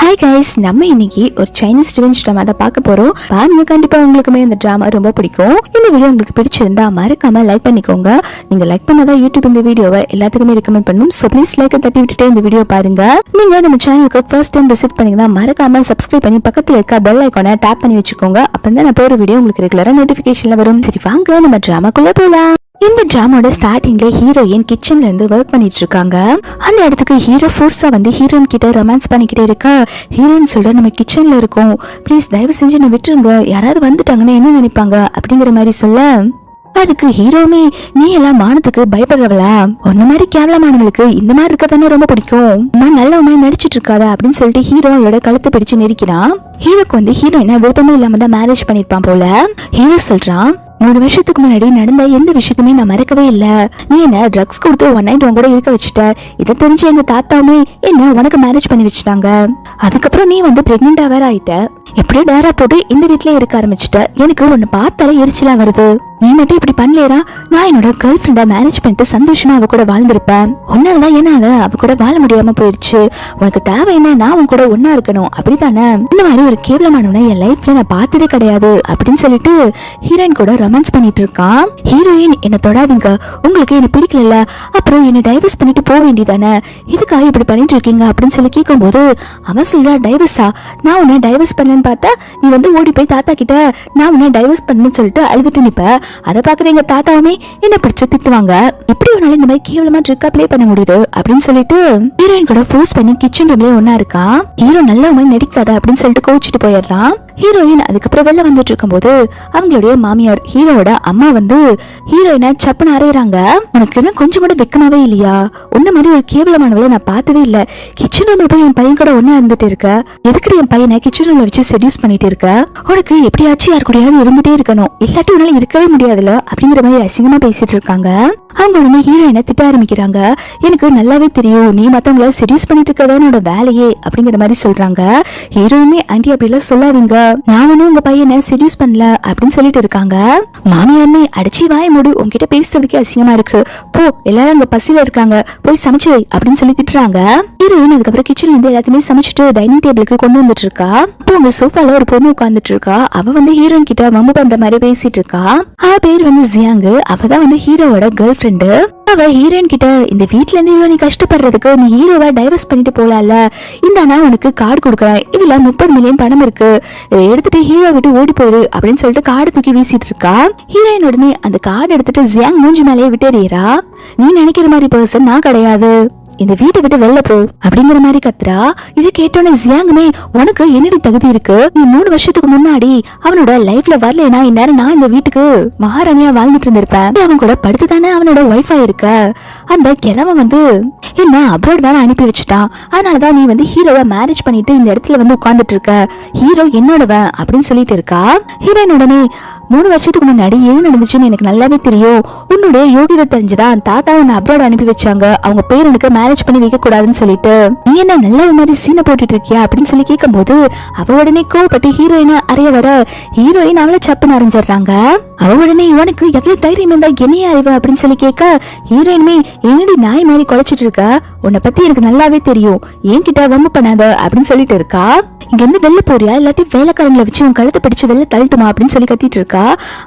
Hi guys, நம்ம இன்னைக்கு ஒரு சைனீஸ் ரிவெஞ்ச் ட்ராமா தான் பார்க்க போறோம். பாருங்க, கண்டிப்பா உங்களுக்குமே இந்த ட்ராமா ரொம்ப பிடிக்கும். இந்த வீடியோ உங்களுக்கு பிடிச்சிருந்தா மறக்காம லைக் பண்ணிக்கோங்க. நீங்க லைக் பண்ணாதான் யூடியூப் இந்த வீடியோவை எல்லாத்துக்குமே ரெக்கமெண்ட் பண்ணும். சோ ப்ளீஸ் லைக் தட்டி விட்டுட்டு இந்த வீடியோ பாருங்க. நீங்க நம்ம சேனலுக்கு ஃபர்ஸ்ட் டைம் விசிட் பண்ணீங்கன்னா மறக்காம சப்ஸ்கிரைப் பண்ணி பக்கத்துல இருக்க பெல் ஐகானை டேப் பண்ணி வச்சுக்கோங்க. அப்பதான் நான் போற வீடியோ உங்களுக்கு ரெகுலரா நோட்டிபிகேஷன்ல வரும். சரி வாங்க நம்ம ட்ராமாக்குள்ள போலாம். இந்த ட்ராமாவோட ஸ்டார்டிங்ல ஹீரோயின் கிச்சன்ல இருந்து ஒர்க் பண்ணிட்டு இருக்காங்க. அந்த இடத்துக்கு ஹீரோ ஃபோர்ஸா வந்து ஹீரோயின் கிட்ட ரொமான்ஸ் பண்ணிக்கிட்டே இருக்கா. ஹீரோயின் சொல்ற, நம்ம கிச்சன்ல இருக்கோம், ப்ளீஸ் தயவு செஞ்சு நான் விட்டுருங்க, யாராவது வந்துட்டாங்கன்னா என்ன நினைப்பாங்க அப்படிங்கிற மாதிரி சொல்ல, அதுக்கு ஹீரோமே, நீ எல்லாம் மானத்துக்கு பயப்படுறவளா, ஒன்ன மாதிரி கேவலமானவங்களுக்கு இந்த மாதிரி இருக்கதானே ரொம்ப பிடிக்கும், நல்ல நடிச்சிட்டு இருக்காத அப்படின்னு சொல்லிட்டு ஹீரோ அவளோட கழுத்தை பிடிச்சு நெரிக்கிறான். ஹீரோக்கு வந்து ஹீரோயினா விருப்பமே இல்லாம தான் மேரேஜ் பண்ணிருப்பான் போல. ஹீரோ சொல்றான், 3 வருஷத்துக்கு முன்னாடி நடந்த எந்த விஷயத்துமே நான் மறக்கவே இல்ல. நீ என்ன ட்ரக்ஸ் கொடுத்து ஒன் நைட் உன் கூட இருக்க வச்சுட்ட. இதை தெரிஞ்சு எங்க தாத்தாவுமே என்ன உனக்கு மேரேஜ் பண்ணி வச்சுட்டாங்க. அதுக்கப்புறம் நீ வந்து பிரெக்னெண்டா வேற ஆயிட்ட. எப்படியோ டேரா போட்டு இந்த வீட்லயே இருக்க ஆரம்பிச்சுட்ட. எனக்கு உன்னை பார்த்தாலே எரிச்சலா வருது. நீ மட்டும் இப்படி பண்ணலேரா, நான் என்னோட கேர்ள் ஃப்ரெண்டா மேரேஜ் பண்ணிட்டு சந்தோஷமா அவ கூட வாழ்ந்திருப்பேன். உன்னாலதான் என்னால அவ கூட வாழ முடியாம போயிருச்சு. உனக்கு தேவைன்னா நான் உன் கூட ஒன்னா இருக்கணும், அப்படித்தானே? இந்த மாதிரி ஒரு கேவலமானவனை என் லைஃப்ல நான் பார்த்ததே கிடையாது அப்படின்னு சொல்லிட்டு ஹீரோயின் கூட ரொமான்ஸ் பண்ணிட்டு இருக்கான். ஹீரோயின், என்ன தொடாதீங்க, உங்களுக்கு என்ன பிடிக்கல, அப்புறம் என்ன டைவர்ஸ் பண்ணிட்டு போக வேண்டியதானே, இதுக்காக இப்படி பண்ணிட்டு இருக்கீங்க அப்படின்னு சொல்லி கேட்கும் போது அவன் சொல்றா, டைவர்ஸா? நான் உன்னை டைவர்ஸ் பண்ணேன்னு பார்த்தா நீ வந்து ஓடி போய் தாத்தா கிட்ட நான் உன்னை டைவர்ஸ் பண்ணேன்னு சொல்லிட்டு அழுதுட்டு நிப்ப. அதை பாக்குற எங்க தாத்தாவுமே என்ன பிடிச்சு திட்டுவாங்க. எப்படி உன்னால இந்த மாதிரி கேவலமா ட்ரிக்கா பிளே பண்ண முடியுது அப்படின்னு சொல்லிட்டு ஹீரோயின் கூட ஃபோர்ஸ் பண்ணி கிச்சன் ரூம்லயே ஒன்னா இருக்கா. ஹீரோ நல்ல மாதிரி நடிக்காத அப்படின்னு சொல்லிட்டு கோச்சிட்டு போயிடுறான். ஹீரோயின் அதுக்கப்புறம் வெளில வந்துட்டு இருக்கும் போது அவங்களுடைய மாமியார் ஹீரோட அம்மா வந்து ஹீரோயினை சப்புன்னு அறையிறாங்க. உனக்கு என்ன கொஞ்சம் கூட வெக்கமாவே இல்லையா? உன்ன மாதிரி ஒரு கேவலமானவளை நான் பார்த்ததே இல்ல. கிச்சன் ரூம்ல போய் என் பையன் கூட ஒன்னா இருந்துட்டு இருக்க. எதுக்கடி என் பையனை கிச்சன் ரூம்ல வச்சு செடியூஸ் பண்ணிட்டு இருக்க? உனக்கு எப்படியாச்சும் யாரு கூடயாவது இருந்துட்டே இருக்கணும், இல்லாட்டி உன்னால இருக்கவே முடியாதுல அப்படிங்கிற மாதிரி அசிங்கமா பேசிட்டு இருக்காங்க. அவங்க உடனே ஹீரோயினை திட்ட ஆரம்பிக்கிறாங்க. எனக்கு நல்லாவே தெரியும், நீ மத்தவங்கள செடியூஸ் பண்ணிட்டு இருக்கதான் என்னோட வேலையே அப்படிங்கிற மாதிரி சொல்றாங்க. ஹீரோயுமே, ஆண்டி அப்படிலாம் சொல்லாதீங்க, நான் ஒன்னும் உங்க பையனை செடியூஸ் பண்ணல அப்படின்னு சொல்லிட்டு இருக்காங்க. மாமியாருமே, அடிச்சு வாய மூடு, உங்ககிட்ட பேசுறதுக்கே அசிங்கமா இருக்கு, போ, எல்லாரும் அங்க பசியில இருக்காங்க, போய் சமைச்சு வை அப்படின்னு சொல்லி திட்டுறாங்க. ஹீரோயின் அதுக்கப்புறம் கிச்சன்ல இருந்து எல்லாத்தையுமே சமைச்சிட்டு டைனிங் டேபிளுக்கு கொண்டு வந்துட்டு இருக்கா. இப்போ உங்க சோஃபால ஒரு பொண்ணு உட்கார்ந்துட்டு இருக்கா. அவ வந்து ஹீரோயின் கிட்ட வம்பு பண்ற மாதிரி பேசிட்டு இருக்கா. அவ பேர் வந்து ஜியாங். அவதான் வந்து ஹீரோவோட கேர்ள் ஃப்ரெண்டு. அவ ஹீரோயின் கிட்ட, இந்த வீட்ல இருந்து இவ்வளவு நீ கஷ்டப்படுறதுக்கு நீ ஹீரோவை டைவர்ஸ் பண்ணிட்டு போலால, இந்த நான் உனக்கு கார்டு கொடுக்குறேன், இதுல 30 மில்லியன் பணம் இருக்கு, எடுத்துட்டு ஹீரோ விட்டு ஓடி போயிரு அப்படின்னு சொல்லிட்டு கார்டு தூக்கி வீசிட்டு இருக்கா. ஹீரோயின் உடனே அந்த கார்டு எடுத்துட்டு ஜியாங் மூஞ்சி மேலேயே விட்டேறியறா. நீ நினைக்கிற மாதிரி பர்சன் நான் கிடையாது, இந்த வீட்டை விட்டு வெளில போ அப்படிங்கிற மாதிரி கத்துறா. இதை கேட்டோன்னே ஜியாங்குமே, உனக்கு என்னடி தகுதி இருக்கு? நீ 3 வருஷத்துக்கு முன்னாடி அவனோட லைஃப்ல வரலனா இந்நேரம் நான் இந்த வீட்டுக்கு மகாராணியா வாழ்ந்துட்டு இருந்திருப்பேன். அவன் கூட படுத்துதானே அவனோட ஒய்ஃபா இருக்க. அந்த கிழமை வந்து என்ன அப்ராட் தானே அனுப்பி வச்சுட்டான். அதனாலதான் நீ வந்து ஹீரோவை மேரேஜ் பண்ணிட்டு இந்த இடத்துல வந்து உட்கார்ந்துட்டு இருக்க. ஹீரோ என்னோடவன் அப்படின்னு சொல்லிட்டு இருக்கா. ஹீரோயின் உடனே, 3 வருஷத்துக்கு முன்னாடி ஏன் நடந்துச்சுன்னு எனக்கு நல்லாவே தெரியும். உன்னுடைய யோகிதை தெரிஞ்சுதான் தாத்தா உன்னை அப்ராட் அனுப்பி வச்சாங்க, அவங்க பேரனுக்கு மேரேஜ் பண்ணி வைக்க கூடாதுன்னு சொல்லிட்டு. நீ என்ன நல்ல மாதிரி சீனை போட்டுட்டு இருக்கியா அப்படின்னு சொல்லி கேட்கும் போது அவ உடனே கோவப்பட்டு ஹீரோயினை அறைய வர ஹீரோயின் அவளை சப்புன்னு அரைஞ்சிடுறாங்க. அவ உடனே, உனக்கு எவ்வளவு தைரியம் இருந்தா என்னைய அறிவு அப்படின்னு சொல்லி கேட்க ஹீரோயினுமே, என்னடி நாய் மாதிரி குலைச்சிட்டு இருக்க, உன்னை பத்தி எனக்கு நல்லாவே தெரியும், என்கிட்ட வம்பு பண்ணாத அப்படின்னு சொல்லிட்டு இருக்கா. இங்க இருந்து வெளில போறியா, இல்லாட்டி வேலைக்காரங்களை வச்சு உன் கழுத்தை பிடிச்சு வெளில தள்ளுட்டுமா அப்படின்னு சொல்லி கத்திட்டு இருக்கா.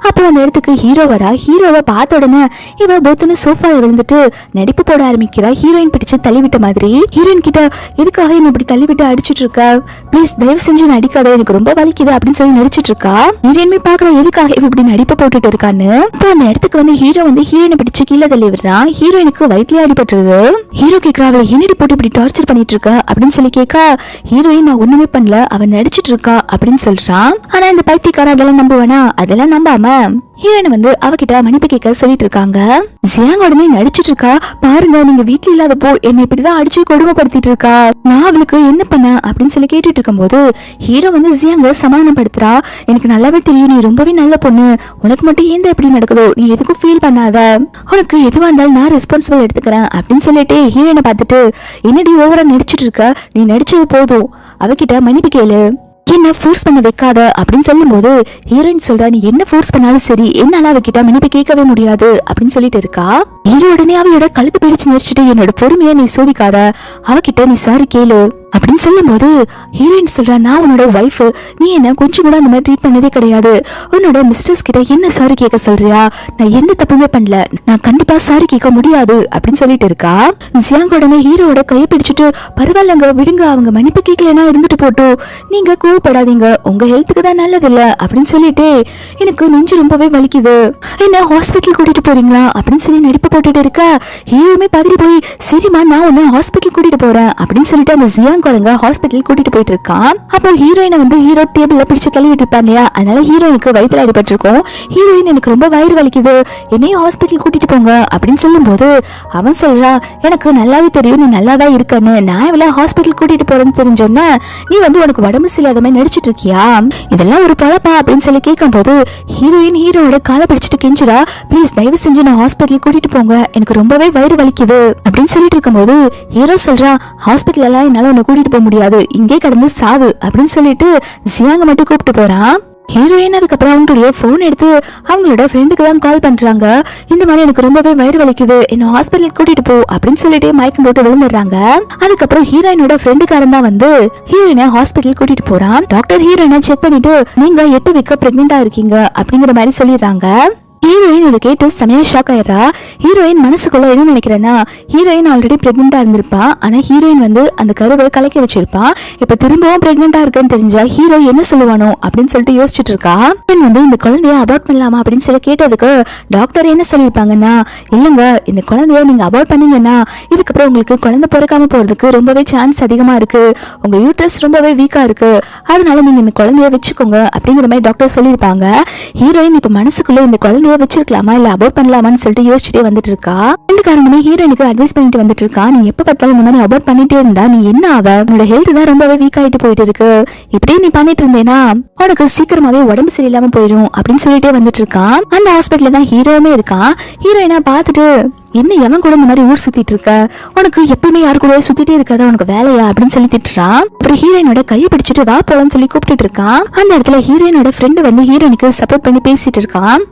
அப்போ அந்த இடத்துக்கு ஹீரோ வரா. ஹீரோவை பார்த்த உடனே இவ போத்துன்னு சோஃபால விழுந்துட்டு நடிப்பு போட ஆரம்பிக்கிறா. ஹீரோயின் பிடிச்சு தள்ளிவிட்ட மாதிரி. ஹீரோயின் கிட்ட, எதுக்காக என்ன இப்படி தள்ளிவிட்டு அடிச்சிட்டு இருக்க, ப்ளீஸ் தயவு செஞ்சு நடிக்காத, எனக்கு ரொம்ப வலிக்குது அப்படின்னு சொல்லி நடிச்சிட்டு இருக்கா. ஹீரோயின்மே பாக்குற, எதுக்காக இவ இப்படி நடிப்பு போட்டுட்டு இருக்கான்னு. இப்போ அந்த இடத்துக்கு வந்து ஹீரோ வந்து ஹீரோயினை பிடிச்சு கீழே தள்ளி விடுறான். ஹீரோயினுக்கு வயிற்றுல அடிபட்டுருது. ஹீரோ கேக்குறா, அவளை என்னடி போட்டு இப்படி டார்ச்சர் பண்ணிட்டு இருக்க அப்படின்னு சொல்லி கேட்க ஹீரோயின், நான் ஒண்ணுமே பண்ணல, அவன் நடிச்சிட்டு இருக்கா அப்படின்னு சொல்றான். ஆனா இந்த பைத்தியக்கார அதெல்லாம் நம்புவானா? அதெல்லாம் நம்பாம ஹீரோயின் வந்து அவகிட்ட மன்னிப்பு கேட்க சொல்லிட்டு இருக்காங்க. ஜியாங் உடனே நடிச்சிட்டு இருக்கா. பாருங்க, நீங்க வீட்டுல இல்லாதப்போ என்னை இப்படிதான் அடிச்சு கொடுமைப்படுத்திட்டு இருக்கா, நான் அவளுக்கு என்ன பண்ண அப்படின்னு சொல்லி கேட்டுட்டு இருக்கும் போது ஹீரோ வந்து ஜியாங்க சமாதானப்படுத்துறா. எனக்கு நல்லாவே தெரியும், நீ ரொம்பவே நல்ல பொண்ணு, உனக்கு மட்டும் ஏன் எப்படி நடக்குதோ நீ எதுக்கும் ஃபீல் பண்ணாத, உனக்கு எதுவா இருந்தாலும் நான் ரெஸ்பான்சிபிள் எடுத்துக்கிறேன் அப்படின்னு சொல்லிட்டு ஹீரோயினை பார்த்துட்டு, என்னடி ஓவரா நடிச்சிட்டு இருக்க, நீ நடிச்சது போதும், அவகிட்ட மன்னிப்பு கேளு, என்ன ஃபோர்ஸ் பண்ண வைக்காத அப்படின்னு சொல்லும் போது ஹீரோயின் சொல்றா, நீ என்ன ஃபோர்ஸ் பண்ணாலும் சரி என்னால அவகிட்ட மன்னிப்பு கேட்கவே முடியாது அப்படின்னு சொல்லிட்டு இருக்கா. ஹீரோ உடனே அவளோட கழுத்து பிடிச்சு நெரிச்சிட்டு, என்னோட பொறுமையை நீ சோதிக்காத, அவகிட்ட நீ சாரி கேளு, அப்படின்னு சொல்லும் போது ஹீரோயின் சொல்றா, நான் உன்னோட ஒய்ஃப், நீ என்ன கொஞ்சம் கூட அந்த மாதிரி ட்ரீட் பண்ணதே கிடையாது. உன்னோட மிஸ்டர்ஸ் கிட்ட என்ன சாரி கேட்க சொல்றியா? நான் எந்த தப்புமே பண்ணல, நான் கண்டிப்பா சாரி கேட்க முடியாது அப்படின்னு சொல்லிட்டு இருக்கா. ஜியாங் உடனே ஹீரோட கையை பிடிச்சிட்டு, பரவாயில்லங்க விடுங்க, அவங்க மன்னிப்பு கேட்கலன்னா இருந்துட்டு போட்டோம், நீங்க கோவப்படாதீங்க, உங்க ஹெல்த்துக்கு தான் நல்லது இல்ல அப்படின்னு சொல்லிட்டு, எனக்கு நெஞ்சு ரொம்பவே வலிக்குது, என்ன ஹாஸ்பிட்டல் கூட்டிட்டு போறீங்களா அப்படின்னு சொல்லி நடிப்பு போட்டுட்டு இருக்கா. ஹீரோவுமே பதறி போய், சரிம்மா நான் உன்னை ஹாஸ்பிட்டல் கூட்டிட்டு போறேன் அப்படின்னு சொல்லிட்டு அந்த ஜியாங் குரங்க ஹாஸ்பிட்டல் கூட்டிட்டு போயிட்டு இருக்கான். அப்போ ஹீரோயினை வந்து ஹீரோ டேபிள்ல பிடிச்சு தள்ளி விட்டு இருப்பாங்க இல்லையா, அதனால ஹீரோயினுக்கு வயித்துல அடிபட்டிருக்கும். ஹீரோயின் எனக்கு ரொம்ப வயிறு வலிக்குது, என்னையும் ஹாஸ்பிட்டல் கூட்டிட்டு போங்க அப்படின்னு சொல்லும் போது அவன் சொல்றா, எனக்கு நல்லாவே தெரியும் நீ நல்லாதான் இருக்கன்னு, நான் இவ்வளவு ஹாஸ்பிட்டல் கூட்டிட்டு போறேன்னு தெரிஞ்சோன்னா நீ வந்து உனக்கு உடம்பு சரியில்லாத மாதிரி நடிச்சிட்டு இருக்கியா, இதெல்லாம் ஒரு பழப்பா அப்படின்னு சொல்லி கேட்கும் போது ஹீரோயின் ஹீரோட காலை பிடிச்சிட்டு கெஞ்சுறா, ப்ளீஸ் தயவு செஞ்சு நான் ஹாஸ்பிட்டல் கூட்டிட்டு போங்க, எனக்கு ரொம்பவே வயிறு வலிக்குது அப்படின்னு சொல்லிட்டு இருக்கும்போது ஹீரோ சொல்றா, ஹாஸ்பிட்டல் எல்லாம் என்னால உன்னை கூட்டிட்டு போக முடியாது, இங்கே கடந்து சாவு அப்படின்னு சொல்லிட்டு ஜியாங்க மட்டும் கூப்பிட்டு போறான். ஹீரோயின் அதுக்கப்புறம் அவங்களுடைய போன் எடுத்து அவங்களோட ஃப்ரெண்டுக்கு தான் கால் பண்றாங்க. இந்த மாதிரி எனக்கு ரொம்பவே வயிறு வலிக்குது, என்ன ஹாஸ்பிட்டலுக்கு கூட்டிட்டு போ அப்படின்னு சொல்லிட்டு மயக்கம் போட்டு விழுந்துடுறாங்க. அதுக்கப்புறம் ஹீரோயினோட ஃப்ரெண்டுக்காரன் தான் வந்து ஹீரோயினை ஹாஸ்பிட்டல் கூட்டிட்டு போறான். டாக்டர் ஹீரோயினை செக் பண்ணிட்டு, நீங்க 8 வீக்கா பிரெக்னெண்டா இருக்கீங்க அப்படிங்கிற மாதிரி சொல்லிடுறாங்க. ஹீரோயின் இதை கேட்டு செமையா ஷாக் ஆயிடுறா. ஹீரோயின் மனசுக்குள்ள என்ன நினைக்கிறேன்னா, ஹீரோயின் ஆல்ரெடி பிரெக்னெண்டா இருந்திருப்பா, ஆனா ஹீரோயின் வந்து அந்த கருவை கலக்கி வச்சிருப்பா, இப்ப திரும்பவும் பிரெக்னெண்டா இருக்குன்னு தெரிஞ்சா ஹீரோ என்ன சொல்லுவானோ அப்படின்னு சொல்லிட்டு யோசிச்சுட்டு இருக்கா. வந்து இந்த குழந்தைய அபார்ட் பண்ணலாமா அப்படின்னு சொல்லி கேட்டதுக்கு டாக்டர் என்ன சொல்லியிருப்பாங்கன்னா, இல்லங்க இந்த குழந்தைய நீங்க அபார்ட் பண்ணீங்கன்னா இதுக்கப்புறம் உங்களுக்கு குழந்தை பிறக்காம போறதுக்கு ரொம்பவே சான்ஸ் அதிகமா இருக்கு, உங்க யூட்ரஸ் ரொம்பவே வீக்கா இருக்கு, அதனால நீங்க இந்த குழந்தைய வச்சுக்கோங்க அப்படிங்கிற மாதிரி டாக்டர் சொல்லியிருப்பாங்க. ஹீரோயின் இப்ப மனசுக்குள்ள இந்த குழந்தைய வச்சிருக்கலாமா இல்ல அபார்ட் பண்ணலாமான்னு சொல்லிட்டு யோசிச்சுட்டே வந்துட்டு இருக்கா. ரெண்டு காரணமே ஹீரோயினுக்கு அட்வைஸ் பண்ணிட்டு வந்துட்டு இருக்கா, நீ எப்ப பார்த்தாலும் இந்த மாதிரி அபார்ட் பண்ணிட்டே இருந்தா நீ என்ன ஆவ, உன்னோட ஹெல்த் தான் ரொம்பவே வீக் ஆயிட்டு போயிட்டு இருக்கு, இப்படியே நீ பண்ணிட்டு இருந்தேனா உனக்கு சீக்கிரமாவே உடம்பு சரியில்லாம போயிடும் அப்படின்னு சொல்லிட்டே வந்துட்டு இருக்கான். அந்த ஹாஸ்பிட்டல்ல தான் ஹீரோவுமே இருக்கான். ஹீரோயினா பார்த்துட்டு, என்ன எவன் கூட இந்த மாதிரி ஊர் சுத்திட்டு இருக்க, உனக்கு எப்பவுமே யாரு கூட சுத்திட்டே இருக்காத உனக்கு வேலையா அப்படின்னு சொல்லி திட்டுறான். அப்புறம் ஹீரோயினோட கையை பிடிச்சிட்டு வா போலான்னு சொல்லி கூப்பிட்டு இருக்கான். அந்த இடத்துல ஹீரோயினோட ஃப்ரெண்டு வந்து ஹீரோயினுக்கு சப்போர்ட் பண்ணி பேசிட்டு இருக்கான்.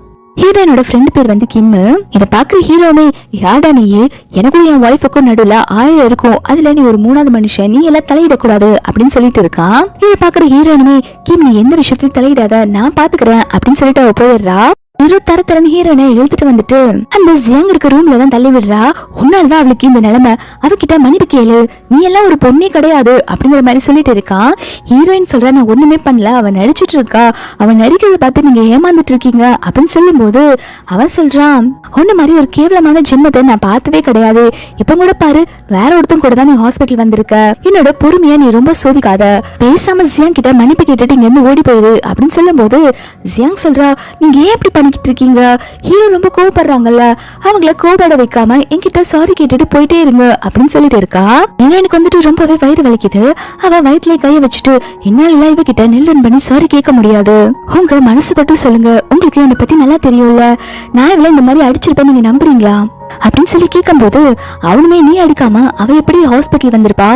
ஹீரோயினோட ஃப்ரெண்ட் பேர் வந்து கிம்மு. இதை பாக்குற ஹீரோமே, யாடா நீயே, எனக்கும் என் ஒய்ஃபுக்கும் நடுவுல 1000 இருக்கும், அதுல நீ ஒரு 3வது மனுஷன், நீ எல்லாம் தலையிடக்கூடாது அப்படின்னு சொல்லிட்டு இருக்கான். இதை பாக்குற ஹீரோயினுமே, கிம் நீ எந்த விஷயத்தையும் தலையிடாத, நான் பாத்துக்கிறேன் அப்படின்னு சொல்லிட்டு அவ போயிடுறா. ஹீரோ தரத்தரன் ஹீரோனை எழுத்துட்டு வந்துட்டு அந்த ஜியாங் இருக்க ரூம்ல தான் தள்ளி விடுறா. உன்னாலதான் அவளுக்கு இந்த நிலைமை, அவகிட்ட மன்னிப்பு கேளு, நீ எல்லாம் ஒரு பொண்ணே கிடையாது அப்படிங்கிற மாதிரி சொல்லிட்டு இருக்கான். ஹீரோயின் சொல்றா, நான் ஒண்ணுமே பண்ணல, அவன் நடிச்சிட்டு இருக்கா, அவன் நடிக்கிறத பார்த்து நீங்க ஏமாந்துட்டு இருக்கீங்க அப்படின்னு சொல்லும் போது அவன் சொல்றான், உன்ன மாதிரி ஒரு கேவலமான ஜென்மத்தை நான் பார்த்ததே கிடையாது, இப்ப கூட பாரு வேற ஒருத்தன் கூட தான் நீ ஹாஸ்பிட்டல் வந்திருக்க, என்னோட பொறுமையா நீ ரொம்ப சோதிக்காத, பேசாம ஜியாங் கிட்ட மன்னிப்பு கேட்டுட்டு இங்க இருந்து ஓடி போயிரு அப்படின்னு சொல்லும் போது ஜியாங் சொல்றா, நீங்க ஏன் எப்படி பண்ணிக்கிட்டு இருக்கீங்க, ஹீரோ ரொம்ப கோவப்படுறாங்கல்ல, அவங்கள கோபப்பட வைக்காம என்கிட்ட சாரி கேட்டுட்டு போயிட்டே இருங்க அப்படின்னு சொல்லிட்டு இருக்கா. ஹீரோயினுக்கு வந்துட்டு ரொம்பவே வயிறு வலிக்குது. அவ வயிற்றுல கைய வச்சுட்டு, என்னால இவகிட்ட நெல்லுன்னு பண்ணி சாரி கேட்க முடியாது, உங்க மனசு தட்டு சொல்லுங்க, உங்களுக்கு என்னை பத்தி நல்லா தெரியும்ல, நான் இவ்வளவு இந்த மாதிரி அடிச்சிருப்பேன் நீங்க நம்புறீங்களா அப்படின்னு சொல்லி கேட்கும் போது அவனுமே, நீ அடிக்காம அவ எப்படி ஹாஸ்பிட்டல் வந்திருப்பா,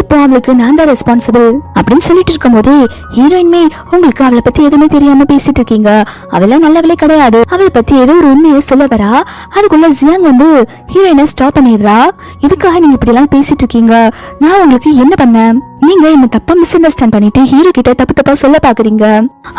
இப்போ அவளுக்கு நான் தான் ரெஸ்பான்சிபிள் அப்படின்னு சொல்லிட்டு இருக்கும் போது ஹீரோயின்மே, உங்களுக்கு அவளை பத்தி எதுவுமே தெரியாம பேசிட்டு இருக்கீங்க, அவெல்லாம் நல்லவளே கிடையாது, அவளை பத்தி ஏதோ ஒரு உண்மையை சொல்ல வரா. அதுக்குள்ள ஜியாங் வந்து ஹீரோயினை ஸ்டாப் பண்ணிடுறா. இதுக்காக நீங்க இப்படி எல்லாம் பேசிட்டு இருக்கீங்க, நான் உங்களுக்கு என்ன பண்ணேன், நீங்க என்ன தப்பா மிஸ் அண்டர்ஸ்டாண்ட் பண்ணிட்டு ஹீரோ கிட்ட தப்பா சொல்ல பாக்குறீங்க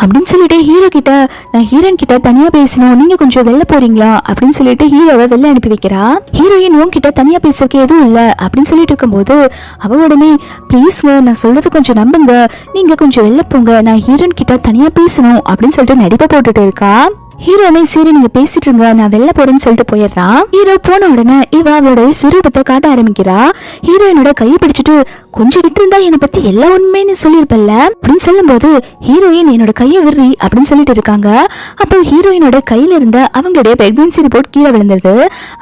அப்படின்னு சொல்லிட்டு ஹீரோ கிட்ட, நான் ஹீரோயின் கிட்ட தனியா பேசணும், நீங்க கொஞ்சம் வெளில போறீங்களா அப்படின்னு சொல்லிட்டு ஹீரோவை வெளில அனுப்பி வைக்கிறா. ஹீரோயின் உன்கிட்ட தனியா பேசுறதுக்கு எதுவும் இல்ல அப்படின்னு சொல்லிட்டு இருக்கும்போது அவ உடனே, ப்ளீஸ்ங்க நான் சொல்றது கொஞ்சம் நம்புங்க, நீங்க கொஞ்சம் வெளில போங்க, நான் ஹீரோயின் கிட்ட தனியா பேசணும் அப்படின்னு சொல்லிட்டு நடிப்பை போட்டுட்டு இருக்கா. ஹீரோமே, சரி நீங்க பேசிட்டு இருங்க, நான் வெளில போறேன்னு சொல்லிட்டு போயிடுறான். ஹீரோ போன உடனே இவ அவளோட சுரூபத்தை காட்ட ஆரம்பிக்கிறா. ஹீரோயினோட கையை பிடிச்சிட்டு, கொஞ்சம் விட்டு இருந்தா என்னை பத்தி எல்லா உண்மைன்னு சொல்லிருப்பல்ல அப்படின்னு சொல்லும் போது ஹீரோயின் என்னோட கையை விடுறி அப்படின்னு சொல்லிட்டு இருக்காங்க. அப்போ ஹீரோயினோட கையில இருந்த அவங்களுடைய பிரெக்னன்சி ரிப்போர்ட் கீழே விழுந்துருது.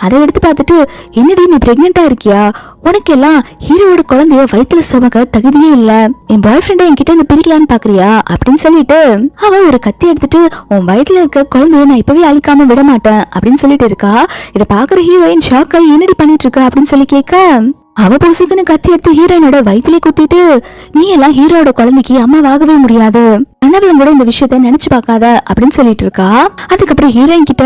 அதை எடுத்து பார்த்துட்டு, என்னடி நீ பிரெக்னெண்டா இருக்கியா, உனக்கு எல்லாம் ஹீரோவோட குழந்தைய வயிற்றுல சுமக்க தகுதியே இல்ல, என் பாய் ஃப்ரெண்டை என்கிட்ட இருந்து பிரிக்கலான்னு பாக்குறியா அப்படின்னு சொல்லிட்டு அவ ஒரு கத்தி எடுத்துட்டு, உன் வயிற்றுல இருக்க குழந்தைய நான் இப்பவே அழிக்காம விட மாட்டேன் அப்படின்னு சொல்லிட்டு இருக்கா. இதை பாக்குற ஹீரோயின் ஷாக் ஆகி, என்னடி பண்ணிட்டு இருக்க அப்படின்னு சொல்லி கேட்க, அவ பொசுக்குன்னு கத்தி எடுத்து ஹீரோயினோட வயிற்றுல குத்திட்டு, நீ எல்லாம் ஹீரோட குழந்தைக்கு அம்மாவாகவே முடியாது, கனவுல கூட இந்த விஷயத்த நினைச்சு பார்க்காத அப்படின்னு சொல்லிட்டு இருக்கா. அதுக்கப்புறம் ஹீரோயின் கிட்ட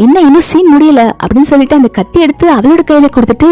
என்ன இன்னும் சீன் முடியல அப்படின்னு சொல்லிட்டு அந்த கத்தி எடுத்து அவளோட கையில கொடுத்துட்டு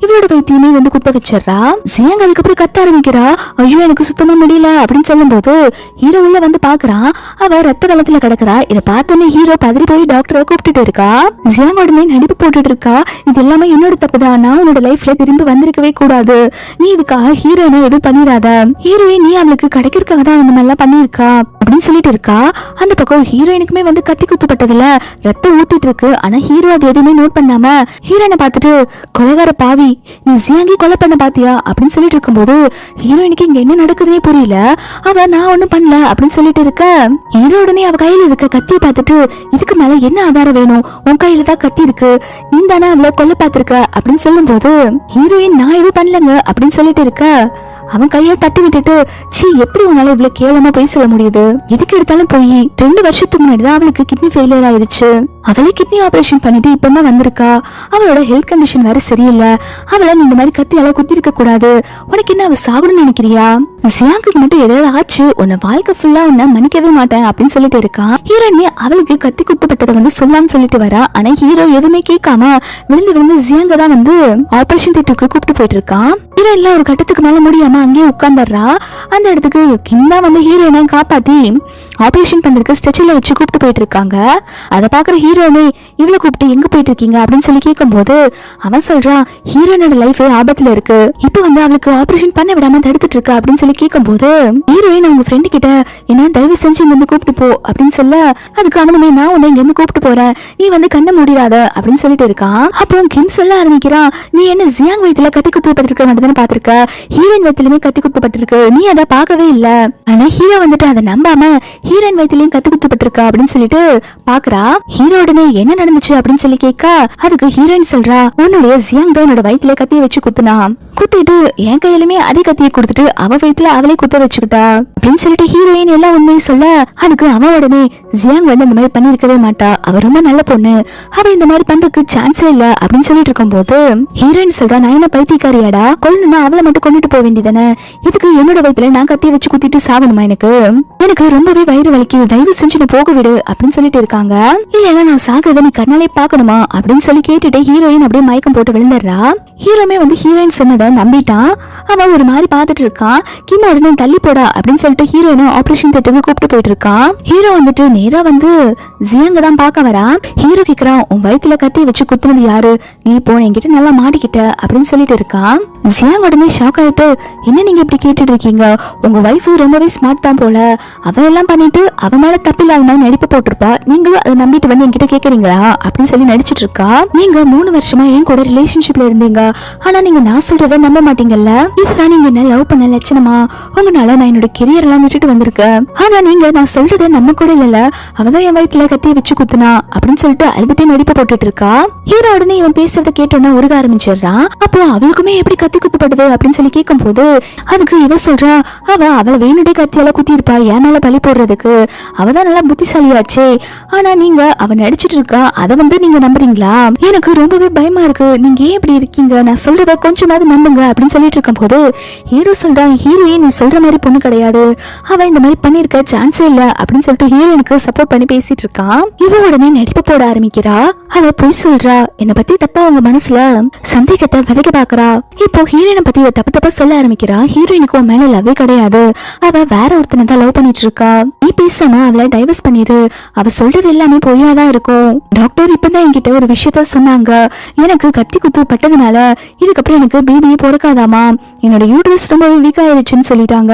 இவளோட வைத்தியமே வந்து குத்த வச்சிடறா. ஜியாங் அதுக்கப்புறம் கத்த ஆரம்பிக்கிறா, ஐயோ எனக்கு சுத்தமா முடியல அப்படின்னு சொல்லும் போது ஹீரோ உள்ள வந்து பாக்குறான். அவ ரத்த வெள்ளத்துல கிடக்குறா. இதை பார்த்தோன்னே ஹீரோ பதறி போய் டாக்டரை கூப்பிட்டுட்டு இருக்கா. ஜியாங் உடனே நடிப்பு போட்டுட்டு இருக்கா, இது எல்லாமே என்னோட தப்புதான், நான் உன்னோட லைஃப்ல திரும்பி வந்திருக்கவே கூடாது, நீ இதுக்காக ஹீரோயினை எதுவும் பண்ணிடாத, ஹீரோயின் நீ அவளுக்கு கிடைக்கிறதுக்காக தான் இந்த மாதிரிலாம் பண்ணிருக்கா அப்படின்னு சொல்லிட்டு இருக்கா. அந்த பக்கம் ஹீரோயினுக்குமே வந்து கத்தி குத்துப்பட்டதுல ரத்தம் ஊத்திட்டு இருக்கு. ஆனா ஹீரோ அது எதுவுமே நோட் பண்ணாம ஹீரோயினை பார்த்துட்டு, கொலைகார பாவி, நீ ஜியாங்கி கொலை பண்ண பாத்தியா அப்படின்னு சொல்லிட்டு இருக்கும்போது ஹீரோயினுக்கு இங்க என்ன நடக்குதுன்னே புரியல. அவ நான் ஒண்ணும் பண்ணல அப்படின்னு சொல்லிட்டு இருக்க. ஹீரோ உடனே அவ கையில இருக்க கத்தியை பார்த்துட்டு, இதுக்கு மேல என்ன ஆதாரம் வேணும், உன் கையில தான் கத்தி இருக்கு, நீ தானே அவளை கொல்ல பாத்திருக்க அப்படின்னு சொல்லும் போது ஹீரோயின் நான் எதுவும் பண்ணலங்க அப்படின்னு சொல்லிட்டு இருக்க. அவன் கையை தட்டி விட்டுட்டு, சீ எப்படி உன்னால இவ்வளவு கேவலமா போய் சொல்ல முடியுது, எதுக்கு எடுத்தாலும் போய் 2 வருஷத்துக்கு முன்னாடிதான் அவளுக்கு கிட்னி ஃபெயிலியர் ஆயிருச்சு, அவளே கிட்னி ஆபரேஷன் பண்ணிட்டு இப்பதான் வந்திருக்கா, அவளோட ஹெல்த் கண்டிஷன் வேற சரியில்லை, அவளை நீ இந்த மாதிரி கத்தியால குத்தி இருக்க கூடாது, உனக்கு என்ன அவ சாகணும்னு நினைக்கிறியா, ஜியாங்குக்கு மட்டும் ஏதாவது ஆச்சு உன்னை வாழ்க்கை ஃபுல்லா உன்னை மன்னிக்கவே மாட்டேன் அப்படின்னு சொல்லிட்டு இருக்கா. ஹீரோயினே அவளுக்கு கத்தி குத்தப்பட்டதை வந்து சொல்லான்னு சொல்லிட்டு வரா. ஆனா ஹீரோ எதுவுமே கேட்காம விழுந்து விழுந்து ஜியாங்க தான் வந்து ஆபரேஷன் தியேட்டருக்கு கூப்பிட்டு போயிட்டு இருக்கான். ஹீரோயின்ல ஒரு கட்டத்துக்கு மேல முடியாம அங்கேயே உட்கார்ந்துடுறா. அந்த இடத்துக்கு கிந்தா வந்து ஹீரோயினை காப்பாத்தி ஆபரேஷன் பண்றதுக்கு ஸ்ட்ரெச்சர்ல வச்சு கூப்பிட்டு போயிட்டு இருக்காங்க. அதை பாக்குற ஹீரோனே இவ்வளவு கூப்பிட்டு எங்க போயிட்டு இருக்கீங்க அப்படின்னு சொல்லி கேட்கும் போது அவன் சொல்றான், ஹீரோயினோட லைஃப் ஆபத்துல இருக்கு, இப்ப வந்து அவளுக்கு ஆபரேஷன் பண்ண விடாம தடுத்துட்டு இருக்கு அப்படின்னு சொல்லி கேட்கும் போது ஹீரோயின் அவங்க ஃப்ரெண்டு கிட்ட என்ன தயவு செஞ்சு இங்க வந்து கூப்பிட்டு போ அப்படின்னு சொல்ல, அதுக்கு அவனுமே நான் உன்னை இங்க இருந்து கூப்பிட்டு போறேன், நீ வந்து கண்ண மூடிடாத அப்படின்னு சொல்லிட்டு இருக்கான். அப்போ கிம் சொல்ல ஆரம்பிக்கிறான், நீ என்ன ஜியாங் வயித்துல கத்தி குத்துப்பட்டிருக்க மட்டும்தானே பாத்திருக்க, ஹீரோயின் வயிற்றுலயுமே கத்தி குத்துப்பட்டிருக்கு, நீ அதை பார்க்கவே இல்ல. ஆனா ஹீரோ வந்துட்டு அதை நம்பாம ஹீரோயின் வயிற்றுலயும் கத்தி குத்துப்பட்டிருக்கா அப்படின்னு சொல்லிட்டு பாக்குறா. ஹீரோ உடனே என்ன நடந்துச்சு அப்படின்னு சொல்லி கேட்க, அதுக்கு ஹீரோயின் சொல்றா, உன்னுடைய ஜியாங் தான் என்னோட வயிற்றுல கத்தியை வச்சு குத்துனா, குத்திட்டு என் கையிலுமே அதே கத்தியை கொடுத்துட்டு அவ வயிற்றுல அவளே குத்த வச்சுக்கிட்டா அப்படின்னு சொல்லிட்டு ஹீரோயின் எல்லா உண்மையும் சொல்ல, அதுக்கு அவன் உடனே ஜியாங் வந்து இந்த மாதிரி பண்ணிருக்கவே மாட்டா, அவ ரொம்ப நல்ல பொண்ணு, அவ இந்த மாதிரி பண்றதுக்கு சான்ஸே இல்ல அப்படின்னு சொல்லிட்டு இருக்கும் போது ஹீரோயின் சொல்றா, நான் என்ன பைத்தியக்காரியாடா, கொல்லணும்னா அவளை மட்டும் கொண்டுட்டு போக வேண்டியதானே, இதுக்கு என்னோட வயிற்றுல நான் கத்தியை வச்சு குத்திட்டு சாகணுமா, எனக்கு ரொம்பவே வயிறு வலிக்குது, தயவு செஞ்சு நீ போக விடு அப்படின்னு சொல்லிட்டு இருக்காங்க. இல்ல நான் சாகிறத நீ கண்ணாலே பாக்கணுமா அப்படின்னு சொல்லி கேட்டுட்டு ஹீரோயின் அப்படியே மயக்கம் போட்டு விழுந்துடுறா. ஹீரோமே வந்து ஹீரோயின் சொன்னதை நம்பிட்டான். அவன் ஒரு மாதிரி பாத்துட்டு இருக்கான். கிம் உடனே தள்ளி போடா அப்படின்னு சொல்லிட்டு ஹீரோயினை ஆபரேஷன் தியேட்டருக்கு கூப்பிட்டு போயிட்டு இருக்கான். ஹீரோ வந்துட்டு நேரா வந்து ஜியாங்க தான் பார்க்க வரா. ஹீரோ கேக்குறான், உன் வயிற்றுல கத்தி வச்சு குத்துனது யாரு, நீ போன என்கிட்ட நல்லா மாட்டிக்கிட்ட அப்படின்னு சொல்லிட்டு இருக்கான். ஜியாங் உடனே ஷாக் ஆயிட்டு, என்ன நீங்க இப்படி கேட்டுட்டு இருக்கீங்க, உங்க வைஃப் ரொம்பவே ஸ்மார்ட் தான் போல, அவ எல்லாம் பண்ணிட்டு அவ மேல தப்பில்லாத மாதிரி நடிப்பு போட்டிருப்பா, நீங்களும் அதை நம்பிட்டு வந்து என்கிட்ட கேக்குறீங்களா அப்படின்னு சொல்லி நடிச்சிட்டு இருக்கா. நீங்க 3 வருஷமா என் கூட ரிலேஷன்ஷிப்ல இருந்தீங்க, ஆனா நீங்க நான் சொல்றத நம்ப மாட்டீங்கல்ல, இதுதான் நீங்க என்ன லவ் பண்ண லட்சணமா, உங்களால நான் என்னோட கெரியர் எல்லாம் விட்டுட்டு வந்திருக்கேன், ஆனா நீங்க நான் சொல்றத நம்ம கூட இல்ல, அவதான் என் வயிற்றுல கத்திய வச்சு குத்துனா அப்படின்னு சொல்லிட்டு அழுதுட்டே நடிப்பு போட்டுட்டு இருக்கா. ஹீரோ உடனே இவன் பேசுறத கேட்டோன்னா உருக ஆரம்பிச்சிடுறான். அப்போ அவளுக்குமே எப்படி கத்தி குத்துப்படுது அப்படின்னு சொல்லி கேட்கும் போது அதுக்கு இவ சொல்றா, அவளை வேணுடைய கத்தியால குத்தி இருப்பா, என் மேல பழி போடுறதுக்கு, அவதான் நல்லா புத்திசாலியாச்சே, ஆனா நீங்க அவ நடிச்சிட்டு இருக்கா, அதை வந்து நீங்க நம்புறீங்களா, எனக்கு ரொம்பவே பயமா இருக்கு, நீங்க ஏன் இப்படி இருக்கீங்க, நான் சொல்றத கொஞ்சமாவது நம்புங்க அப்படின்னு சொல்லிட்டு இருக்கும் போது ஹீரோ சொல்றான், ஹீரோயின் நீ சொல்ற மாதிரி பொண்ணு கிடையாது, அவ இந்த மாதிரி பண்ணிருக்க சான்ஸே இல்ல அப்படின்னு சொல்லிட்டு ஹீரோனுக்கு சப்போர்ட் பண்ணி பேசிட்டு இருக்கான். இவ உடனே நடிப்பு போட ஆரம்பிக்கிறா. அவ பொய் சொல்றா, என்னை பத்தி தப்பா அவங்க மனசுல சந்தேகத்தை விதைக்க பாக்குறா. இப்போ ஹீரோயினை பத்தி இவ தப்பா சொல்ல ஆரம்பிக்கிறா. ஹீரோயினுக்கு மேல லவ்வே கிடையாது, அவ வேற ஒருத்தனை தான் லவ் பண்ணிட்டு இருக்கா, நீ பேசாம அவளை டைவர்ஸ் பண்ணிரு, அவ சொல்றது எல்லாமே பொய்யாதான் இருக்கும், டாக்டர் இப்பதான் என்கிட்ட ஒரு விஷயத்த சொன்னாங்க, எனக்கு கத்தி குத்து பட்டதுனால இதுக்கப்புறம் எனக்கு பேபியே பிறக்காதாமா, என்னோட யூட்ரஸ் ரொம்பவே வீக் ஆயிடுச்சுன்னு சொல்லிட்டாங்க,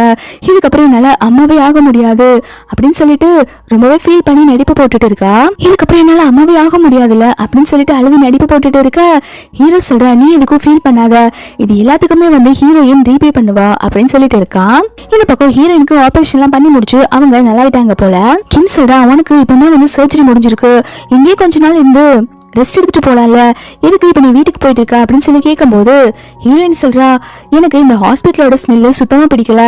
இதுக்கப்புறம் என்னால அம்மாவே ஆக முடியாது அப்படின்னு சொல்லிட்டு ரொம்பவே ஃபீல் பண்ணி நடிப்பு போட்டுட்டு இருக்கா. இதுக்கப்புறம் என்னால அம்மாவே ஆக முடியாதுல்ல அப்படின்னு சொல்லிட்டு அழுது நடிப்பு போட்டுட்டு இருக்க. ஹீரோ சொல்ற, நீ எதுக்கும் ஃபீல் பண்ணாத, இது எல்லாத்துக்குமே வந்து ஹீரோயின் ரீபே பண்ணுவா அப்படின்னு சொல்லிட்டு இருக்கான். இந்த பக்கம் ஹீரோயினுக்கு ஆபரேஷன் எல்லாம் பண்ணி முடிச்சு அவங்க நல்லாயிட்டாங்க போல. கிம் சொல்றா, உனக்கு இப்பதான் வந்து சர்ஜரி முடிஞ்சிருக்கு, இங்கே கொஞ்ச நாள் இருந்து ரெஸ்ட் எடுத்துட்டு போலாம்ல, எதுக்கு இப்ப நீ வீட்டுக்கு போயிட்டு இருக்க அப்படின்னு சொல்லி கேட்கும் போது ஹீரோயின் சொல்றா, எனக்கு இந்த ஹாஸ்பிட்டலோட ஸ்மெல்லு சுத்தமா பிடிக்கல,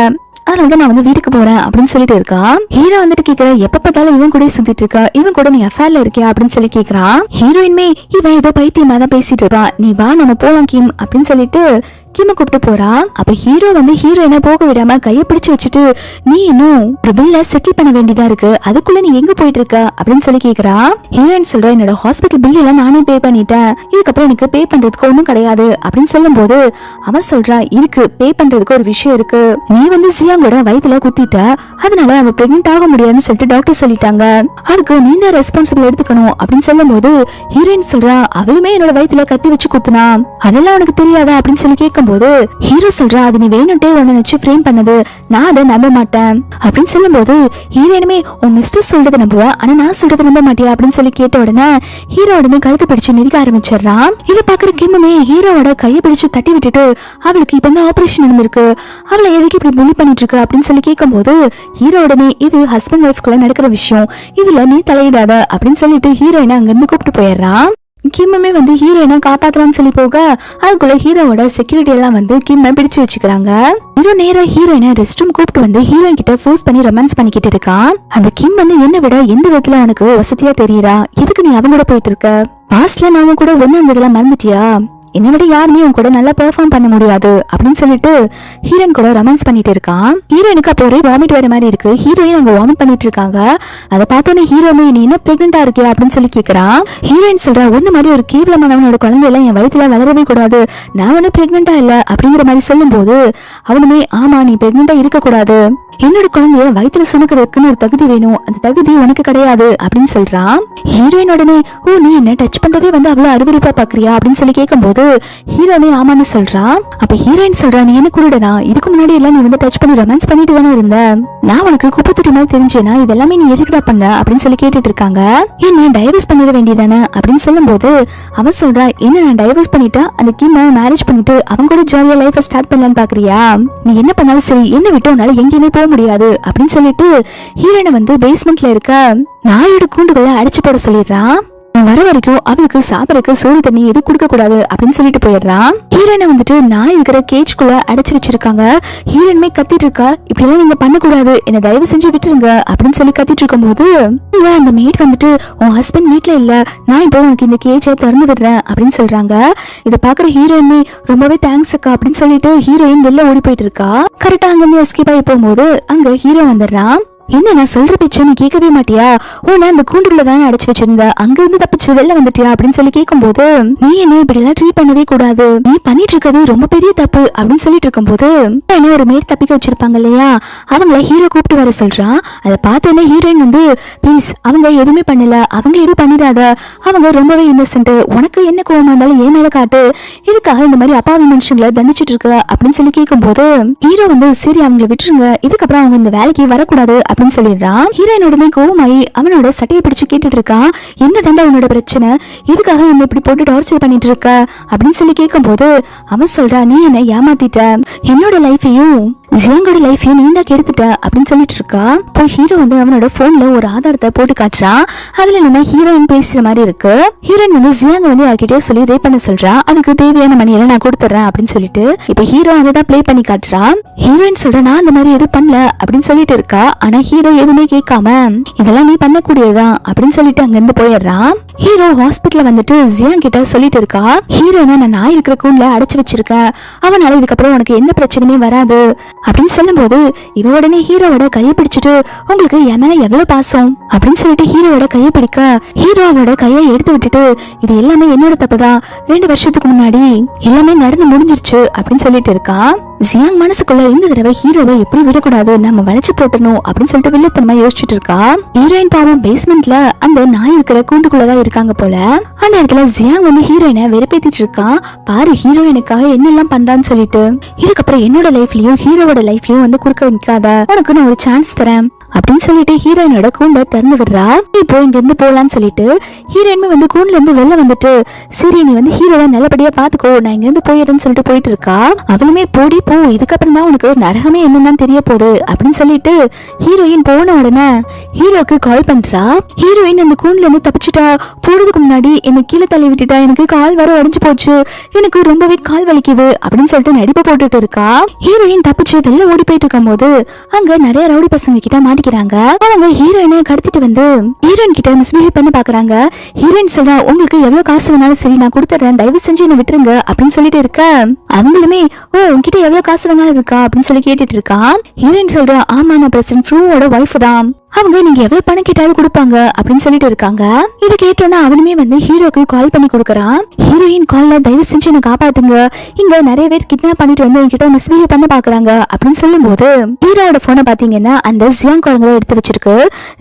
அதனால நான் வந்து வீட்டுக்கு போறேன் அப்படின்னு சொல்லிட்டு இருக்கா. ஹீரோ வந்துட்டு கேக்குற, எப்ப பார்த்தாலும் இவன் கூட சுத்திட்டு இருக்கா, இவன் கூட நீ அஃபேர்ல இருக்கியா அப்படின்னு சொல்லி கேக்குறான். ஹீரோயின்மே இவன் ஏதோ பைத்தியமா தான் பேசிட்டு இருப்பான், நீ வா நம்ம போலாம் கிம் அப்படின்னு சொல்லிட்டு கிம்ம கூப்பிட்டு போறா. அப்ப ஹீரோ வந்து ஹீரோயினை போக விடாம கைய பிடிச்சு வச்சுட்டு, நீ இன்னும் ஒரு பில்ல செட்டில் பண்ண வேண்டியதா இருக்கு, அதுக்குள்ள நீ எங்க போயிட்டு இருக்க அப்படின்னு சொல்லி கேக்குறா. ஹீரோயின் சொல்றா, என்னோட ஹாஸ்பிட்டல் பில் எல்லாம் நானே பே பண்ணிட்டேன், இதுக்கப்புறம் எனக்கு பே பண்றதுக்கு ஒண்ணும் கிடையாது அப்படின்னு சொல்லும் போது அவன் சொல்றா, இருக்கு பே பண்றதுக்கு ஒரு விஷயம் இருக்கு, நீ வந்து ஜியாங்கோட வயித்துல குத்திட்ட, அதனால அவ பிரெக்னென்ட் ஆக முடியாதுன்னு சொல்லிட்டு டாக்டர் சொல்லிட்டாங்க, அதுக்கு நீ தான் ரெஸ்பான்சிபிள் எடுத்துக்கணும் அப்படின்னு சொல்லும் போது ஹீரோயின் சொல்றா, அவளுமே என்னோட வயித்துல கத்தி வச்சு குத்துனா, அதெல்லாம் உனக்கு தெரியாதா அப்படின்னு சொல்லி கேட்கும் போது ஹீரோ சொல்றா, அது நீ வேணும்ட்டே உன்னை வச்சு ஃப்ரேம் பண்ணது, நான் அதை நம்ப மாட்டேன் அப்படின்னு சொல்லும் போது ஹீரோயினுமே உன் மிஸ்டர் சொல்றதை நம்புவ, ஆனா நான் சொல்றதை நம்ப மாட்டியா அப்படின்னு சொல்லி கேட்ட உடனே ஹீரோ உடனே கழுத்து பிடிச்சு நெருக்க ஆரம்பிச்சிடறான். இதை பாக்குற கிம்முமே ஹீரோவோட கையை பிடிச்சு தட்டி விட்டுட்டு, அவளுக்கு இப்ப இந்த ஆபரேஷன் நடந்திருக்கு, அவளை எதுக்கு இப்படி புலி பண்ணிட்டு இருக்கு அப்படின்னு சொல்லி கேட்கும் போது ஹீரோ உடனே, இது ஹஸ்பண்ட் ஒய்ஃப்குள்ள நடக்கிற விஷயம், இதுல நீ தலையிடாத அப்படின்னு சொல்லிட்டு ஹீரோயினை அங்க இருந்து கூப்பிட்டு போயிடுறான். கிம்முமே வந்து ஹீரோயினை காப்பாத்தலாம்னு சொல்லி போக அதுக்குள்ள ஹீரோவோட செக்யூரிட்டி எல்லாம் வந்து கிம்ம பிடிச்சு வச்சுக்கிறாங்க. ஹீரோ நேரா ஹீரோயினை ரெஸ்ட் ரூம் கூப்பிட்டு வந்து ஹீரோயின் கிட்ட ஃபோர்ஸ் பண்ணி ரொமான்ஸ் பண்ணிக்கிட்டு இருக்கான். அந்த கிம் வந்து என்ன விட எந்த விதத்துல உனக்கு வசதியா தெரியறா, எதுக்கு நீ அவங்களோட போயிட்டு இருக்க, பாஸ்ட்ல நாம கூட ஒண்ணு அந்த இதெல்லாம் மறந்துட்டியா, என்னை விட யாருமே உன் கூட நல்லா பெர்ஃபார்ம் பண்ண முடியாது அப்படின்னு சொல்லிட்டு ஹீரோயின் கூட ரொமான்ஸ் பண்ணிட்டு இருக்கான். ஹீரோயினுக்கு அப்போ ஒரே வாமிட் வர மாதிரி இருக்கு. ஹீரோயின் அங்க வாமிட் பண்ணிட்டு இருக்காங்க. அதை பார்த்தோன்னே ஹீரோமே, நீ என்ன பிரெக்னெண்டா இருக்கியா அப்படின்னு சொல்லி கேட்கறான். ஹீரோயின் சொல்றா, ஒன்னு மாதிரி ஒரு கேவலமானவனோட குழந்தை எல்லாம் என் வயிற்றுல வளரவே கூடாது, நான் ஒன்னும் பிரெக்னெண்டா இல்ல அப்படிங்கிற மாதிரி சொல்லும் போது அவனுமே, ஆமா நீ பிரெக்னெண்டா இருக்க கூடாது, என்னோட குழந்தைய வயிற்றுல சுமக்கிறதுக்குன்னு ஒரு தகுதி வேணும், அந்த தகுதி உனக்கு கிடையாது அப்படின்னு சொல்றான். ஹீரோயின் உடனே, ஓ நீ என்ன டச் பண்றதே வந்து அவ்வளவு அருவருப்பா பாக்குறியா அப்படின்னு சொல்லி கேட்கும் போது ஹீரோனே ஆமான்னு சொல்றான். அப்ப ஹீரோயின் சொல்றா, நீ என்ன குருடனா, இதுக்கு முன்னாடி எல்லாம் நீ வந்து டச் பண்ணி ரொமான்ஸ் பண்ணிட்டு தானே இருந்த, நான் உனக்கு குப்பத்துட்டி மாதிரி தெரிஞ்சேனா, இதெல்லாமே நீ எதுக்குடா பண்ண அப்படின்னு சொல்லி கேட்டுட்டு இருக்காங்க. என்ன டைவர்ஸ் பண்ணிட வேண்டியதானே அப்படின்னு சொல்லும் போது அவன் சொல்றா, என்ன நான் டைவர்ஸ் பண்ணிட்டா அந்த கிம்ம மேரேஜ் பண்ணிட்டு அவங்க கூட ஜாலியா லைஃப் ஸ்டார்ட் பண்ணலான்னு பாக்குறியா, நீ என்ன பண்ணாலும் சரி என்ன விட்டு உன்னால எங்கேயுமே போக முடியாது அப்படின்னு சொல்லிட்டு ஹீரோயினை வந்து பேஸ்மெண்ட்ல இருக்க நாயோட கூண்டுகளை அடிச்சு போட சொல்லிடுறான். வர வரைக்கும் அவளுக்கு சாப்பிடறதுக்கு சோறு தண்ணி எது கொடுக்க கூடாது அப்படின்னு சொல்லிட்டு போயிடுறான். ஹீரோயினை வந்துட்டு நான் இருக்கிற கேஜ்குள்ள அடைச்சு வச்சிருக்காங்க. ஹீரோயினுமே கத்திட்டு இருக்கா, இப்படி எல்லாம் நீங்க பண்ணக்கூடாது, என்ன தயவு செஞ்சு விட்டுருங்க அப்படின்னு சொல்லி கத்திட்டு இருக்கும் போது அந்த மேட் வந்துட்டு, உன் ஹஸ்பண்ட் வீட்டுல இல்ல, நான் இப்போ உனக்கு இந்த கேஜை திறந்து விடுறேன் அப்படின்னு சொல்றாங்க. இதை பாக்குற ஹீரோயினுமே ரொம்பவே தேங்க்ஸ் அக்கா அப்படின்னு சொல்லிட்டு ஹீரோயின் வெளில ஓடி போயிட்டு இருக்கா. கரெக்டா அங்கிருந்து எஸ்கேப் ஆகி போகும்போது அங்க ஹீரோ வந்துடுறான். என்ன நான் சொல்ற பேச்ச நீ கேட்கவே மாட்டியா, உன்னை அந்த கூண்டுக்குள்ள தானே அடைச்சு வச்சிருந்த, அங்க இருந்து தப்பிச்சு வெளில வந்துட்டியா அப்படின்னு சொல்லி கேட்கும் போது நீ என்ன இப்படி எல்லாம் ட்ரீட் பண்ணவே கூடாது, நீ பண்ணிட்டு இருக்கிறது ரொம்ப பெரிய தப்பு அப்படின்னு சொல்லிட்டு இருக்கும் போது என்ன ஒரு மேட் தப்பிக்க வச்சிருப்பாங்க இல்லையா, அவங்கள ஹீரோ கூப்பிட்டு வர சொல்றான். அதை பார்த்தோன்னே ஹீரோயின் வந்து, ப்ளீஸ் அவங்க எதுவுமே பண்ணல, அவங்க எதுவும் பண்ணிடாத, அவங்க ரொம்பவே இன்னசென்ட், உனக்கு என்ன கோவமா இருந்தாலும் ஏன் மேல காட்டு, இதுக்காக இந்த மாதிரி அப்பாவி மனுஷங்களை தண்டிச்சிட்டு இருக்க அப்படின்னு சொல்லி கேட்கும் போது ஹீரோ வந்து, சரி அவங்களை விட்டுருங்க, இதுக்கப்புறம் அவங்க இந்த வேலைக்கு வரக்கூடாது அப்படின்னு சொல்லிடுறான். ஹீரோயின் உடனே கோவமாயி அவனோட சட்டையை பிடிச்சு கேட்டுட்டு இருக்கான், என்ன தாண்டா உன்னோட பிரச்சனை, எதுக்காக என்ன இப்படி போட்டு டார்ச்சர் பண்ணிட்டு இருக்க அப்படின்னு சொல்லி கேட்கும் போது அவன் சொல்றா, நீ என்ன ஏமாத்திட்ட, என்னோட லைஃபையும் ஜியாங்கோட லைஃபையும் நீ தான் கெடுத்துட்ட அப்படின்னு சொல்லிட்டு இருக்கா. இப்போ ஹீரோ வந்து அவனோட போன்ல ஒரு ஆதாரத்தை போட்டு காட்டுறான். அதுல என்ன ஹீரோயின் பேசுற மாதிரி இருக்கு. ஹீரோயின் வந்து ஜியாங்க வந்து யார்கிட்டயோ சொல்லி ரேப் பண்ண சொல்றா, அதுக்கு தேவையான மணியெல்லாம் நான் கொடுத்துறேன் அப்படின்னு சொல்லிட்டு இப்ப ஹீரோ அதை தான் பிளே பண்ணி காட்டுறான். ஹீரோயின் சொல்ற, நான் அந்த மாதிரி எதுவும் பண்ணல அப்படின்னு சொல்லிட்டு இருக்கா. ஆனா ஹீரோ எதுவுமே கேட்காம இதெல்லாம் நீ பண்ணக்கூடியதுதான் அப்படின்னு சொல்லிட்டு அங்க இருந்து போயிடுறான். ஹீரோ ஹாஸ்பிட்டல்ல வந்துட்டு ஜியாங் கிட்ட சொல்லிட்டு இருக்கா, ஹீரோனா நான் இருக்கிற கூண்டுல அடைச்சு வச்சிருக்கேன், அவனால இதுக்கப்புறம் உனக்கு எந்த பிரச்சனையுமே வராது அப்படின்னு சொல்லும் போது இவ உடனே ஹீரோவோட கையை பிடிச்சிட்டு, உங்களுக்கு என் மேல எவ்வளவு பாசம் அப்படின்னு சொல்லிட்டு ஹீரோவோட கையை பிடிக்க ஹீரோ அவளோட கையை எடுத்து விட்டுட்டு, இது எல்லாமே என்னோட தப்புதான், 2 வருஷத்துக்கு முன்னாடி எல்லாமே நடந்து முடிஞ்சிருச்சு அப்படின்னு சொல்லிட்டு இருக்கா. ஜியாங் மனசுக்குள்ள இந்த தடவை ஹீரோவை எப்படி விடக்கூடாது, நம்ம வளைச்சு போட்டணும் அப்படின்னு சொல்லிட்டு வில்லத்தனமா யோசிச்சுட்டு இருக்கா. ஹீரோயின் பாவம் பேஸ்மெண்ட்ல அந்த நாய் இருக்கிற கூண்டுக்குள்ளதான் இருக்காங்க போல. அந்த இடத்துல ஜியாங் வந்து ஹீரோயினை வெறுப்பேத்திட்டு இருக்கான். பாரு ஹீரோயினுக்காக என்னெல்லாம் பண்றான்னு சொல்லிட்டு, இதுக்கப்புறம் என்னோட லைஃப்லயும் ஹீரோவோட லைஃப்லயும் வந்து குறுக்க நிக்காத, உனக்கு நான் ஒரு சான்ஸ் தரேன் அப்படின்னு சொல்லிட்டு ஹீரோயினோட கூண்டை திறந்து விடுறா. இப்போ இங்க இருந்து போலான்னு சொல்லிட்டு ஹீரோயினுமே வந்து கூண்டுல இருந்து வெளில வந்துட்டு, சரி நீ வந்து ஹீரோவை நல்லபடியா பாத்துக்கோ, நான் இங்க இருந்து போயிடுறேன்னு சொல்லிட்டு போயிட்டு இருக்கா. அவளுமே போடி போ, இதுக்கப்புறம் தான் உனக்கு நரகமே என்னன்னு தெரிய போகுது அப்படின்னு சொல்லிட்டு ஹீரோயின் போன உடனே ஹீரோக்கு கால் பண்றா. ஹீரோயின் அந்த கூண்டுல இருந்து தப்பிச்சுட்டா, போறதுக்கு முன்னாடி என்ன கீழே தள்ளி விட்டுட்டா, எனக்கு கால் வர உடைஞ்சு போச்சு, எனக்கு ரொம்பவே கால் வலிக்குது அப்படின்னு சொல்லிட்டு நடிப்பு போட்டுட்டு இருக்கா. ஹீரோயின் தப்பிச்சு வெளில ஓடி போயிட்டு இருக்கும் போது அங்க நிறைய ரவுடி பசங்க கிட்ட மாட்டி காமிக்கிறாங்க. அவங்க ஹீரோயினை கடத்திட்டு வந்து ஹீரோயின் கிட்ட மிஸ்பிஹேவ் பண்ண பாக்குறாங்க. ஹீரோயின் சொல்றா, உங்களுக்கு எவ்வளவு காசு வேணாலும் சரி நான் கொடுத்துறேன், தயவு செஞ்சு என்ன விட்டுருங்க அப்படின்னு சொல்லிட்டு இருக்க, அவங்களுமே ஓ உங்ககிட்ட எவ்வளவு காசு வேணாலும் இருக்கா அப்படின்னு சொல்லி கேட்டுட்டு இருக்கா. ஹீரோயின் சொல்றா, ஆமா நான் பிரசிடென்ட் ஃப்ரூவோட வைஃப் தான், அவங்க நீங்க எவ்வளவு பணம் கேட்டாலும் கொடுப்பாங்க அப்படின்னு சொல்லிட்டு இருக்காங்க. இதை கேட்டோன்னா அவனுமே வந்து ஹீரோக்கு கால் பண்ணி கொடுக்கறான். ஹீரோயின் கால்ல தயவு செஞ்சு என்ன காப்பாத்துங்க, இங்க நிறைய பேர் கிட்னாப் பண்ணிட்டு வந்து என்கிட்ட மிஸ்பிஹேவ் பண்ண பாக்குறாங்க அப்படின்னு சொல்லும் போது ஹீரோட போனை பாத்தீங்கன்னா அந்த ஜியாங் குழந்தை எடுத்து வச்சிருக்கு.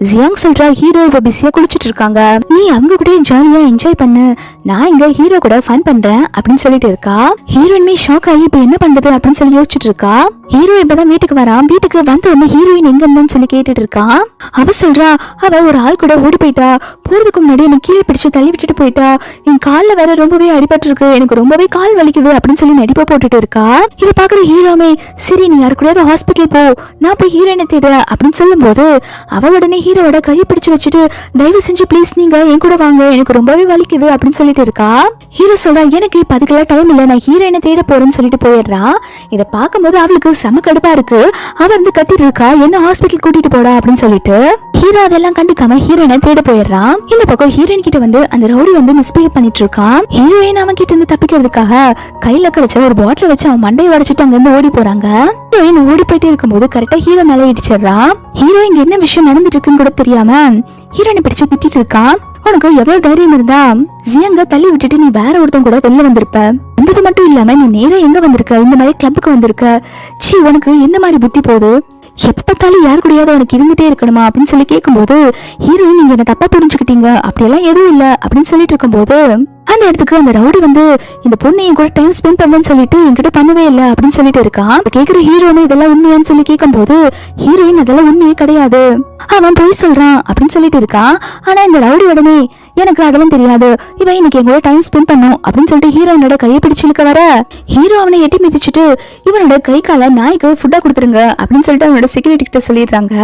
ஜியாங் சொல்றா, ஹீரோ இப்ப பிஸியா குளிச்சிட்டு இருக்காங்க, நீ அவங்க கூட ஜாலியா என்ஜாய் பண்ணு, நான் இங்க ஹீரோ கூட ஃபன் பண்றேன் அப்படின்னு சொல்லிட்டு இருக்கா. ஹீரோயின்மே ஷாக் ஆகி இப்ப என்ன பண்றது அப்படின்னு சொல்லி யோசிச்சுட்டு இருக்கா. ஹீரோ இப்பதான் வீட்டுக்கு வரான். வீட்டுக்கு வந்து உடனே ஹீரோயின் எங்க இருந்தான்னு சொல்லி கேட்டுட்டு இருக்கான். அவ சொல்றா, அவ ஒரு ஆள் கூட ஓடி போயிட்டா, போறதுக்கு முன்னாடி எனக்கு கீழே பிடிச்சு தள்ளி விட்டுட்டு போயிட்டா, என் கால்ல வேற ரொம்பவே அடிபட்டு இருக்கு, எனக்கு ரொம்பவே கால் வலிக்குது அப்படின்னு சொல்லி நடிப்பா போட்டுட்டு இருக்கா. இதை பாக்குற ஹீரோமே, சரி நீ யாரு கூட ஹாஸ்பிட்டல் போ, நான் போய் ஹீரோயினை தேடுறேன் அப்படின்னு சொல்லும் போது அவ உடனே ஹீரோட கையை பிடிச்சு வச்சுட்டு, தயவு செஞ்சு ப்ளீஸ் நீங்க என் கூட வாங்க, எனக்கு ரொம்பவே வலிக்குது அப்படின்னு சொல்லிட்டு இருக்கா. ஹீரோ சொல்றா, எனக்கு இப்ப அதுக்கெல்லாம் டைம் இல்ல, நான் ஹீரோயினை தேட போறேன்னு சொல்லிட்டு போயிடுறா. இதை பார்க்கும்போது அவளுக்கு செம கடுப்பா இருக்கு. அவ வந்து கத்திட்டு இருக்கா, என்ன ஹாஸ்பிட்டல் கூட்டிட்டு போடா அப்படின்னு சொல்லிட்டு. ஹீரோ அதெல்லாம் கண்டுக்காம ஹீரோயினை தேட போயிடுறான். இந்த பக்கம் ஹீரோயின் கிட்ட வந்து அந்த ரவுடி வந்து மிஸ்பிஹேவ் பண்ணிட்டு இருக்கான். ஹீரோயின் அவன் கிட்ட இருந்து தப்பிக்கிறதுக்காக கையில கிடைச்ச ஒரு பாட்டில வச்சு அவன் மண்டையை உடைச்சிட்டு அங்க இருந்து ஓடி போறாங்க. ஹீரோயின் ஓடி போயிட்டே இருக்கும்போது கரெக்டா ஹீரோ மேல இடிச்சிடுறான். ஹீரோ இங்க என்ன விஷயம் நடந்துட்டு இருக்குன்னு கூட தெரியாம ஹீரோயினை பிடிச்சு திட்டிட்டு இருக்கான். உனக்கு எவ்வளவு தைரியம் இருந்தா ஜியாங்க தள்ளி விட்டுட்டு நீ வேற ஒருத்தன் கூட வெளில வந்திருப்ப, வந்தது மட்டும் இல்லாம நீ நேரா எங்க வந்திருக்க, இந்த மாதிரி கிளப்புக்கு வந்திருக்க, சீ உனக்கு எந்த மாதிரி புத்தி போகுது, எப்ப பார்த்தாலும் யாரு கூடயாவது உனக்கு இருந்துட்டே இருக்கணுமா அப்படின்னு சொல்லி கேட்கும்போது ஹீரோயின் நீங்க என்ன தப்பா புரிஞ்சுக்கிட்டீங்க, அப்படியெல்லாம் எதுவும் இல்ல அப்படின்னு சொல்லிட்டு இருக்கும்போது அந்த இடத்துக்கு அந்த ரவுடி வந்து இந்த பொண்ணு என் கூட டைம் ஸ்பெண்ட் பண்ணேன்னு சொல்லிட்டு என்கிட்ட பண்ணவே இல்லை அப்படின்னு சொல்லிட்டு இருக்கான். கேக்குற ஹீரோனு இதெல்லாம் உண்மையான்னு சொல்லி கேட்கும்போது ஹீரோயின் அதெல்லாம் உண்மையே கிடையாது, அவன் போய் சொல்றான் அப்படின்னு சொல்லிட்டு இருக்கான். ஆனா இந்த ரவுடி உடனே எனக்கு அதெல்லாம் தெரியாது, இவன் இன்னைக்கு என் கூட டைம் ஸ்பெண்ட் பண்ணும் அப்படின்னு சொல்லிட்டு ஹீரோனோட கையை பிடிச்சு இழுக்க வர ஹீரோ அவனை எட்டி மிதிச்சுட்டு இவனோட கை கால நாய்க்கு ஃபுட்டா கொடுத்துருங்க அப்படின்னு சொல்லிட்டு அவனோட செக்யூரிட்டி கிட்ட சொல்லிடுறாங்க.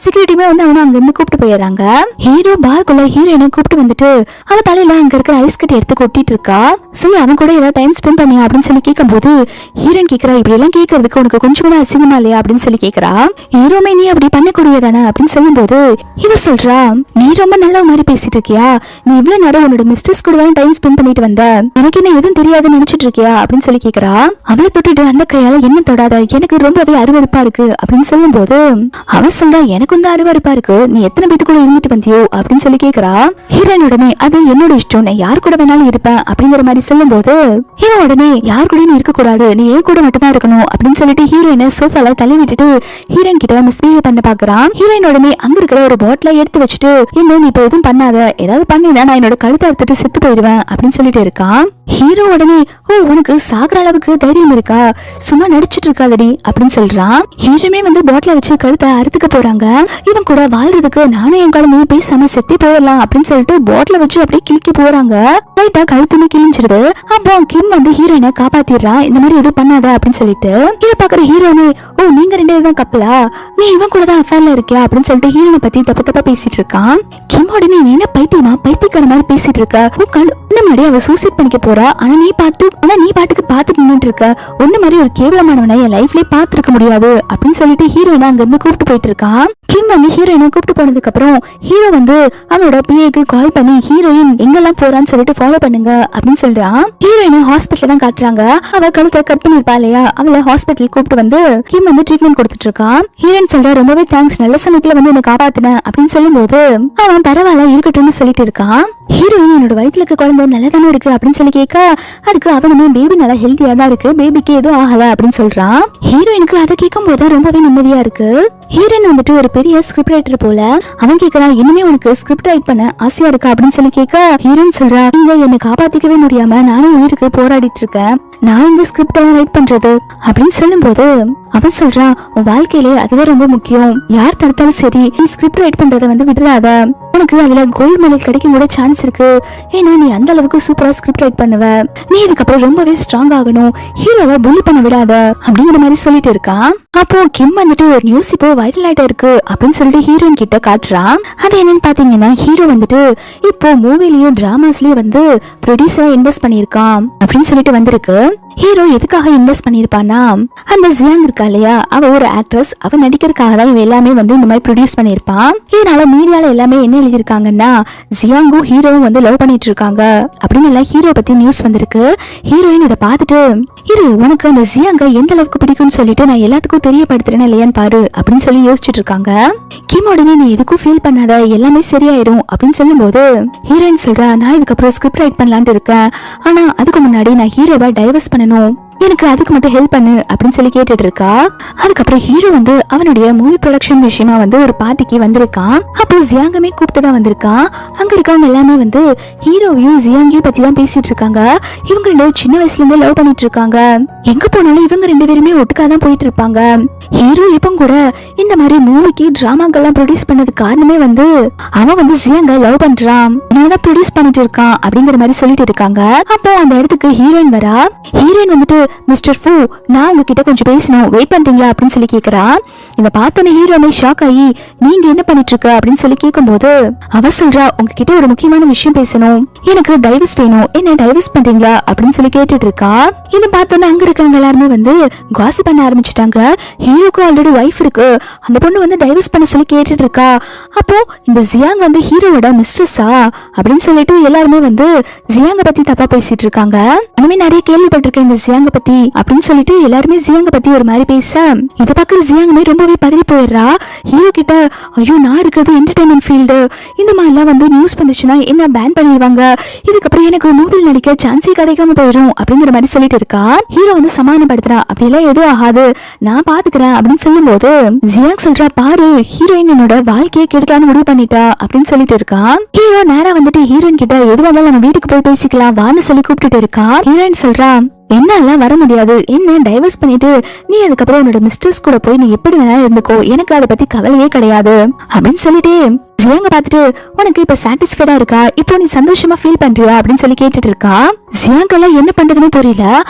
செக்யூரிட்டியுமே வந்து அவனை அங்க இருந்து கூப்பிட்டு போயிடுறாங்க. ஹீரோ பார்க்குள்ள ஹீரோயினை கூப்பிட்டு வந்துட்டு அவ தலையில அங்க இருக்கிற ஐஸ் கட்டி எடுத்து கொட்டிட்டு இருக்கா. சரி அவன் கூட ஏதாவது டைம் ஸ்பெண்ட் பண்ணியா அப்படின்னு சொல்லி கேட்கும்போது ஹீரோயின் கேக்குறா, இப்படி எல்லாம் கேட்கறதுக்கு உனக்கு கொஞ்சம் கூட அசிங்கமா இல்லையா அப்படின்னு சொல்லி கேக்குறா. ஹீரோமே நீ அப்படி பண்ணக்கூடியதானே அப்படின்னு சொல்லும் போது இவ சொல்றா, நீ ரொம்ப நல்ல மாதிரி பேசிட்டு இருக்கியா, நீ இவ்வளவு நேரம் உன்னோட மிஸ்டர்ஸ் கூட தான் டைம் ஸ்பெண்ட் பண்ணிட்டு வந்த, எனக்கு என்ன எதுவும் தெரியாதுன்னு நினைச்சிட்டு இருக்கியா அப்படின்னு சொல்லி கேக்குறா. அவளை தொட்டுட்டு அந்த கையால என்ன தொடாத, எனக்கு ரொம்பவே அருவருப்பா இருக்கு அப்படின்னு சொல்லும் போது அவன் சொல்றா, எனக்கு வந்து அருவருப்பா இருக்கு, நீ எத்தனை பேத்து கூட இருந்துட்டு வந்தியோ அப்படின்னு சொல்லி கேக்குறா. ஹீரோயின் உடனே அது என்னோட இஷ்டம், நான் யார் கூட வேணாலும் இருப்பேன் அப்படிங்கிற மாதிரி சொல்லும் போது ஹீரோ உடனே யார் கூட நீ இருக்க கூடாது, நீ ஏன் கூட மட்டும் தான் இருக்கணும் அப்படின்னு சொல்லிட்டு ஹீரோயினை சோஃபால தள்ளி விட்டுட்டு ஹீரோயின் கிட்ட மிஸ்பிஹேவ் பண்ண பாக்குறான். ஹீரோயின் உடனே அங்க இருக்கிற ஒரு பாட்டில எடுத்து வச்சுட்டு என்ன நீ இப்ப எதுவும் பண்ணாத, ஏதாவது பண்ணினா நான் என்னோட கழுத்தை அறுத்துட்டு செத்து போயிடுவேன் அப்படின்னு சொல்லிட்டு இருக்கான். ஹீரோ உடனே ஓ உனக்கு சாகுற அளவுக்கு தைரியம் இருக்கா, சும்மா நடிச்சிட்டு இருக்காதடி அப்படின்னு சொல்றான். ஹீரோமே வந்து பாட்டில வச்சு கழுத்தை அறுத்துக்க போறாங்க. இவன் கூட வாழ்றதுக்கு நானும் என் குழந்தையும் பேசாம செத்தே போயிடலாம் அப்படின்னு சொல்லிட்டு பாட்டில வச்சு அப்படியே கிழிக்க போறாங்க. லைட்டா கழுத்துமே கிழிஞ்சிருது. அப்போ கிம் வந்து ஹீரோயினை காப்பாத்திடுறான், இந்த மாதிரி எதுவும் பண்ணாத அப்படின்னு சொல்லிட்டு. இதை பாக்குற ஹீரோனே ஓ நீங்க ரெண்டு பேரும் தான் கப்பலா, நீ இவன் கூட தான் அஃபேர்ல இருக்கியா அப்படின்னு சொல்லிட்டு ஹீரோனை பத்தி தப்பு தப்பா பேசிட்டு இருக்கான். கிம் உடனே நீ என்ன பைத்தியமா, பைத்தியக்கார மாதிரி பேசிட்டு இருக்க, முன்னாடி அவ சூசைட் பண்ணிக்க போறா, ஆனா நீ பாட்டுக்கு பாத்துட்டு நின்னுட்டு இருக்க, ஒண்ணு மாதிரி ஒரு கேவலமானவனை என் லைஃப்லயே பாத்துருக்க முடியாது அப்படின்னு சொல்லிட்டு ஹீரோயினை அங்க இருந்து கூப்பிட்டு போயிட்டு இருக்கான். கிம் வந்து ஹீரோயினை கூப்பிட்டு போனதுக்கு அப்புறம் ஹீரோ வந்து அவனோட பிஏக்கு கால் பண்ணி ஹீரோயின் எங்கெல்லாம் போறான்னு சொல்லிட்டு ஃபாலோ பண்ணுங்க அப்படின்னு சொல்றான். ஹீரோயினை ஹாஸ்பிட்டல் தான் காட்டுறாங்க. அவ கழுத்தை கட் பண்ணிருப்பா இல்லையா, அவளை ஹாஸ்பிட்டல் கூப்பிட்டு வந்து கிம் வந்து ட்ரீட்மெண்ட் கொடுத்துட்டு இருக்கான். ஹீரோயின் சொல்றா, ரொம்பவே தேங்க்ஸ், நல்ல சமயத்துல வந்து என்ன காப்பாத்தின அப்படின்னு சொல்லும் போது அவன் பரவாயில்ல இருக்கட்டும்னு சொல்லிட்டு இருக்கான். ஹீரோயின் என்னோட வயிற்றுல இருக்க குழந்தை நல்லா தானே இருக்கு அப்படின்னு சொல்லி கேட்க அதுக்கு அவனுமே பேபி நல்லா ஹெல்த்தியா தான் இருக்கு, பேபிக்கு எதுவும் ஆகல அப்படின்னு சொல்றான். ஹீரோயினுக்கு அதை கேட்கும் போது ரொம்பவே நிம்மதியா இருக்கு. ஹீரோயின் வந்துட்டு ஒரு பெரிய ஸ்கிரிப்ட் ரைட்டர் போல. அவன் கேக்குறான், இனிமே உனக்கு ஸ்கிரிப்ட் ரைட் பண்ண ஆசையா இருக்கா அப்படின்னு சொல்லி கேட்க ஹீரோயின் சொல்றா, நீங்க என்னை காப்பாத்திக்கவே முடியாம நானும் உயிருக்கு போராடிட்டு இருக்கேன், நான் இந்த ஸ்கிரிப்ட் எல்லாம் ரைட் பண்றது அப்படின்னு சொல்லும் போது அவன் சொல்றான், உன் வாழ்க்கையிலே அதுதான் ரொம்ப முக்கியம், யார் தடுத்தாலும் சரி நீ ஸ்கிரிப்ட் ரைட் பண்றதை வந்து விடுறாத, உனக்கு அதுல கோல்டு மெடல் கிடைக்கும் கூட சான்ஸ் இருக்கு, ஏன்னா நீ அந்த அளவுக்கு சூப்பரா ஸ்கிரிப்ட் ரைட் பண்ணுவ, நீ இதுக்கப்புறம் ரொம்பவே ஸ்ட்ராங் ஆகணும், ஹீரோவை புல்லி பண்ண விடாத அப்படிங்கிற மாதிரி சொல்லிட்டு இருக்கான். அப்போ கிம் வந்துட்டு ஒரு நியூஸ் இப்போ வைரல் ஆயிட்டா இருக்கு அப்படின்னு சொல்லிட்டு ஹீரோயின் கிட்ட காட்டுறான். அது என்னன்னு பாத்தீங்கன்னா ஹீரோ வந்துட்டு இப்போ மூவிலயும் டிராமாஸ்லயும் வந்து ப்ரொடியூசரா இன்வெஸ்ட் பண்ணிருக்கான் அப்படின்னு சொல்லிட்டு வந்திருக்கு. ஹீரோ எதுக்காக இன்வெஸ்ட் பண்ணிருப்பானா, அந்த ஜியாங் இருக்கா இல்லையா, அவ ஒரு ஆக்ட்ரஸ், அவ நடிக்கிறதுக்காக தான் இவ எல்லாமே வந்து இந்த மாதிரி ப்ரொடியூஸ் பண்ணிருப்பான். இதனால மீடியால எல்லாமே என்ன எழுதிருக்காங்கன்னா, ஜியாங்கும் ஹீரோவும் வந்து லவ் பண்ணிட்டு இருக்காங்க அப்படின்னு எல்லாம் ஹீரோ பத்தி நியூஸ் வந்திருக்கு. ஹீரோயின் இதை பார்த்துட்டு, இரு உனக்கு அந்த ஜியாங்க எந்த அளவுக்கு பிடிக்கும்னு சொல்லிட்டு நான் எல்லாத்துக்கும் தெரியப்படுத்துறேன் இல்லையான்னு பாரு அப்படின்னு சொல்லி யோசிச்சுட்டு இருக்காங்க. கிம் உடனே நீ எதுக்கும் ஃபீல் பண்ணாத, எல்லாமே சரியாயிரும் அப்படின்னு சொல்லும் போது ஹீரோயின் சொல்றா, நான் இதுக்கப்புறம் ஸ்கிரிப்ட் ரைட் பண்ணலான்னு இருக்கேன், ஆனா அதுக்கு முன்னாடி நான் ஹீரோவை டைவர்ஸ் பண்ணணும், எனக்கு அதுக்கு மட்டும் ஹெல்ப் பண்ணு அப்படின்னு சொல்லி கேட்டுட்டு இருக்கா. அதுக்கப்புறம் ஹீரோ வந்து அவனுடைய மூவி ப்ரொடக்ஷன் விஷயமா வந்து ஒரு பார்ட்டிக்கு வந்திருக்கான். அப்போ ஜியாங்கமே கூப்பிட்டு தான் வந்திருக்கான். அங்க இருக்கவங்க எல்லாமே வந்து ஹீரோவையும் ஜியாங்கையும் பத்தி தான் பேசிட்டு இருக்காங்க. இவங்க ரெண்டு சின்ன வயசுல இருந்தே லவ் பண்ணிட்டு இருக்காங்க. எங்க போனாலும் இவங்க ரெண்டு பேருமே ஒட்டுக்காதான் போயிட்டு இருப்பாங்க. ஹீரோ இப்போ கூட இந்த மாதிரி மூவிக்கு டிராமாக்கெல்லாம் ப்ரொடியூஸ் பண்ணது காரணமே வந்து அவன் வந்து ஜியாங்க லவ் பண்றான், நான் தான் ப்ரொடியூஸ் பண்ணிட்டு இருக்கான் அப்படிங்கிற மாதிரி சொல்லிட்டு இருக்காங்க. அப்போ அந்த இடத்துக்கு ஹீரோயின் வரா. ஹீரோயின் வந்துட்டு, மிஸ்டர் ஃபூ, நான் உங்ககிட்ட கொஞ்சம் பேசணும், வெயிட் பண்றீங்களா அப்படின்னு சொல்லி கேக்குறா. இத பார்த்தோன்னே ஹீரோமே ஷாக் ஆகி, நீங்க என்ன பண்ணிட்டு இருக்க அப்படின்னு சொல்லி கேட்கும்போது அவ சொல்றா, உங்ககிட்ட ஒரு முக்கியமான விஷயம் பேசணும், எனக்கு டைவர்ஸ் வேணும், என்ன டைவர்ஸ் பண்றீங்களா அப்படின்னு சொல்லி கேட்டுட்டு இருக்கா. இதை பார்த்தோன்னே அங்க இருக்கவங்க எல்லாருமே வந்து காசிப் பண்ண ஆரம்பிச்சுட்டாங்க. ஹீரோக்கு ஆல்ரெடி வைஃப் இருக்கு, அந்த பொண்ணு வந்து டைவர்ஸ் பண்ண சொல்லி கேட்டுட்டு இருக்கா. அப்போ இந்த ஜியாங் வந்து ஹீரோவோட மிஸ்ட்ரஸா அப்படின்னு சொல்லிட்டு எல்லாருமே வந்து ஜியாங்க பத்தி தப்பா பேசிட்டு இருக்காங்க. அனுமே நிறைய கேள்விப்பட்டிருக்கேன் இந்த ஜியாங்க பத்தி அப்படின்னு சொல்லிட்டு எல்லாருமே ஜியாங்க பத்தி ஒரு மாதிரி பேச, இத பாக்குற ஜியாங்குமே ரொம்பவே பதறி போயிடுறா. ஹீரோ கிட்ட, ஐயோ நான் இருக்கிறது என்டர்டைன்மெண்ட் ஃபீல்டு, இந்த மாதிரிலாம் வந்து நியூஸ் வந்துச்சுன்னா என்ன பேன் பண்ணிடுவாங்க, இதுக்கப்புறம் எனக்கு மூவில் நடிக்க சான்ஸே கிடைக்காம போயிடும் அப்படிங்கிற மாதிரி சொல்லிட்டு இருக்கா. ஹீரோ வந்து சமாதானப்படுத்துறா, அப்படியெல்லாம் எதுவும் ஆகாது, நான் பாத்துக்கிறேன் அப்படின்னு சொல்லும் போது ஜியாங் சொல்றா, பாரு ஹீரோயின் என்னோட வாழ்க்கையை கெடுக்கலான்னு முடிவு பண்ணிட்டா அப்படின்னு சொல்லிட்டு இருக்கான். ஹீரோ நேரா வந்துட்டு ஹீரோயின் கிட்ட, எதுவாக இருந்தாலும் நம்ம வீட்டுக்கு போய் பேசிக்கலாம் வான்னு சொல்லி கூப்பிட்டுட்டு இருக்கா. ஹீரோயின் சொல்றா, என்னாலாம் வர முடியாது, என்ன டைவர்ஸ் பண்ணிட்டு நீ அதுக்கப்புறம் உன்னோட மிஸ்டர்ஸ் கூட போய் நீ எப்படி வேணாலும் இருந்துக்கோ, எனக்கு அதை பத்தி கவலையே கிடையாது அப்படின்னு சொல்லிட்டு ஜியாங்க பார்த்துட்டு, உனக்கு இப்ப சாட்டிஸ்ஃபைடா இருக்கா, இப்போ நீ சந்தோஷமா ஃபீல் பண்றியா அப்படின்னு சொல்லி கேட்டுட்டு இருக்கா. ஜியாங்கெல்லாம் என்ன பண்றதுன்னு புரியல.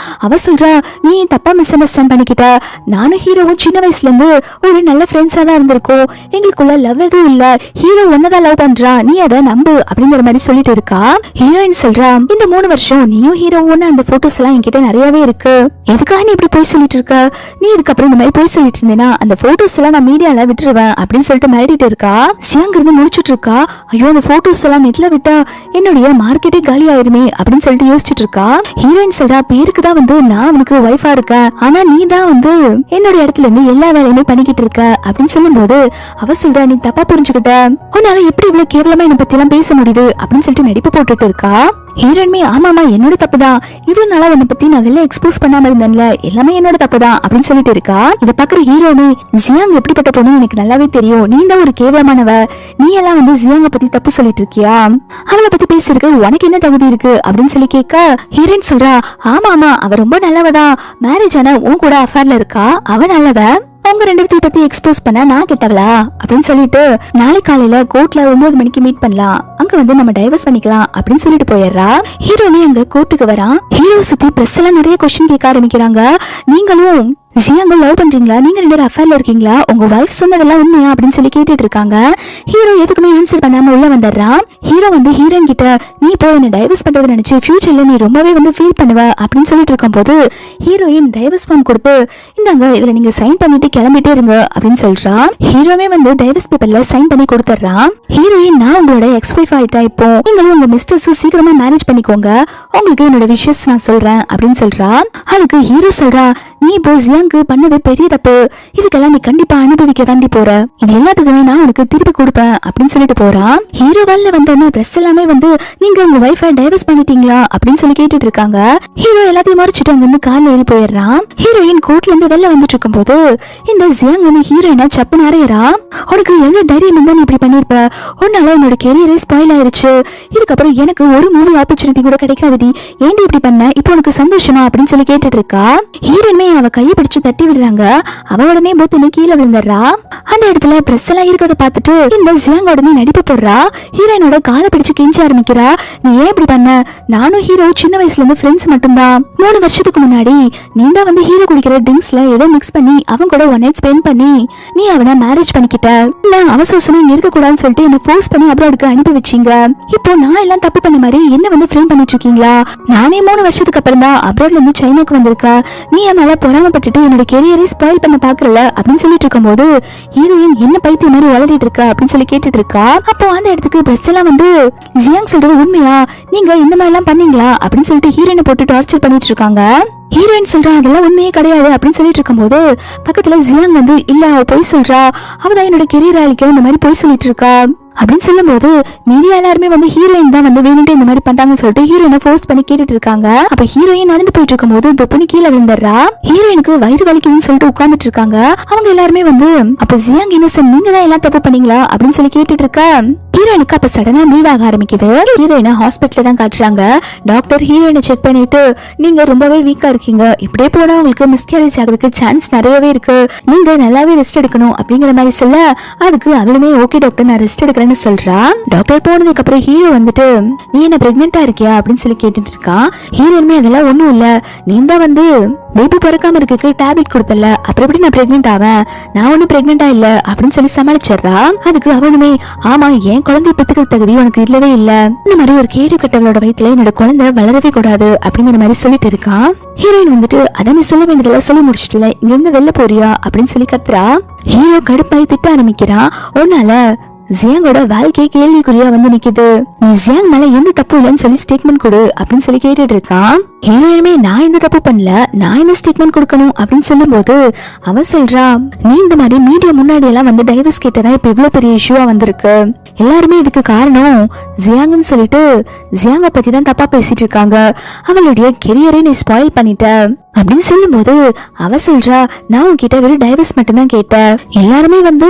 அவ சொல்றா, நீ தப்பா மிஸ் அண்டர்ஸ்டாண்ட் பண்ணிக்கிட்ட, நானும் ஹீரோவும் சின்ன வயசுல இருந்து ஒரு நல்ல ஃப்ரெண்ட்ஸா தான் இருந்திருக்கோம், எங்களுக்குள்ள லவ் எதுவும் இல்ல, ஹீரோ ஒன்னதான் லவ் பண்றா, நீ அதை நம்பு அப்படிங்கிற மாதிரி சொல்லிட்டு இருக்கா. ஹீரோயின் சொல்றா, இந்த 3 வருஷம் நீயும் ஹீரோவும் அந்த போட்டோஸ் எல்லாம் என்கிட்ட நிறையவே இருக்கு, எதுக்காக நீ இப்படி போய் சொல்லிட்டு இருக்க, நீ இதுக்கப்புறம் இந்த மாதிரி போய் சொல்லிட்டு இருந்தேன்னா அந்த போட்டோஸ் எல்லாம் நான் மீடியால விட்டுருவேன் அப்படின்னு சொல்லிட்டு மிரட்டிட்டு இருக்கா. ஜியாங் இருந்து முடிச்சுட்டு இருக்கா. ஐயோ அந்த போட்டோஸ் எல்லாம் நெட்ல விட்டா என்னுடைய மார்க்கெட்டே காலி ஆயிருமே அப்படின்னு சொல்லிட்டு யோசிச்சுட்டு இருக்கா. ஹீரோயின் சொல்றா, பேருக்கு தான் வந்து நான் உனக்கு வைஃபா இருக்கேன், ஆனா நீ தான் வந்து என்னோட இடத்துல இருந்து எல்லா வேலையுமே பண்ணிக்கிட்டு இருக்க அப்படின்னு சொல்லும் போது அவ சொல்றா, நீ தப்பா புரிஞ்சுக்கிட்ட, உன்னால எப்படி இவ்வளவு கேவலமா என்னை பத்தி எல்லாம் பேச முடியுது அப்படின்னு சொல்லிட்டு நடிப்பு போட்டுட்டு இருக்கா. ஹீரோயின்மே, ஆமாமா என்னோட தப்பு தான், இவ்வளவு நாளா உன்னை பத்தி நான் வெளில எக்ஸ்போஸ் பண்ணாம இருந்தேன்ல, எல்லாமே என்னோட தப்பு தான் அப்படின்னு சொல்லிட்டு இருக்கா. இதை பாக்குற ஹீரோனே, ஜியாங் எப்படிப்பட்ட பொண்ணு எனக்கு நல்லாவே தெரியும், நீ தான் ஒரு கேவலமானவ, நீ எல்லாம் வந்து ஜியாங்க பத்தி தப்பு சொல்லிட்டு இருக்கியா, அவளை பத்தி பேசிருக்கு உனக்கு என்ன தகுதி இருக்கு அப்படின்னு சொல்லி கேட்க, ஹீரோயின் சொல்றா, ஆமா அவ ரொம்ப நல்லவதான், மேரேஜ் ஆன உன் கூட அஃபேர்ல இருக்கா, அவ நல்லவ, அவங்க 2 பேத்தையும் பத்தி எக்ஸ்போஸ் பண்ண நான் கெட்டவளா அப்படின்னு சொல்லிட்டு நாளை காலையில கோர்ட்ல 9 மணிக்கு மீட் பண்ணலாம், அங்க வந்து நம்ம டைவர்ஸ் பண்ணிக்கலாம் அப்படின்னு சொல்லிட்டு போயிடுறா. ஹீரோனே அங்க கோர்ட்டுக்கு வரா. ஹீரோ சுத்தி பிரஸ் எல்லாம் நிறைய கொஸ்டின் கேட்க ஆரம்பிக்கிறாங்க. நீங்களும் ஜியாங்க லவ் பண்றீங்களா, நீங்க 2 பேரும் அஃபேர்ல இருக்கீங்களா, உங்க வைஃப் சொன்னதெல்லாம் உண்மையா அப்படின்னு சொல்லி கேட்டுட்டு இருக்காங்க. ஹீரோ எதுக்குமே ஆன்சர் பண்ணாம உள்ள வந்துடுறா. ஹீரோ வந்து ஹீரோயின் கிட்ட, நீ போய் என்ன டைவர்ஸ் பண்றதை நினைச்சு ஃபியூச்சர்ல நீ ரொம்பவே வந்து ஃபீல் பண்ணுவ அப்படின்னு சொல்லிட்டு இருக்கும் போது ஹீரோயின் டைவர்ஸ் ஃபார்ம் கொடுத்து, இந்தாங்க இதுல நீங்க சைன் பண்ணிட்டு கிளம்பிட்டே இருங்க அப்படின்னு சொல்றா. ஹீரோவே வந்து டைவர்ஸ் பேப்பர்ல சைன் பண்ணி கொடுத்துட்றா. ஹீரோயின், நான் உங்களோட எக்ஸ் வைஃப் ஆயிட்டா, இப்போ நீங்களும் உங்க மிஸ்டர்ஸும் சீக்கிரமா மேரேஜ் பண்ணிக்கோங்க, உங்களுக்கு என்னோட விஷஸ் நான் சொல்றேன் அப்படின்னு சொல்றா. அதுக்கு ஹீரோ சொல்றா, நீ இப்போ ஜியாங்கு பண்ணது பெரிய தப்பு, இதுக்கெல்லாம் நீ கண்டிப்பா அனுபவிக்க தாண்டி போற, இது எல்லாத்துக்குமே நான் உனக்கு திருப்பி கொடுப்பேன் அப்படின்னு சொல்லிட்டு போறான். ஹீரோ வெளில வந்தோடனே பிரஸ் எல்லாமே வந்து, நீங்க உங்க வைஃபை டைவர்ஸ் பண்ணிட்டீங்களா அப்படின்னு சொல்லி கேட்டுட்டு இருக்காங்க. ஹீரோ எல்லாத்தையும் மறைச்சிட்டு அங்க இருந்து கார்ல ஏறி போயிடுறான். ஹீரோயின் கோர்ட்ல இருந்து வெளில வந்துட்டு இருக்கும் போது இந்த ஜியாங் வந்து ஹீரோயினா சப்புன்னு அறையறா. உனக்கு எவ்வளவு தைரியம் இருந்தா நீ இப்படி பண்ணிருப்ப, உன்னால என்னோட கெரியரே ஸ்பாயில் ஆயிருச்சு, இதுக்கப்புறம் எனக்கு ஒரு மூவி ஆப்பர்ச்சுனிட்டி கூட கிடைக்காதுடி, ஏன்டி இப்படி பண்ண, இப்போ உனக்கு சந்தோஷமா அப்படின்னு சொல்லி கேட்டுட்டு இருக்கா. ஹீரோயின்மே அவ கையை பிடிச்சு வச்சு தட்டி விடுறாங்க. அவ உடனே போத்துன்னு கீழே விழுந்துடுறா. அந்த இடத்துல பிரஸ் எல்லாம் இருக்கிறத பார்த்துட்டு இந்த ஜியாங் உடனே நடிப்பு போடுறா. ஹீரோயினோட காலை பிடிச்சு கெஞ்ச ஆரம்பிக்கிறா. நீ ஏன் இப்படி பண்ண? நானும் ஹீரோ சின்ன வயசுல இருந்து ஃப்ரெண்ட்ஸ் மட்டும்தான். 3 வருஷத்துக்கு முன்னாடி நீ தான் வந்து ஹீரோ குடிக்கிற ட்ரிங்க்ஸ்ல ஏதோ மிக்ஸ் பண்ணி அவன் கூட ஒன் நைட் ஸ்பெண்ட் பண்ணி நீ அவனை மேரேஜ் பண்ணிக்கிட்ட. நான் அவசரமா இங்க இருக்க கூடாதுன்னு சொல்லிட்டு என்ன ஃபோர்ஸ் பண்ணி அப்ராடுக்கு அனுப்பி வச்சீங்க. இப்போ நான் எல்லாம் தப்பு பண்ண மாதிரி என்ன வந்து ஃப்ரேம் பண்ணிட்டு இருக்கீங்களா? நானே 3 வருஷத்துக்கு அப்புறம் தான் அப்ராட்ல இருந்து சைனாக்கு வந்திருக்கேன். நீ என் மேல பொறாமப்பட்டுட்டு என்னோட கெரியரை ஸ்பாயில் பண்ண பாக்குறல அப்படின்னு சொல்லிட்டு இருக்கும்போது ஹீரோயின் என்ன பைத்தியம் மாதிரி வளரிட்டு இருக்கா அப்படின்னு சொல்லி கேட்டுட்டு இருக்கா. அப்போ அந்த இடத்துக்கு பிரஸ் எல்லாம் வந்து ஜியாங் சொல்றது உண்மையா? நீங்க இந்த மாதிரி எல்லாம் பண்ணீங்களா அப்படின்னு சொல்லிட்டு ஹீரோயினை போட்டு டார்ச்சர் பண்ணிட்டு இருக்காங்க. ஹீரோயின் சொல்றா அதெல்லாம் உண்மையே கிடையாது அப்படின்னு சொல்லிட்டு இருக்கும்போது பக்கத்துல ஜியாங் வந்து இல்ல அவ போய் சொல்றா, அவதான் என்னோட கெரியர் ஆளிக்க இந்த மாதிரி போய் சொல்லிட்டு இருக்கா அப்படின்னு சொல்லும் போது மீடியா எல்லாருமே வந்து ஹீரோயின் தான் வந்து வேணும்ட்டு இந்த மாதிரி பண்றாங்கன்னு சொல்லிட்டு ஹீரோயினை ஃபோர்ஸ் பண்ணி கேட்டுட்டு இருக்காங்க. அப்ப ஹீரோயின் நடந்து போயிட்டு இருக்கும் போது தொப்புனு கீழே விழுந்துடுறா. ஹீரோயினுக்கு வயிறு வலிக்குதுன்னு சொல்லிட்டு உட்கார்ந்துட்டு இருக்காங்க. அவங்க எல்லாருமே வந்து அப்ப ஜியாங் இன்னசென்ட் நீங்க தான் எல்லாம் தப்பு பண்ணீங்களா அப்படின்னு சொல்லி கேட்டுட்டு இருக்கா. ஹீரோயினுக்கு அப்ப சடனா ப்ளீட் ஆக ஆரம்பிக்குது. ஹீரோயினை ஹாஸ்பிட்டல்ல தான் காட்டுறாங்க. டாக்டர் ஹீரோயினை செக் பண்ணிட்டு நீங்க ரொம்பவே வீக்கா இருக்கீங்க, இப்படியே போனா உங்களுக்கு மிஸ்கேரேஜ் ஆகிறதுக்கு சான்ஸ் நிறையவே இருக்கு, நீங்க நல்லாவே ரெஸ்ட் எடுக்கணும் அப்படிங்கிற மாதிரி சொல்ல அதுக்கு அவளுமே ஓகே டாக்டர் நான் ரெஸ்ட் எடுக்கிறேன்னு சொல்றா. டாக்டர் போனதுக்கு அப்புறம் ஹீரோ வந்துட்டு நீ என்ன பிரெக்னெண்டா இருக்கியா அப்படின்னு சொல்லி கேட்டுட்டு இருக்கான். ஹீரோயினுமே அதெல்லாம் ஒண்ணும் இல்ல, நீ தான் வந்து பேபி பிறக்காம இருக்கு டேப்லெட் கொடுத்தல, அப்புறம் எப்படி நான் பிரெக்னென்ட் ஆவேன், நான் ஒன்னும் பிரெக்னெண்டா இல்ல அப்படின்னு சொல்லி சமாளிச்சிடுறா. அதுக்கு அவனுமே ஆமா என் குழந்தை பெத்துக்கிற தகுதி உனக்கு இல்லவே இல்ல, இந்த மாதிரி ஒரு கேடு கட்டவளோட வயித்துல என்னோட குழந்தை வளரவே கூடாது அப்படிங்கிற மாதிரி சொல்லிட்டு இருக்கான். ஹீரோயின் வந்துட்டு அதான் நீ சொல்ல வேண்டியதெல்லாம் சொல்லி முடிச்சுட்டுல இங்க இருந்து வெளில போறியா அப்படின்னு சொல்லி கத்துறா. ஹீரோ கடுப்பாய் திட்ட ஆரம்பிக்கிறான். உன்னால ஜியாங்கோட வாழ்க்கை கேள்விக்குறியா வந்து நிக்குது, நீ ஜியாங் மேல எந்த தப்பு இல்லைன்னு சொல்லி ஸ்டேட்மெண்ட் கொடு அப்படின்னு சொல்லி கேட்டுட்டு இருக்கான். ஹீரோயினுமே நான் எந்த தப்பு பண்ணல, நான் என்ன ஸ்டேட்மெண்ட் கொடுக்கணும் அப்படின்னு சொல்லும் போது அவன் சொல்றா நீ இந்த மாதிரி மீடியா முன்னாடி எல்லாம் வந்து டைவர்ஸ் கேட்டதா இப்ப இவ்வளவு பெரிய இஷ்யூவா வந்திருக்கு, எல்லாருமே இதுக்கு காரணம் ஜியாங்னு சொல்லிட்டு ஜியாங்க பத்தி தான் தப்பா பேசிட்டு இருக்காங்க, அவளுடைய கெரியரை நீ ஸ்பாயில் பண்ணிட்ட அப்படின்னு சொல்லும் போது அவ சொல்றா நான் உன்கிட்ட வெறும் டைவர்ஸ் மட்டும் தான் கேட்டேன், எல்லாருமே வந்து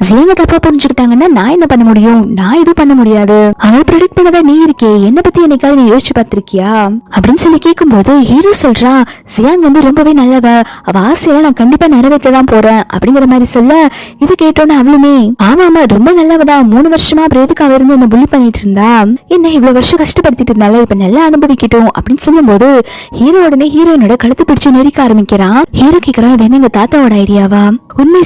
ஜியாங்க தப்பா புரிஞ்சுக்கிட்டாங்கன்னா நான் என்ன பண்ண முடியும், நான் எதுவும் பண்ண முடியாது, அவன் ப்ரெடிக்ட் பண்ணதா நீ இருக்கே, என்ன பத்தி என்னைக்காவது நீ யோசிச்சு பார்த்திருக்கியா அப்படின்னு சொல்லி கேட்கும்போது ஹீரோ சொல்றா ஜியாங் வந்து ரொம்பவே நல்லவ, அவ ஆசையெல்லாம் நான் கண்டிப்பா நிறைவேற்றதான் போறேன் அப்படிங்கிற மாதிரி சொல்ல இதை கேட்டோன்னு அவளுமே ஆமா ஆமா ரொம்ப நல்லவதான், 3 வருஷமா பிரேதுக்கு அவ இருந்து என்ன புள்ளி பண்ணிட்டு இருந்தா, என்ன இவ்வளவு வருஷம் கஷ்டப்படுத்திட்டு இருந்தால இப்ப நல்லா அனுபவிக்கட்டும் அப்படின்னு சொல்லும் போது ஹீரோ உடனே ஹீரோயினோட கழுத்து பிடிச்சு நெரிக்க ஆரம்பிக்கிறான். ஹீரோ கேக்குறான் இது என்ன எங்க தாத்தாவோட ஐடியாவா, உண்மை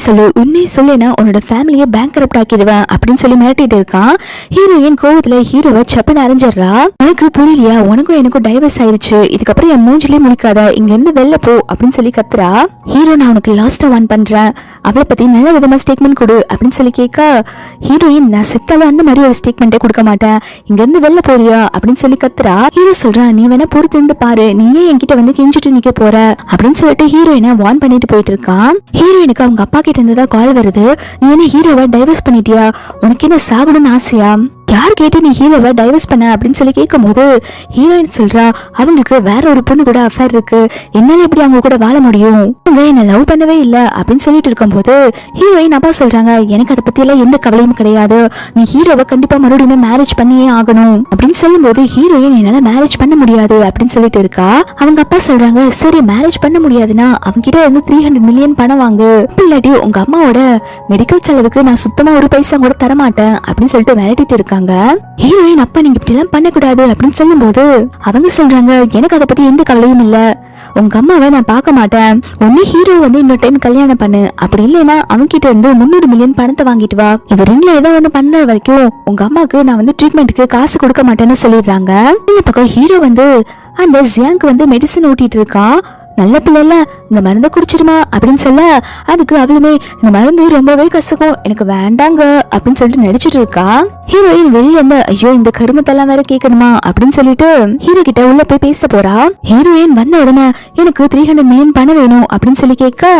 சொல்லுன்னா உன்னோட ஃபேமிலியை பேங்க்ரப்ட் ஆக்கிடுவேன் அப்படின்னு சொல்லி மிரட்டிட்டு இருக்கான். ஹீரோயின் கோவத்துல ஹீரோவை சப்பன்னு அரைஞ்சிடுறா. உனக்கு புரியலையா, உனக்கும் எனக்கும் டைவர்ஸ் ஆயிடுச்சு, இதுக்கப்புறம் என் மூஞ்சிலே முழிக்காத, இங்க இருந்து வெளில போ அப்படின்னு சொல்லி கத்துறா. ஹீரோ நான் உனக்கு லாஸ்டா ஒன் பண்றேன், அவளை பத்தி நல்ல விதமா ஸ்டேட்மெண்ட் கொடு அப்படின்னு சொல்லி கேட்க ஹீரோயின் நான் செத்தால அந்த மாதிரி ஒரு ஸ்டேட்மெண்ட்டே கொடுக்க மாட்டேன், இங்க இருந்து வெளில போறியா அப்படின்னு சொல்லி கத்துறா. ஹீரோ சொல்றான் நீ வேணா பொறுத்து பாரு, நீயே என்கிட்ட வந்து கெஞ்சிட்டு நிக்க போற அப்படின்னு சொல்லிட்டு ஹீரோயினை வார்ன் பண்ணிட்டு போயிட்டு இருக்கான். ஹீரோயினுக்கு அவங்க அப்பா கிட்ட இருந்ததா கால் வருது. நீ என்ன ஹீரோவை டைவர்ஸ் பண்ணிட்டியா, உனக்கு என்ன சாகணும்னு ஆசையா, யார் கேட்டு நீ ஹீரோவை டைவர்ஸ் பண்ண அப்படின்னு சொல்லி கேட்கும் போது ஹீரோயின் சொல்றா அவங்களுக்கு வேற ஒரு பொண்ணு கூட அஃபேர் இருக்கு, என்னால எப்படி அவங்க கூட வாழ முடியும், அவங்க என்ன லவ் பண்ணவே இல்ல அப்படின்னு சொல்லிட்டு இருக்கும் போது ஹீரோயின் அப்பா சொல்றாங்க எனக்கு அதை பத்தி எல்லாம் எந்த கவலையும் கிடையாது, நீ ஹீரோவை கண்டிப்பா மறுபடியும் மேரேஜ் பண்ணியே ஆகணும் அப்படின்னு சொல்லும் போது ஹீரோயின் என்னால மேரேஜ் பண்ண முடியாது அப்படின்னு சொல்லிட்டு இருக்கா. அவங்க அப்பா சொல்றாங்க சரி மேரேஜ் பண்ண முடியாதுன்னா அவங்க கிட்ட இருந்து 300 மில்லியன் பணம் வாங்கு, இல்லாட்டி உங்க அம்மாவோட மெடிக்கல் செலவுக்கு நான் சுத்தமா ஒரு பைசா கூட தரமாட்டேன் அப்படின்னு சொல்லிட்டு மிரட்டிட்டு இருக்காங்க. ஹீரோயின் அப்ப நீங்க இப்படி எல்லாம் பண்ண கூடாது அப்படின்னு சொல்லும் போது அவங்க சொல்றாங்க எனக்கு அதை பத்தி எந்த கவலையும் இல்ல, உங்க அம்மாவை நான் பார்க்க மாட்டேன், ஒன்னு ஹீரோ வந்து இன்னொரு டைம் கல்யாணம் பண்ணு, அப்படி இல்லைன்னா அவங்க கிட்ட இருந்து 300 மில்லியன் பணத்தை வாங்கிட்டு வா, இது ரெண்டுல ஏதோ ஒண்ணு பண்ண வரைக்கும் உங்க அம்மாக்கு நான் வந்து ட்ரீட்மெண்ட்டுக்கு காசு கொடுக்க மாட்டேன்னு சொல்லிடுறாங்க. இந்த பக்கம் ஹீரோ வந்து அந்த ஜியாங்க்கு வந்து மெடிசன் ஊட்டிட்டு இருக்கான். நல்ல பிள்ளைல இந்த மருந்தை குடிச்சிருமா அப்படின்னு சொல்ல அதுக்கு அவளுமே இந்த மருந்து ரொம்பவே கசக்கும் எனக்கு வேண்டாங்க அப்படின்னு சொல்லிட்டு நடிச்சிட்டு இருக்கா. ஹீரோயின் வெளியே இருந்து ஐயோ இந்த கருமத்தெல்லாம் வேற கேட்கணுமா அப்படின்னு சொல்லிட்டு ஹீரோ கிட்ட உள்ள போய் பேச போறா. ஹீரோயின் வந்த உடனே எனக்கு 300 மில்லியன் பணம் வேணும் அப்படின்னு சொல்லி கேட்க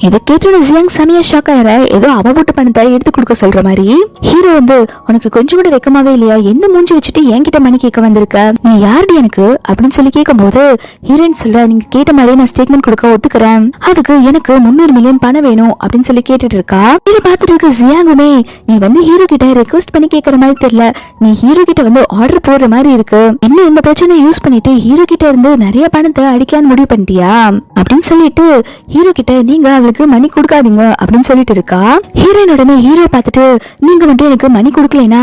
இதை கேட்டு ஜியாங் செமையா ஷாக் ஆயிர, ஏதோ அவ போட்டு பணத்தை எடுத்து கொடுக்க சொல்ற மாதிரி. ஹீரோ வந்து உனக்கு கொஞ்சம் கூட வெக்கமாவே இல்லையா, எந்த மூஞ்சி வச்சுட்டு என்கிட்ட மணி கேட்க வந்திருக்க, நீ யாருடி எனக்கு அப்படின்னு சொல்லி கேட்கும் போது ஹீரோயின் சொல்ற நீங்க கேட்ட மாதிரி நான் ஸ்டேட்மெண்ட் கொடுக்க ஒத்துக்கிறேன், அதுக்கு எனக்கு 300 மில்லியன் பணம் வேணும் அப்படின்னு சொல்லி கேட்டுட்டு இருக்கா. இதை பார்த்துட்டு இருக்க ஜியாங்குமே நீ வந்து ஹீரோ கிட்ட ரெக்வஸ்ட் பண்ணி கேட்கற போற மாதிரி தெரியல, நீ ஹீரோ கிட்ட வந்து ஆர்டர் போடுற மாதிரி இருக்கு, என்ன இந்த பிரச்சனை யூஸ் பண்ணிட்டு ஹீரோ கிட்ட இருந்து நிறைய பணத்தை அடிக்கலான்னு முடிவு பண்ணிட்டியா அப்படின்னு சொல்லிட்டு ஹீரோ கிட்ட நீங்க அவளுக்கு மணி கொடுக்காதீங்க அப்படின்னு சொல்லிட்டு இருக்கா. ஹீரோயின் உடனே ஹீரோ பார்த்துட்டு நீங்க மட்டும் எனக்கு மணி கொடுக்கலைன்னா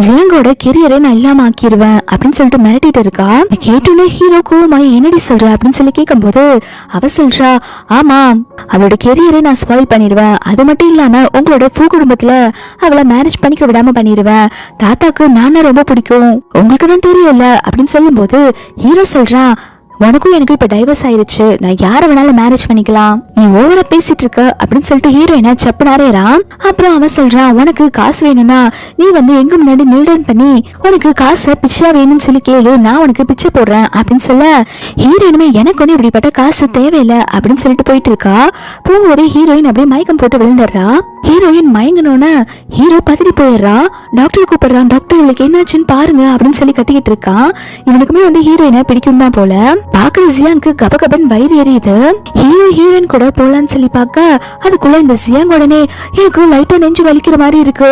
ஜியாங்கோட கெரியரை நான் இல்லாம ஆக்கிடுவேன் அப்படின்னு சொல்லிட்டு மிரட்டிட்டு இருக்கா. கேட்டோன்னே ஹீரோ கோவமாய் என்னடி சொல்ற அப்படின்னு சொல்லி கேட்கும் போது அவ சொல்றா, ஆமா அவளோட கெரியரை நான் ஸ்பாயில் பண்ணிடுவேன், அது மட்டும் இல்லாம உங்களோட பூ குடும்பத்துல அவளை மேரேஜ் பண்ணிக்க விடாம பண்ணிடுவேன், தாத்தாக்கு நானா ரொம்ப பிடிக்கும் உங்களுக்கு தான் தெரியல அப்படின்னு சொல்லும் போது ஹீரோ சொல்றான், உனக்கும் எனக்கு இப்ப டைவர்ஸ் ஆயிருச்சு, நான் யார வேணாலும் மேரேஜ் பண்ணிக்கலாம், நீ ஓவரா பேசிட்டு இருக்க அப்படின்னு சொல்லிட்டு ஹீரோயினா சப்பு நாரேறான். அப்புறம் அவன் சொல்றான், உனக்கு காசு வேணும்னா நீ வந்து எங்க முன்னாடி நீல் டவுன் பண்ணி உனக்கு காசை பிச்சா வேணும்னு சொல்லி கேளு, நான் உனக்கு பிச்சை போடுறேன் அப்படின்னு சொல்ல ஹீரோயினுமே எனக்கு ஒண்ணு இப்படிப்பட்ட காசு தேவையில்லை அப்படின்னு சொல்லிட்டு போயிட்டு இருக்கா. போகும்போதே ஹீரோயின் அப்படியே மயக்கம் போட்டு விழுந்துடுறா. ஹீரோயின் மயங்கனோன்னு ஹீரோ பதறி போயிடுறா. டாக்டர் கூப்பிடுறான், டாக்டர் இவளுக்கு என்னாச்சுன்னு பாருங்க அப்படின்னு சொல்லி கத்திக்கிட்டு இருக்கான். இவனுக்குமே வந்து ஹீரோயினை பிடிக்கும் தான் போல. பாக்குற ஜியாங்க்கு கபகபன் வயிறு எரியுது. ஹீரோ ஹீரோயின் கூட போலான்னு சொல்லி பாக்க அதுக்குள்ள இந்த ஜியாங் உடனே எனக்கு லைட்டா நெஞ்சு வலிக்கிற மாதிரி இருக்கு,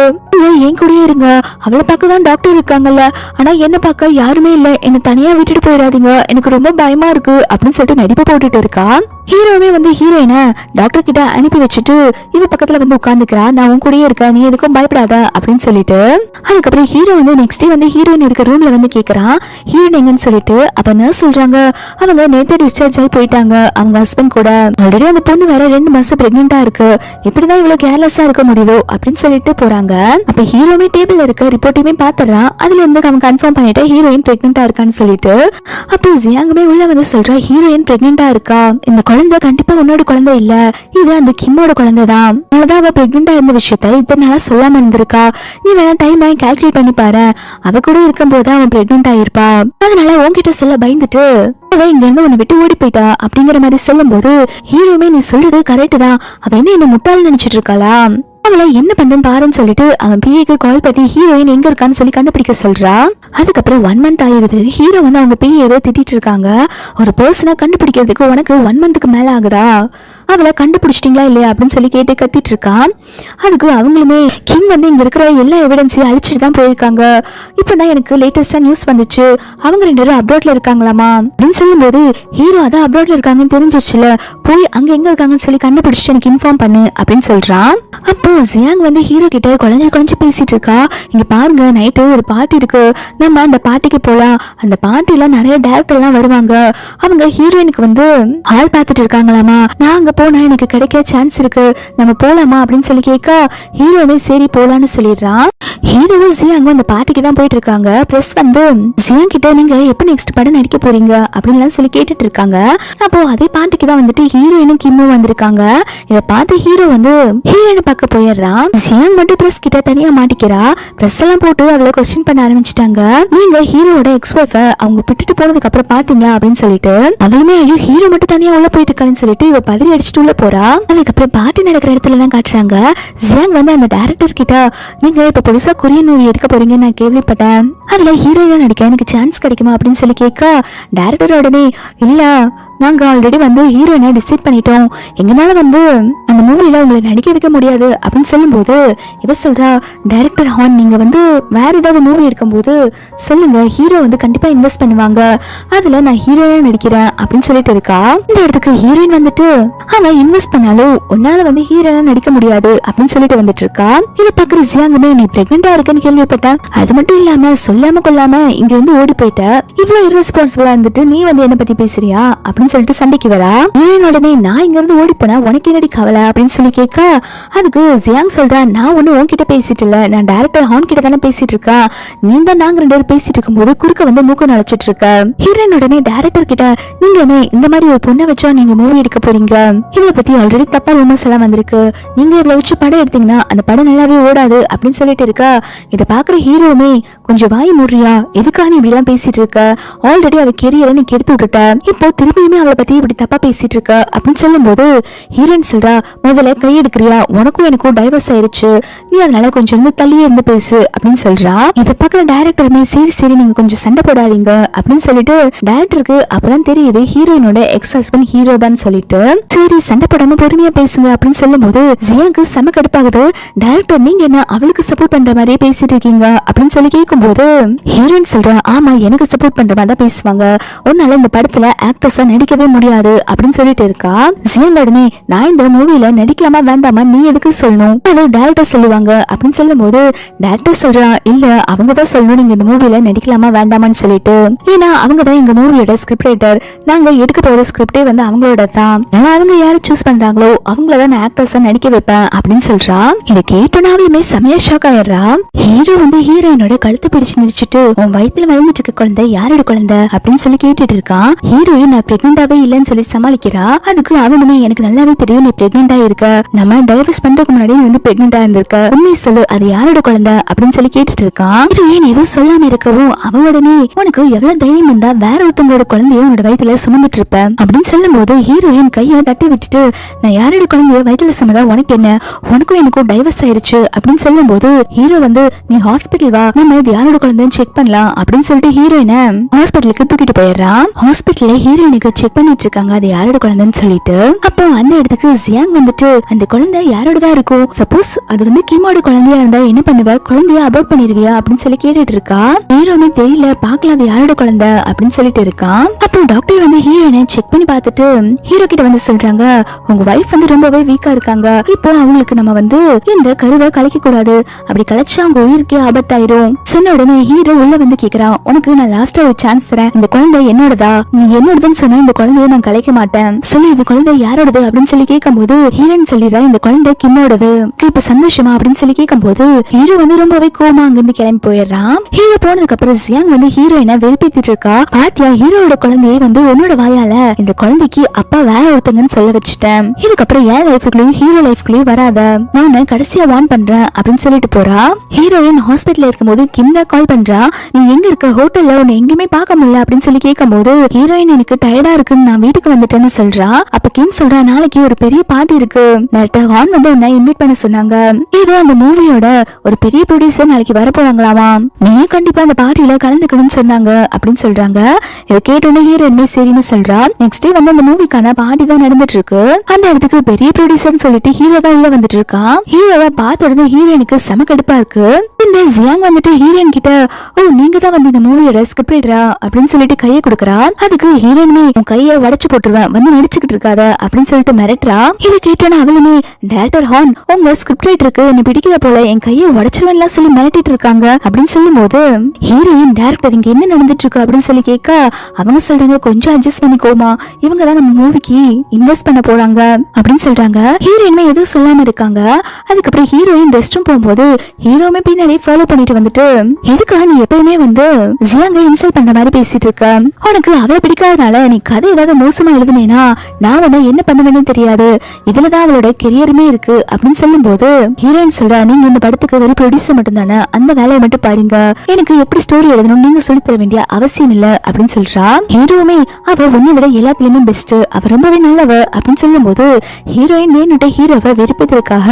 என் கூடயே இருங்க, அவளை பார்க்க தான் டாக்டர் இருக்காங்கல்ல, ஆனா என்ன பார்க்க யாருமே இல்ல, என்ன தனியா விட்டுட்டு போயிடாதீங்க, எனக்கு ரொம்ப பயமா இருக்கு அப்படின்னு சொல்லிட்டு நடிப்பு போட்டுட்டு இருக்கா. ஹீரோவே வந்து ஹீரோயினை டாக்டர் கிட்ட அனுப்பி வச்சுட்டு இவ பக்கத்துல வந்து உட்காந்துக்கிறா, நான் உன் கூடயே இருக்கேன், நீ எதுக்கும் பயப்படாத அப்படின்னு சொல்லிட்டு. அதுக்கப்புறம் ஹீரோ வந்து நெக்ஸ்ட் டே வந்து ஹீரோயின் இருக்க ரூம்ல வந்து கேக்குறான் ஹீரோயின் எங்கன்னு சொல்லிட்டு. அப்ப நர்ஸ் சொல்றாங்க அவங்க நேத்தே டிஸ்சார்ஜ் ஆகி போயிட்டாங்க அவங்க ஹஸ்பண்ட் கூட, ஆல்ரெடி அந்த பொண்ணு வேற 2 மாசம் பிரெக்னெண்டா இருக்கு, எப்படிதான் இவ்வளவு கேர்லெஸ்ஸா இருக்க முடியுதோ அப்படின்னு சொல்லிட்டு போறாங்க. அப்ப ஹீரோமே டேபிள்ல இருக்க ரிப்போர்ட்டையுமே பாத்துறான். அதுல இருந்து அவன் கன்ஃபார்ம் பண்ணிட்டு ஹீரோயின் பிரெக்னெண்டா இருக்கான்னு சொல்லிட்டு. அப்போ ஜியாங்குமே உள்ள வந்து சொல்றா, ஹீரோயின் பிரெக்னெண்டா இருக்கா, இந்த குழந்தை கண்டிப்பா உன்னோட குழந்தை இல்ல, இது அந்த கிம்மோட குழந்தை தான், அதான் அவ பிரெக்னெண்டா இருந்த விஷயத்த இத்தனை நாளா சொல்லாம இருந்திருக்கா, நீ வேணா டைம் ஆகி கால்குலேட் பண்ணி பாரு, அவ கூட இருக்கும் போது அவன் பிரெக்னெண்டா இருப்பா, அதனால உன்கிட்ட சொல்ல பயந்துட்டு இங்க இருந்து உன்னை விட்டு ஓடி போயிட்டா அப்படிங்கிற மாதிரி சொல்லும் போது ஹீரோமே நீ சொல்றது கரெக்ட் தான், அவ என்ன முட்டாள் நினைச்சிட்டு இருக்காளா, அவளை என்ன பண்றேன்னு பாருன்னு சொல்லிட்டு அவன் பிஏக்கு கால் பண்ணி ஹீரோயின் எங்க இருக்கான்னு சொல்லி கண்டுபிடிக்க சொல்றா. அதுக்கப்புறம் 1 மந்த் ஆயிருது. ஹீரோ வந்து அவங்க பிஏவை திட்டிட்டு இருக்காங்க, ஒரு பர்சனை கண்டுபிடிக்கிறதுக்கு உனக்கு 1 மந்த்துக்கு மேல ஆகுதா, அவளை கண்டுபிடிச்சிட்டீங்களா இல்லையா அப்படின்னு சொல்லி கேட்டு கத்திட்டு இருக்கான். அதுக்கு அவங்களுமே கிம் வந்து இங்க இருக்கிற எல்லா எவிடன்ஸையும் அழிச்சிட்டு தான் போயிருக்காங்க, இப்பதான் எனக்கு லேட்டஸ்டா நியூஸ் வந்துச்சு, அவங்க 2 பேரும் அப்ராட்ல இருக்காங்களாமா அப்படின்னு சொல்லும் போது ஹீரோ அதான் அப்ராட்ல இருக்காங்கன்னு தெரிஞ்சிச்சுல, போய் அங்க எங்க இருக்காங்கன்னு சொல்லி கண்டுபிடிச்சிட்டு எனக்கு இன்ஃபார்ம் பண்ணு அப்படின்னு சொல்றான். அப்போ ஜியாங் வந்து ஹீரோ கிட்ட குழஞ்சு பேசிட்டு இருக்கா, இங்க பாருங்க நைட்டு ஒரு பார்ட்டி இருக்கு, நம்ம அந்த பார்ட்டிக்கு போலாம், அந்த பார்ட்டில நிறைய டேரக்டர் எல்லாம் வருவாங்க, அவங்க ஹீரோயினுக்கு வந்து ஆள் பார்த்துட்டு இருக்காங்களாமா, நான் அங்க போனா எனக்கு கிடைக்க சான்ஸ் இருக்கு, நம்ம போலாமா அப்படின்னு சொல்லி கேட்க ஹீரோவே சரி போலான்னு சொல்லிடுறான். ஹீரோவும் ஜியாங்கும் அந்த பார்ட்டிக்கு தான் போயிட்டு இருக்காங்க. பிளஸ் வந்து ஜியாங் கிட்ட நீங்க எப்ப நெக்ஸ்ட் படம் நடிக்க போறீங்க அப்படின்னு சொல்லி கேட்டுட்டு இருக்காங்க. அப்போ அதே பார்ட்டிக்கு தான் வந்துட்டு ஹீரோயினும் கிம்மும் வந்திருக்காங்க. இதை பார்த்து ஹீரோ வந்து ஹீரோயினை பார்க்க போயிடுறான். ஜியாங் மட்டும் பிரஸ் கிட்ட தனியா மாட்டிக்கிறா. பிரஸ் எல்லாம் போட்டு அவளை கொஸ்டின் பண்ண ஆரம்பிச்சிட்டாங்க. நீங்க ஹீரோட எக்ஸ் ஒய்ஃப அவங்க விட்டுட்டு போனதுக்கு அப்புறம் பாத்தீங்களா அப்படின்னு சொல்லிட்டு அவளுமே ஐயோ ஹீரோ மட்டும் தனியா உள்ள போயிட்டு இருக்கான்னு சொல்லிட்டு இவ பதறி அடிச்சுட்டு உள்ள போறா. அதுக்கப்புறம் பார்ட்டி நடக்கிற இடத்துல தான் காட்டுறாங்க. ஜியாங் வந்து அந்த டைரக்டர் கிட்ட நீங்க இப்ப புதுசா கொரியன் மூவி எடுக்க போறீங்க நான் கேள்விப்பட்டேன், அதுல ஹீரோயினா நடிக்க எனக்கு சான்ஸ் கிடைக்குமா அப்படின்னு சொல்லி கேட்க டைரக்டர் உடனே இல்ல நாங்க ஆல்ரெடி வந்து ஹீரோயினை டிசைட் பண்ணிட்டோம், எங்கனால வந்து அந்த மூவில உங்களை நடிக்க வைக்க முடியாது அப்படின்னு சொல்லும் போது இவ சொல்றா டைரக்டர் ஹான் நீங்க வந்து வேற ஏதாவது மூவி எடுக்கும்போது சொல்லுங்க, ஹீரோ வந்து கண்டிப்பா இன்வெஸ்ட் பண்ணுவாங்க, அதுல நான் ஹீரோயினா நடிக்கிறேன் அப்படின்னு சொல்லிட்டு இருக்கா. இந்த இடத்துக்கு ஹீரோயின் வந்துட்டு அவன் இன்வெஸ்ட் பண்ணாலும் உன்னால வந்து ஹீரோயினா நடிக்க முடியாது அப்படின்னு சொல்லிட்டு வந்துட்டு இருக்கா. இதை பாக்குற ஜியாங்குமே நீ பிரெக்னெண்டா இருக்குன்னு கேள்விப்பட்டேன், அது மட்டும் இல்லாம சொல்லாம கொள்ளாம இங்க இருந்து ஓடி போயிட்ட, இவ்வளவு இர்ரெஸ்பான்சிபிளா இருந்துட்டு நீ வந்து என்ன பத்தி பேசுறியா அப்படின்னு சொல்லிட்டு சண்டைக்கு வரா. உடனே நான் இங்க இருந்து ஓடி போனா உனக்கு என்னடி கவலை அப்படின்னு சொல்லி கேட்க அதுக்கு ஜியாங் சொல்றா நான் ஒண்ணு உன்கிட்ட பேசிட்டு இல்ல, நான் டைரக்டர் ஹான் கிட்ட தானே பேசிட்டு இருக்கா, நீ தான் நாங்க 2 பேரும் பேசிட்டு இருக்கும் போது குறுக்க வந்து மூக்கு நழைச்சிட்டு இருக்க. ஹீரோயின் உடனே டைரக்டர் கிட்ட நீங்க என்ன இந்த மாதிரி ஒரு பொண்ணை வச்சா நீங்க மூவி எடுக்க போறீங்க, இதை பத்தி ஆல்ரெடி தப்பா ரூமர்ஸ் எல்லாம் வந்திருக்கு, நீங்க இவ்வளவு வச்சு படம் எடுத்தீங்கன்னா அந்த படம் நல்லாவே ஓடாது அப்படின்னு சொல்லிட்டு இருக்கா. இதை பாக்குற ஹீரோமே கொஞ்சம் வாய் மூடுறியா, எதுக்காக நீ இப்படி எல்லாம் பேசிட்டு இருக்க, ஆல்ரெடி அவ கெரியரை நீ கெடுத்து விட்டுட்ட, இப்போ திரும்பியுமே அவளை பத்தி இப்படி தப்பா பேசிட்டு இருக்க அப்படின்னு சொல்லும் போது ஹீரோயின் சொல்றா, முதல்ல கை எடுக்கிறியா, உனக்கும் எனக்கும் டைவர்ஸ் ஆயிருச்சு, நீ அதனால கொஞ்சம் இருந்து தள்ளியே இருந்து பேசு அப்படின்னு சொல்றா. இதை பாக்குற டைரக்டருமே சரி சரி நீங்க கொஞ்சம் சண்டை போடாதீங்க அப்படின்னு சொல்லிட்டு டைரக்டருக்கு அப்பதான் தெரியுது ஹீரோயினோட எக்ஸ் ஹஸ்பண்ட் ஹீரோ தான் சொல்லிட்டு, சரி சண்டை போடாம பொறுமையா பேசுங்க அப்படின்னு சொல்லும் போது ஜியாங்க்கு செம கடுப்பாகுது. டைரக்டர் நீங்க என்ன அவளுக்கு சப்போர்ட் பண்ற மாதிரியே பேசிட்டு இருக்கீங்க அப்படின்னு சொல்லி கேட்கும் போது ஹீரோயின் சொல்றா, ஆமா எனக்கு சப்போர்ட் பண்ற மாதிரி தான் பேசுவாங்க, உன்னால இந்த படத்துல ஆக்ட்ரஸா நடிக்கவே முடியாது அப்படின்னு சொல்லிட்டு இருக்கா. ஜியாங் உடனே நான் இந்த மூவில நடிக்கலாமா வேண்டாமா நீ எதுக்கு சொல்லணும், அது டைரக்டர் சொல்லுவாங்க அப்படின்னு சொல்லும் போது டைரக்டர் சொல்றா, இல்ல அவங்கதான் சொல்லணும் நீங்க இந்த மூவில நடிக்கலாமா வேண்டாமான்னு சொல்லிட்டு, ஏன்னா அவங்கதான் எங்க மூவியோட ஸ்கிரிப்ட் ரைட்டர், நாங்க எடுக்க போற ஸ்கிரிப்டே வந்து அவங்களோட தான், அவங்க யாரு சூஸ் பண்றாங்களோ அவங்களதான் நான் ஆக்டர்ஸா நடிக்க வைப்பேன் அப்படின்னு சொல்றா. இதை கேட்டோன்னாலுமே செமையா ஷாக் ஆயிடுறா. ஹீரோ வந்து ஹீரோயினோட கழுத்தை பிடிச்சு நிறுத்திட்டு உன் வயித்துல வளர்ந்துட்டு இருக்க குழந்தை யாரோட குழந்தை அப்படின்னு சொல்லி கேட்டுட்டு இருக்கான். ஹீரோயின் நான் பிரெக்னெண்டாவே இல்லன்னு சொல்லி சமாளிக்கிறா. அதுக்கு அவனுமே எனக்கு நல்லாவே தெரியும் நீ பிரெக்னெண்டா இருக்க, நம்ம டைவர்ஸ் பண்றதுக்கு முன்னாடி நீ வந்து பிரெக்னெண்டா இருந்திருக்க, உண்மை சொல்லு அது யாரோட குழந்தை அப்படின்னு சொல்லி கேட்டுட்டு இருக்கான். ஹீரோயின் எதுவும் சொல்லாம இருக்கவும் அவன் உடனே உனக்கு எவ்வளவு தைரியம் இருந்தா வேற ஒருத்தவங்களோட குழந்தைய உன்னோட வயித்துல சுமந்துட்டு இருப்ப அப்படின்னு சொல்லும் போது ஹீரோயின் கையை தட்டி விட்டுட்டு நான் யாரோட குழந்தைய வயித்துல சுமந்தா உனக்கு என்ன, உனக்கும் எனக்கும் டைவர்ஸ் ஆயிருச்சு அப்படின்னு சொல்லும் போது ஹீரோ வந்து நீ ஹாஸ்பிட்டல் வா நம்ம இது யாரோட குழந்தைன்னு செக் பண்ணலாம் அப்படின்னு சொல்லிட்டு ஹீரோயினை ஹாஸ்பிட்டலுக்கு தூக்கிட்டு போயிடுறான். ஹாஸ்பிட்டல்ல ஹீரோயினுக்கு செக் பண்ணிட்டு இருக்காங்க அது யாரோட குழந்தைன்னு சொல்லிட்டு. அப்போ அந்த இடத்துக்கு ஜியாங் வந்துட்டு அந்த குழந்தை யாரோடதான் இருக்கும், சப்போஸ் அது வந்து கிமோட குழந்தையா இருந்தா என்ன பண்ணுவ, குழந்தைய அபார்ட் பண்ணிருவியா அப்படின்னு சொல்லி கேட்டுட்டு இருக்கா. ஹீரோமே தெரியல பாக்கலாம் அது யாரோட குழந்தை அப்படின்னு சொல்லிட்டு இருக்கான். அப்போ டாக்டர் வந்து ஹீரோயினை செக் பண்ணி பார்த்துட்டு ஹீரோ கிட்ட வந்து சொல்றாங்க, உங்க வைஃப் வந்து ரொம்பவே வீக்கா இருக்காங்க, இப்போ அவங்களுக்கு நம்ம வந்து இந்த கருவை கலைக்க கூடாது, அப்படி கலைச்சா அவங்க உயிருக்கே ஆபத்தாயிரும். சொன்ன உடனே ஹீரோ உள்ள வந்து கேக்குறான், உனக்கு நான் லாஸ்டா ஒரு சான்ஸ் தரேன், இந்த குழந்தை என்னோடதா, நீ என்னோடதுன்னு சொன்னா இந்த குழந்தைய நான் கலைக்க மாட்டேன், சொல்லி இந்த குழந்தை யாரோடது அப்படின்னு சொல்லி கேட்கும் போது ஹீரோன்னு சொல்லிடுறா இந்த குழந்தை கிம்மோடது, இப்ப சந்தோஷமா அப்படின்னு சொல்லி கேட்கும் போது ஹீரோ வந்து ரொம்பவே கோமா அங்கிருந்து கிளம்பி போயிடுறான். ஹீரோ போனதுக்கு அப்புறம் ஜியாங் வந்து ஹீரோயினை வெறுப்பேத்திட்டு இருக்கா, பாத்தியா ஹீரோட குழந்தையை வந்து உன்னோட வாயால இந்த குழந்தைக்கு அப்பா வேற ஒருத்தங்கன்னு சொல்ல வச்சுட்டேன், இதுக்கப்புறம் என் லைஃபுக்குள்ளயும் ஹீரோ லைஃபுக்குள்ளயும் வராத, நான் கடைசியா வார்ன் பண்றேன் அப்படின்னு சொல்லிட்டு போறா. ஹீரோயின் ஹாஸ்பிட்டல்ல இருக்கும்போது கிம் தான் கால் பண்றா, நீ எங்க இருக்க, ஹோட்டல்ல உன்னை எங்கேயுமே பார்க்க முடியல அப்படின்னு சொல்லி கேட்கும் போது ஹீரோயின் எனக்கு டயர்டா இருக்குன்னு நான் வீட்டுக்கு வந்துட்டேன்னு சொல்றா. அப்ப கிம் சொல்றா, நாளைக்கு ஒரு பெரிய பார்ட்டி இருக்கு, டைரக்டர் ஹான் வந்து உன்னை இன்வைட் பண்ண சொன்னாங்க, இது அந்த மூவியோட ஒரு பெரிய ப்ரொடியூசர் நாளைக்கு வர போறாங்களாமா, நீயும் கண்டிப்பா அந்த பார்ட்டியில கலந்துக்கணும்னு சொன்னாங்க அப்படின்னு சொல்றாங்க. இதை கேட்டோன்னே ஹீரோயின்மே சரின்னு சொல்றா. நெக்ஸ்ட் டே வந்து அந்த மூவிக்கான பார்ட்டி தான் நடந்துட்டு இருக்கு. அந்த இடத்துக்கு பெரிய ப்ரொடியூசர்னு சொல்லிட்டு ஹீரோ தான் உள்ள வந்துட்டு இருக்கான். ஹீரோவை பார்த்த உடனே ஹீரோயினுக்கு செம கடுப்பா இருக்கு. இந்த ஜியாங் வந்துட்டு ஹீரோயின் கிட்ட, ஓ நீங்க தான் வந்து இந்த மூவியோட ஸ்கிரிப்ட் ரைட்டரா அப்படின்னு சொல்லிட்டு கையை கொடுக்கறா. அதுக்கு ஹீரோயினுமே உன் கையை உடைச்சு போட்டுருவேன் வந்து நடிச்சுக்கிட்டு இருக்காத அப்படின்னு சொல்லிட்டு மிரட்டுறா. இதை கேட்டோன்னா அவளுமே டைரக்டர் ஹான் உங்க ஸ்கிரிப்ட் ரைட்டருக்கு நீ பிடிக்கல போல என் கையை உடைச்சிருவேன்லாம் சொல்லி மிரட்டிட்டு இருக்காங்க அப்படின்னு சொல்லும் போது ஹீரோயின் டைரக்டர் இங்க என்ன நடந்துட்டு இருக்கு அப்படின்னு சொல்லி கேட்க அவங்க சொல்றாங்க கொஞ்சம் அட்ஜஸ்ட் பண்ணிக்கோமா, இவங்க தான் நம்ம மூவிக்கு இன்வெஸ்ட் பண்ண போறாங்க அப்படின்னு சொல்றாங்க. ஹீரோயின்மே எதுவும் சொல்லாம இருக்காங்க. அதுக்கப்புறம் ஹீரோயின் ரெஸ்ட் ரூம் போகும்போது ஹீரோமே பின்னாடி ஃபாலோ பண்ணிட்டு வந்துட்டு, எதுக்காக நீ எப்பயுமே வந்து ஜியாங்க இன்சல்ட் பண்ற மாதிரி பேசிட்டு இருக்க, உனக்கு அவளை பிடிக்காதனால நீ கதை ஏதாவது மோசமா எழுதுனேனா நான் உன்னை என்ன பண்ணுவேன்னு தெரியாது, இதுலதான் அவளோட கெரியருமே இருக்கு அப்படின்னு சொல்லும் போது ஹீரோயின் சொல்றா, நீங்க இந்த படத்துக்கு ஒரு ப்ரொடியூசர் மட்டும் தானே, அந்த வேலையை மட்டும் பாருங்க, எனக்கு எப்படி ஸ்டோரி எழுதணும் நீங்க சொல்லி தர வேண்டிய அவசியம் இல்ல அப்படின்னு சொல்றா. ஹீரோமே அவ உன்னை விட எல்லாத்துலயுமே பெஸ்ட், அவ ரொம்பவே நல்லவ அப்படின்னு சொல்லும் போது ஹீரோயின் வேணுட்ட ஹீரோவை வெறுப்பதற்காக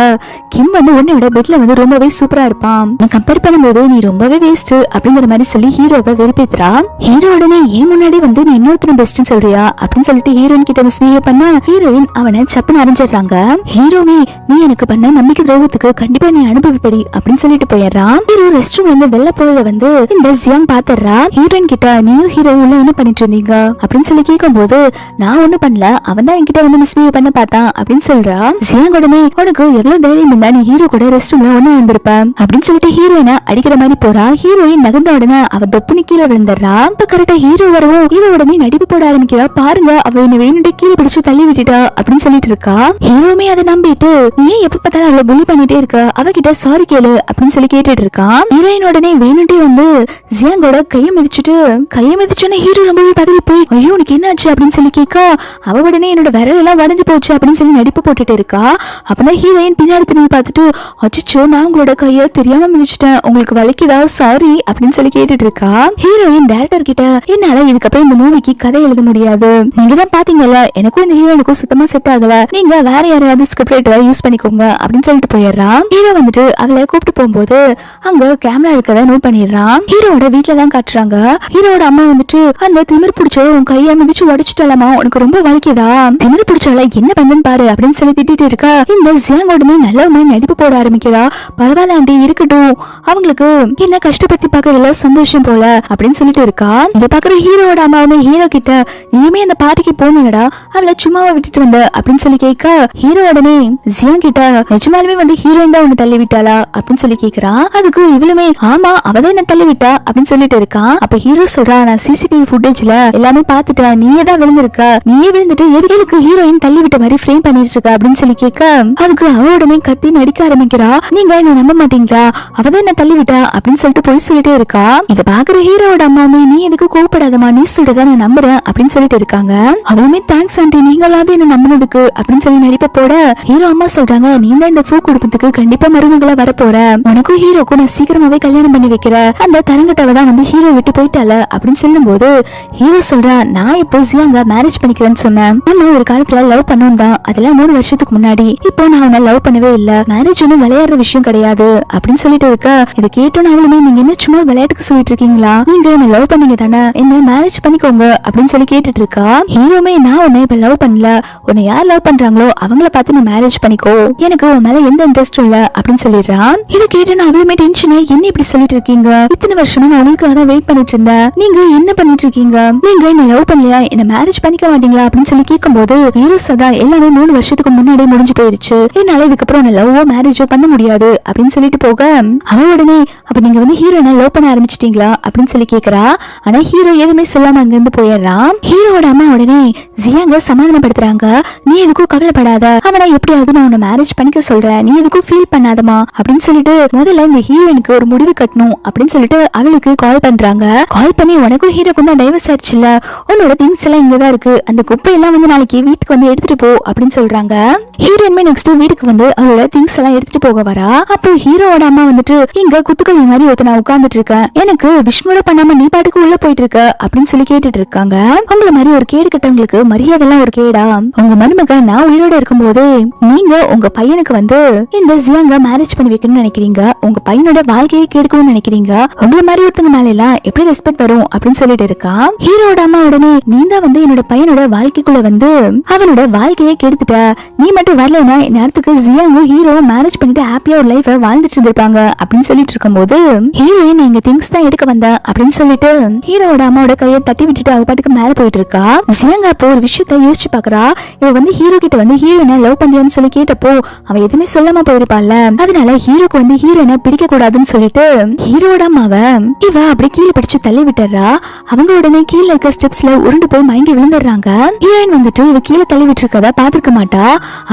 கிம் வந்து உன்னை விட பெட்ல வந்து ரொம்பவே சூப்பரா இருப்பான், நீ கம்பேர் பண்ணும்போது நீ ரொம்பவே வேஸ்ட் அப்படிங்கிற மாதிரி சொல்லி ஹீரோவை வெறுப்பேத்துறா. ஹீரோ உடனே ஏன் முன்னாடி வந்து நீ இன்னொருத்தன பெஸ்ட்னு சொல்றியா அப்படின்னு சொல்லிட்டு ஹீரோயின் கிட்ட மிஸ்பிஹேவ் பண்ண ஹீரோயின் அவனை சப்புன்னு அரைஞ்சிடுறாங்க. ஹீரோமே நீ எனக்கு பண்ண நம்பிக்கை துரோகத்துக்கு கண்டிப்பா நீ அனுபவிப்படி அப்படின்னு சொல்லிட்டு போயிடுறான். ஹீரோ ரெஸ்ட் ரூம்ல இருந்து வெளில போறத வந்து இந்த ஜியாங் பாத்துறா. ஹீரோயின் கிட்ட நீயும் ஹீரோ உள்ள என்ன பண்ணிட்டு இருந்தீங்க அப்படின்னு சொல்லி கேட்கும் போது நான் ஒண்ணும் பண்ணல, அவன் தான் என்கிட்ட வந்து மிஸ்பிஹேவ் பண்ண பார்த்தான் அப்படின்னு சொல்றா. ஜியாங் உடனே உனக்கு எவ்வளவு தைரியம் இருந்தா நீ ஹீரோ கூட ரெஸ்ட் ரூம்ல ஒண்ணு வந்திருப்ப அப்படின்னு சொல்லிட்டு ஹீரோயினை அடிக்கிற மாதிரி போறா. ஹீரோயின் நகர்ந்த உடனே அவ தொப்புனி கீழே விழுந்துடுறா. இப்ப கரெக்டா ஹீரோ வரவும் ஹீரோ உடனே நடிப்பு போட ஆரம்பிக்கிறா. பாருங்க அவ என்ன வேணுட்டு கீழே பிடிச்சு தள்ளி விட்டுட்டா அப்படின்னு சொல்லிட்டு இருக்கா. ஹீரோமே அதை நம்பிட்டு நீ எப்ப பார்த்தாலும் அவளை புலி பண்ணிட்டே இருக்க, அவகிட்ட சாரி கேளு அப்படின்னு சொல்லி கேட்டுட்டு இருக்கான். ஹீரோயின் உடனே வேணுட்டே வந்து ஜியாங்கோட கையை மிதிச்சோன்னு ஹீரோ ரொம்பவே பதவி போய் ஐயோ உனக்கு என்ன ஆச்சு அப்படின்னு சொல்லி கேட்க அவ உடனே என்னோட விரல் எல்லாம் வளைஞ்சு போச்சு அப்படின்னு சொல்லி நடிப்பு போட்டுட்டு இருக்கா. அப்பதான் ஹீரோயின் பின்னாடி திரும்பி பார்த்துட்டு அச்சோ நான் உங்களோட கையை தெரியாம மிதிச்சிட்டேன், உங்களுக்கு வலிக்குதா சாரி அப்படின்னு சொல்லி கேட்டுட்டு இருக்கா. ஹீரோயின் டைரக்டர் கிட்ட என்னால இதுக்கப்புறம் இந்த மூவிக்கு கதை எழுத முடியாது, முடியாது. நீங்க தான் பாத்தீங்கல்ல எனக்கும் இந்த ஹீரோனுக்கும் சுத்தமா செட் ஆகல, நீங்க வேற யாரையாவது ஸ்கிரிப்ட் ரைட்டரை யூஸ் பண்ணிக்கோங்க அப்படின்னு சொல்லிட்டு போயிடுறான். ஹீரோ வந்துட்டு அவளை கூப்பிட்டு போகும்போது அங்க கேமரா இருக்கத நோட் பண்ணிடுறான். ஹீரோட வீட்டுல தான் காட்டுறாங்க. ஹீரோட அம்மா வந்துட்டு அந்த திமிர் பிடிச்ச உன் கையை மிதிச்சு உடைச்சிட்டாலாமா, உனக்கு ரொம்ப வலிக்குதா, திமிர் பிடிச்சால என்ன பண்ணுன்னு பாரு அப்படின்னு சொல்லி திட்டிட்டு இருக்கா. இந்த ஜியாங் உடனே நல்ல நடிப்பு போட ஆரம்பிக்கிறா. பரவாயில்ல ஆண்டி இருக்கட்டும், அவங்களுக்கு என்ன கஷ்டப்படுத்தி பாக்குறதுல சந்தோஷம் போல அப்படின்னு சொல்லிட்டு இருக்கா. இத பாக்குற ஹீரோட அம்மாவுமே ஹீரோ கிட்ட நீயுமே அந்த பார்ட்டிக்கு போனீங்கடா, அவளை சும்மாவா விட்டுட்டு வந்த அப்படின்னு சொல்லி கேட்க ஹீரோ உடனே ஜியாங் கிட்ட நிஜமாலுமே வந்து ஹீரோயின் தான் உன்னை தள்ளி விட்டாளா அப்படின்னு சொல்லி கேக்குறா. அதுக்கு இவளுமே ஆமா அவதான் என்ன தள்ளி விட்டா அப்படின்னு சொல்லிட்டு இருக்கான். அப்ப ஹீரோ சொல்றா நான் சிசிடிவி ஃபுட்டேஜ்ல எல்லாமே பாத்துட்டேன், நீயே தான் விழுந்திருக்க, நீயே விழுந்துட்டு எதுக்கு ஹீரோயின் தள்ளி விட்ட மாதிரி ஃப்ரேம் பண்ணிட்டு இருக்க அப்படின்னு சொல்லி கேட்க அதுக்கு அவ உடனே கத்தி நடிக்க ஆரம்பிக்கிறா. நீங்க என்ன நம்ப மாட்டீங்களா, அவதான் என்ன தள்ளி விட்டா அப்படின்னு சொல்லிட்டு போய் சொல்லிட்டே இருக்கா. இத பாக்குற ஹீரோட அம்மாவுமே நீ எதுக்கு கோவப்படாதமா, நீ சொல்றதா நான் நம்புறேன் அப்படின்னு சொல்லிட்டு இருக்காங்க. அவளுமே தேங்க்ஸ் ஆண்டி நீங்களாவது என்ன நம்பினதுக்கு அப்படின்னு சொல்லி நடிப்ப போட ஹீரோ அம்மா சொல்றாங்க நீ தான் இந்த பூ குடும்பத்துக்கு கண்டிப்பா மருமகளா வரப்போற, உனக்கும் ஹீரோக்கும் நான் சீக்கிரமாவே கல்யாணம் பண்ணி வைக்கிறேன், அந்த தரங்கட்டவ தான் வந்து ஹீரோ விட்டு போயிட்டால அப்படின்னு சொல்லும் போது ஹீரோ சொல்றா நான் இப்போ ஜியாங்க மேரேஜ் பண்ணிக்கிறேன்னு சொன்னேன், நம்ம ஒரு காலத்துல லவ் பண்ணோம் தான், அதெல்லாம் 3 வருஷத்துக்கு முன்னாடி, இப்போ நான் அவனை லவ் பண்ணவே இல்ல, மேரேஜ் ஒன்னும் விளையாடுற விஷயம் கிடையாது அப்படின்னு சொல்லிட்டு இருக்க. இதை கேட்டோன்னு அவளுமே நீங்க என்ன சும்மா விளையாட்டுக்கு சொல்லிட்டு இருக்கீங்களா, நீங்க என்ன லவ் பண்ணீங்க தானே, என்ன மேரேஜ் பண்ணிக்கோங்க அப்படின்னு சொல்லி கேட்டுட்டு இருக்கா. ஹீரோமே நான் உன்னை இப்ப லவ் பண்ணல, உன்னை யார் லவ் பண்றாங்களோ அவங்கள பார்த்து நீ மேரேஜ் பண்ணிக்கோ, எனக்கு உன் மேல எந்த இன்ட்ரெஸ்டும் இல்ல அப்படின்னு சொல்லிடுறான். இதை கேட்டு அவளுமே டென்ஷன் என்ன இப்படி சொல்லிட்டு இருக்கீங்க, இத்தனை வருஷமா நான் உங்களுக்காக தான் வெயிட் பண்ணிட்டு இருந்தேன், நீங்க என்ன பண்ணிட்டு இருக்கீங்க, நீங்க என்ன லவ் பண்ணலையா, என்ன மேரேஜ் பண்ணிக்க மாட்டீங்களா அப்படின்னு சொல்லி கேட்கும்போது ஹீரோ சதா எல்லாமே 3 வருஷத்துக்கு முன்னாடி முடிஞ்சு போயிருச்சு, என்னால இதுக்கப்புறம் உன்னை லவ்வோ மேரேஜோ பண்ண முடியாது அப்படின்னு சொல்லிட்டு போக அவ உடனே அப்ப நீங்க வந்து ஹீரோனை லவ் பண்ண ஆரம்பிச்சிட்டீங்களா அப்படின்னு சொல்லி கேக்குறா. ஆனா ஹீரோ எதுவுமே சொல்லாம அங்க இருந்து போயிடுறான். ஹீரோட அம்மா உடனே ஜியாங்க சமாதானப்படுத்துறாங்க, நீ எதுக்கும் கவலைப்படாத, அவனை எப்படியாவது நான் உன்னை மேரேஜ் பண்ணிக்க சொல்றேன், நீ எதுக்கும் ஃபீல் பண்ணாதமா அப்படின்னு சொல்லிட்டு முதல்ல இந்த ஹீரோயினுக்கு ஒரு முடிவு கட்டணும் அப்படின்னு சொல்லிட்டு அவளுக்கு கால் பண்றாங்க. கால் பண்ணி உனக்கும் ஹீரோக்கும் தான் டைவர்ஸ் ஆயிடுச்சுல, உன்னோட திங்ஸ் எல்லாம் இங்கதான் இருக்கு, அந்த குப்பையெல்லாம் வந்து நாளைக்கு வீட்டுக்கு வந்து எடுத்துட்டு போ அப்படின்னு சொல்றாங்க. ஹீரோயின்மே நெக்ஸ்ட் வீட்டுக்கு வந்து அவளோட திங்ஸ் எல்லாம் எடுத்துட்டு போக வரா. அப்போ ஹீரோட அம்மா வந்துட்டு இங்க குத்துக்கல் மாதிரி ஒருத்த நான் உட்கார்ந்துட்டு இருக்கேன், எனக்கு விஷ்ணுவோட பண்ணாம நீ பாட்டுக்கு உள்ள போயிட்டு இருக்க அப்படின்னு சொல்லி கேட்டுட்டு இருக்காங்க. உங்களை மாதிரி ஒரு கேடு கட்டவங்களுக்கு மரியாதை எல்லாம் ஒரு கேடா, உங்க மருமக நான் உயிரோட இருக்கும் போது நீங்க உங்க பையனுக்கு வந்து இந்த ஜியாங்க மேரேஜ் பண்ணி வைக்கணும்னு நினைக்கிறீங்க, உங்க பையனோட வாழ்க்கையை கெடுக்கணும்னு நினைக்கிறீங்க, உங்களை மாதிரி ஒருத்தங்க மேல எல்லாம் எப்படி ரெஸ்பெக்ட் வரும் அப்படின்னு சொல்லிட்டு இருக்கா. ஹீரோட அம்மா உடனே நீ தான் வந்து என்னோட பையனோட வாழ்க்கைக்குள்ள வந்து அவனோட வாழ்க்கையை கெடுத்துட்ட, நீ மட்டும் வரலன்னா நேரத்துக்கு ஜியாங்கும் ஹீரோவும் மேரேஜ் பண்ணிட்டு ஹாப்பியா ஒரு லைஃபை வாழ்ந்துட்டு இருந்திருப்பாங்க அப்படின்னு சொல்லிட்டு இருக்கும்போது ஹீரோயின் எங்க திங்ஸ் தான் எடுக்க வந்த அப்படின்னு சொல்லிட்டு ஹீரோட அம்மாவோட கையை தட்டி விட்டுட்டு அவ பாட்டுக்கு மேல போயிட்டு இருக்கா. ஜியாங்க அப்போ ஒரு விஷயத்த யோசிச்சு பாக்குறா, இவ வந்து ஹீரோ கிட்ட வந்து ஹீரோயினை லவ் பண்றியான்னு சொல்லி கேட்டப்போ அவ எதுவுமே சொல்லாம போயிருப்பாள்ல, அதனால ஹீரோக்கு வந்து ஹீரோயினை பிடிக்க கூடாதுன்னு சொல்லிட்டு ஹீரோட அம்மாவை இவ அப்படி கீழே பிடிச்சு தள்ளி விட்டுறா. அவங்க உடனே கீழே இருக்க ஸ்டெப்ஸ்ல உருண்டு போய் மயங்கி விழுந்துடுறாங்க. ஹீரோயின் வந்துட்டு இவ கீழே தள்ளி விட்டு இருக்கதா பாத்துருக்க மாட்டா.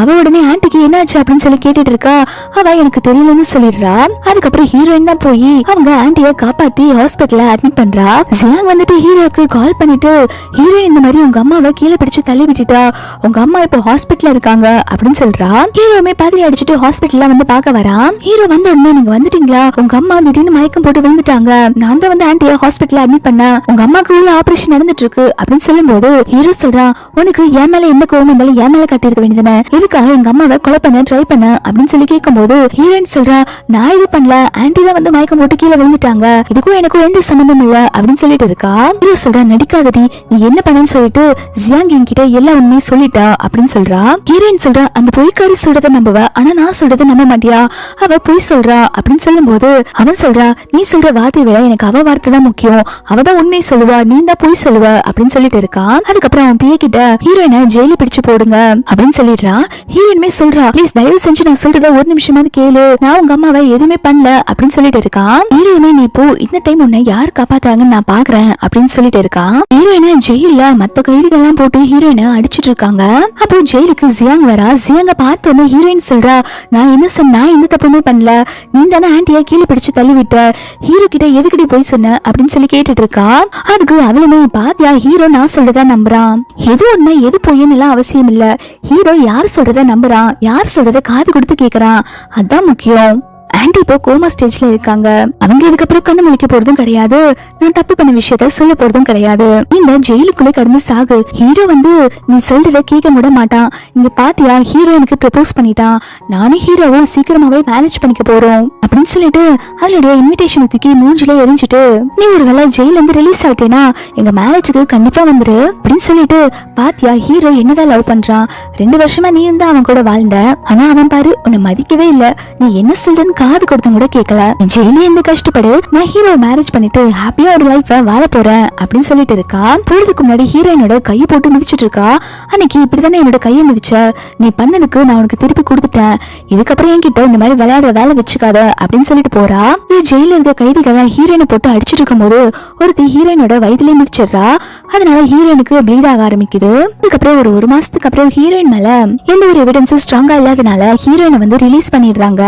அவ உடனே ஆன்டிக்கு என்ன ஆச்சு அப்படின்னு சொல்லி கேட்டுட்டு இருக்கா. அவ எனக்கு தெரியலன்னு சொல்லிடுறா. அதுக்கப்புறம் ஹீரோயின் தான் போய் அவங்க ஆன்டிய காப்பாத்தி ஹாஸ்பிட்டல்ல அட்மிட் பண்றா. ஜியாங் வந்துட்டு ஹீரோக்கு கால் பண்ணிட்டு ஹீரோயின் இந்த மாதிரி உங்க அம்மாவை கீழே பிடிச்சு தள்ளி விட்டுட்டா, உங்க அம்மா இப்போ ஹாஸ்பிட்டல்ல இருக்காங்க அப்படின்னு சொல்றா. ஹீரோமே பாதிரி அடிச்சுட்டு ஹாஸ்பிட்டல்ல வந்து பாக்க வரா. ஹீரோ வந்த உடனே நீங்க வந்துட்டீங்களா, உங்க அம்மா திடீர்னு மயக்கம் போட்டு விழுந்துட்டாங்க, நான் தான் வந்து ஆன்டிய ஹாஸ்பிட்டல்ல அட்மிட் பண்ண, உங்க அம்மாக்கு உள்ள ஆபரேஷன் நடந்துட்டு இருக்கு அப்படின்னு சொல்லும் போது ஹீரோ சொல்றா உனக்கு என் மேல எந்த கோவம் இருந்தாலும் என் மேல கட்டி இருக்க வேண்டியதானே, எதுக்காக எங்க அம்மாவை கொலை பண்ண ட்ரை பண்ண அப்படின்னு சொல்லி கேட்கும் போது ஹீரோயின் சொல்றா நான் இது பண்ணல, ஆன்டி தான் வந்து மயக்கம் போட்டு கீழே விழுந்துட்டாங்க, இதுக்கும் எனக்கும் எந்த சம்பந்தம் இல்ல அப்படின்னு சொல்லிட்டு இருக்கா. ஹீரோ சொல்றா நடிக்காதடி, நீ என்ன பண்ணன்னு சொல்லிட்டு ஜியாங் என்கிட்ட எல்லா உண்மையும் சொல்லிட்டா அப்படின்னு சொல்றா. ஹீரோயின் சொல்றா அந்த பொய்க்காரி சொல்றத நம்புவ, ஆனா நான் சொல்றத நம்ப மாட்டியா, அவ பொய் சொல்றா அப்படின்னு சொல்லும் போது அவன் சொல்றா நீ சொல்ற வார்த்தையை விட எனக்கு அவ வார்த்தை தான் முக்கியம், அவதான் உண்மையை சொல்லுவா, நீ தான் பொய் சொல்லுவ அப்படின்னு சொல்லிட்டு இருக்கான். அதுக்கப்புறம் அவன் பிய கிட்ட ஹீரோயினை ஜெயில பிடிச்சு போடுங்க அப்படின்னு சொல்லிடுறான். ஹீரோயினுமே சொல்றா ப்ளீஸ் தயவு செஞ்சு நான் சொல்றத ஒரு நிமிஷமாவது கேளு, நான் உங்க அம்மாவை எதுவுமே பண்ணல அப்படின்னு சொல்லிட்டு இருக்கான். ஹீரோயினே நீ போ, இந்த டைம் உன்னை யார் காப்பாத்தாங்கன்னு நான் பாக்குறேன் அப்படின்னு சொல்லிட்டு இருக்கான். ஹீரோயினை ஜெயில மத்த கைதிகள் எல்லாம் போட்டு ஹீரோயினை அடிச்சிட்டு இருக்காங்க. அப்போ ஜெயிலுக்கு ஜியாங் வரா. ஜியாங்க பார்த்தோன்னே ஹீரோயின் சொல்றா நான் இன்னசென்ட், நான் எந்த தப்புமே பண்ணல, நீ தானே ஆன்டியா கீழே பிடிச்சு தள்ளி விட்ட, ஹீரோ கிட்ட எதுக்கிட்ட போய் சொன்ன அப்படின்னு சொல்லி கேட்டுட்டு இருக்கா. அதுக்கு அவளுமே பாத்தியா ஹீரோ நான் சொல்றதா நம்புறான், எது உண்மை எது பொய்ன்னு எல்லாம் அவசியம் இல்ல, ஹீரோ யார் சொல்றத நம்புறான், யார் சொல்றத காது கொடுத்து கேக்குறான், அதான் முக்கியம். ஆன்டி இப்போ கோமா ஸ்டேஜ்ல இருக்காங்க. அவங்க இதுக்கப்புறம் கண்ணு முழிக்க போறதும் கிடையாது, நான் தப்பு பண்ண விஷயத்த சொல்ல போறதும் கிடையாது. இந்த ஜெயிலுக்குள்ளே கடந்து சாகு. ஹீரோ வந்து நீ சொல்றத கேட்க கூட மாட்டான். இங்க பாத்தியா, ஹீரோ எனக்கு ப்ரப்போஸ் பண்ணிட்டான், நானும் ஹீரோவும் சீக்கிரமாவே மேரேஜ் பண்ணிக்க போறோம் அப்படின்னு சொல்லிட்டு அவளுடைய இன்விடேஷனை தூக்கி மூஞ்சில எரிஞ்சிட்டு, நீ ஒருவேளை ஜெயில இருந்து ரிலீஸ் ஆயிட்டேனா எங்க மேரேஜுக்கு கண்டிப்பா வந்துரு அப்படின்னு சொல்லிட்டு, பாத்தியா ஹீரோ என்னதான் லவ் பண்றான், 2 வருஷமா நீ இருந்தா அவன் கூட வாழ்ந்த, ஆனா அவன் பாரு உன்னை மதிக்கவே இல்ல, நீ என்ன சொல்றன்னு காது கொடுத்த கூட கேட்கல, ஜெயிலே இருந்து கஷ்டப்படு, நான் ஹீரோ மேரேஜ் பண்ணிட்டு ஹாப்பியா ஒரு லைஃப் வாழ போறேன் அப்படின்னு சொல்லிட்டு இருக்கா. பொழுதுக்கு முன்னாடி ஹீரோயினோட கையை போட்டு மிதிச்சிட்டு இருக்கா. அன்னைக்கு இப்படித்தானே என்னோட கையை மிதிச்ச, நீ பண்ணதுக்கு நான் உனக்கு திருப்பி கொடுத்துட்டேன், இதுக்கப்புறம் என்கிட்ட இந்த மாதிரி விளையாடுற வேலை வச்சுக்காத அப்படின்னு சொல்லிட்டு போறா. இது ஜெயில இருக்க கைதிகள் ஹீரோயினை போட்டு அடிச்சிட்டு இருக்கும் போது ஒருத்தி ஹீரோயினோட வயிற்றுலயே மிதிச்சிடுறா. அதனால ஹீரோயினுக்கு ப்ளீட் ஆக ஆரம்பிக்குது. அதுக்கப்புறம் ஒரு மாசத்துக்கு அப்புறம் ஹீரோயின் மேல எந்த ஒரு எவிடன்ஸும் ஸ்ட்ராங்கா இல்லாதனால ஹீரோயினை வந்து ரிலீஸ் பண்ணிடுறாங்க.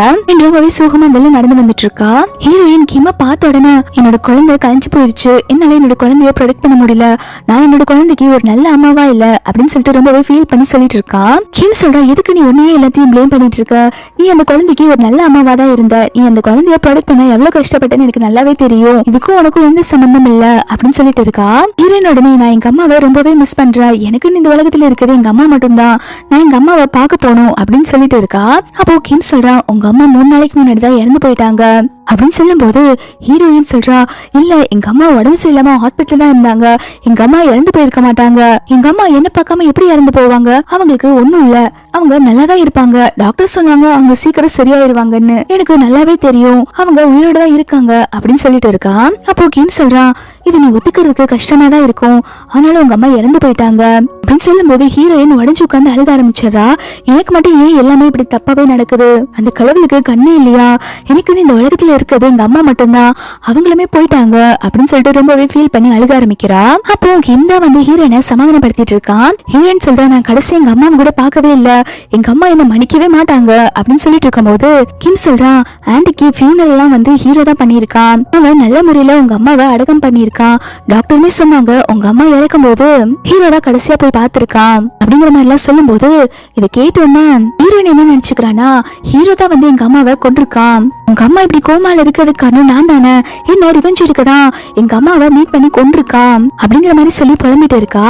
ரொம்பவே சுகமா வெளில நடந்து வந்துட்டு இருக்கா. ஹீரோயின் கிம்ம பார்த்த உடனே என்னோட குழந்தை கலைஞ்சு போயிருச்சு, என்னால என்னோட குழந்தைய ப்ரொடெக்ட் பண்ண முடியல, நான் என்னோட குழந்தைக்கு ஒரு நல்ல அம்மாவா இல்ல அப்படின்னு சொல்லிட்டு ரொம்பவே ஃபீல் பண்ணி சொல்லிட்டு இருக்கா. கிம் சொல்றா, எதுக்கு நீ உன்னையே எல்லாத்தையும் பிளேம் பண்ணிட்டு இருக்க, நீ அந்த குழந்தைக்கு ஒரு நல்ல அம்மாவா தான் இருந்த, நீ அந்த குழந்தைய ப்ரொடெக்ட் பண்ண எவ்வளவு கஷ்டப்பட்டேன்னு எனக்கு நல்லாவே தெரியும், இதுக்கும் உனக்கும் எந்த சம்பந்தம் இல்ல அப்படின்னு சொல்லிட்டு இருக்கா. ஹீரோயின் உடனே நான் எங்க அம்மாவை ரொம்பவே மிஸ் பண்றேன், எனக்கு இந்த உலகத்துல இருக்கிறது எங்க அம்மா மட்டும்தான், நான் எங்க அம்மாவை பார்க்க போகணும் அப்படின்னு சொல்லிட்டு இருக்கா. அப்போ கிம் சொல்றா, உங்க அம்மா 3 நாளைக்கு முன்னாடி தான் இறந்து போயிட்டாங்க அப்படின்னு சொல்லும் போது ஹீரோயின் சொல்றா, இல்ல எங்க அம்மா உடம்பு சரியில்லாம ஹாஸ்பிட்டல் தான் இருந்தாங்க, எங்க அம்மா இறந்து போயிருக்க மாட்டாங்க, எங்க அம்மா என்ன பார்க்காம எப்படி இறந்து போவாங்க, அவங்களுக்கு ஒண்ணும் இல்ல, அவங்க நல்லாதான் இருப்பாங்க, டாக்டர் சொன்னாங்க அவங்க சீக்கிரம் சரியாயிருவாங்கன்னு, எனக்கு நல்லாவே தெரியும், அவங்க உயிரோட தான் இருக்காங்க அப்படின்னு சொல்லிட்டு இருக்கா. அப்போ கிம் சொல்றான், இது நீ ஒத்துக்கிறதுக்கு கஷ்டமா தான் இருக்கும், ஆனாலும் உங்க அம்மா இறந்து போயிட்டாங்க அப்படின்னு சொல்லும் போது ஹீரோயின் உடஞ்சு உட்காந்து அழுக ஆரம்பிச்சிடறா. எனக்கு மட்டும் ஏன் எல்லாமே இப்படி தப்பாவே நடக்குது, அந்த கடவுளுக்கு கண்ணே இல்லையா, எனக்கு இந்த உலகத்துல இருக்கிறது எங்க அம்மா மட்டும்தான், அவங்களுமே போயிட்டாங்க அப்படின்னு சொல்லிட்டு ரொம்பவே ஃபீல் பண்ணி அழுக ஆரம்பிக்கிறா. அப்போ கிம் தான் வந்து ஹீரோயினை சமாதானப்படுத்திட்டு இருக்கான். ஹீரோயின் சொல்றா, நான் கடைசி எங்க அம்மா கூட பார்க்கவே இல்ல, எங்க அம்மா என்ன மன்னிக்கவே மாட்டாங்க அப்படின்னு சொல்லிட்டு இருக்கும் போது கிம் சொல்றான், ஆன்டிக்கு ஃபியூனரல் எல்லாம் வந்து ஹீரோ தான் பண்ணிருக்கான், அவன் நல்ல முறையில உங்க அம்மாவை அடக்கம் பண்ணிருக்கான், டாக்டருமே சொன்னாங்க உங்க அம்மா இறக்கும் போது ஹீரோ தான் கடைசியா போய் பார்த்திருக்கான் அப்படிங்கிற மாதிரி எல்லாம் சொல்லும் போது இதை கேட்டோன்னே ஹீரோயின் என்ன நினைச்சுக்கிறானா, ஹீரோ தான் வந்து எங்க அம்மாவை கொண்டிருக்கான், உங்க அம்மா இப்படி கோமால இருக்கிறதுக்கு காரணம் நான் தானே, என்ன ரிவெஞ்ச் எடுக்கதான் எங்க அம்மாவை மீட் பண்ணி கொண்டிருக்கான் அப்படிங்கிற மாதிரி சொல்லி புலம்பிட்டு இருக்கா.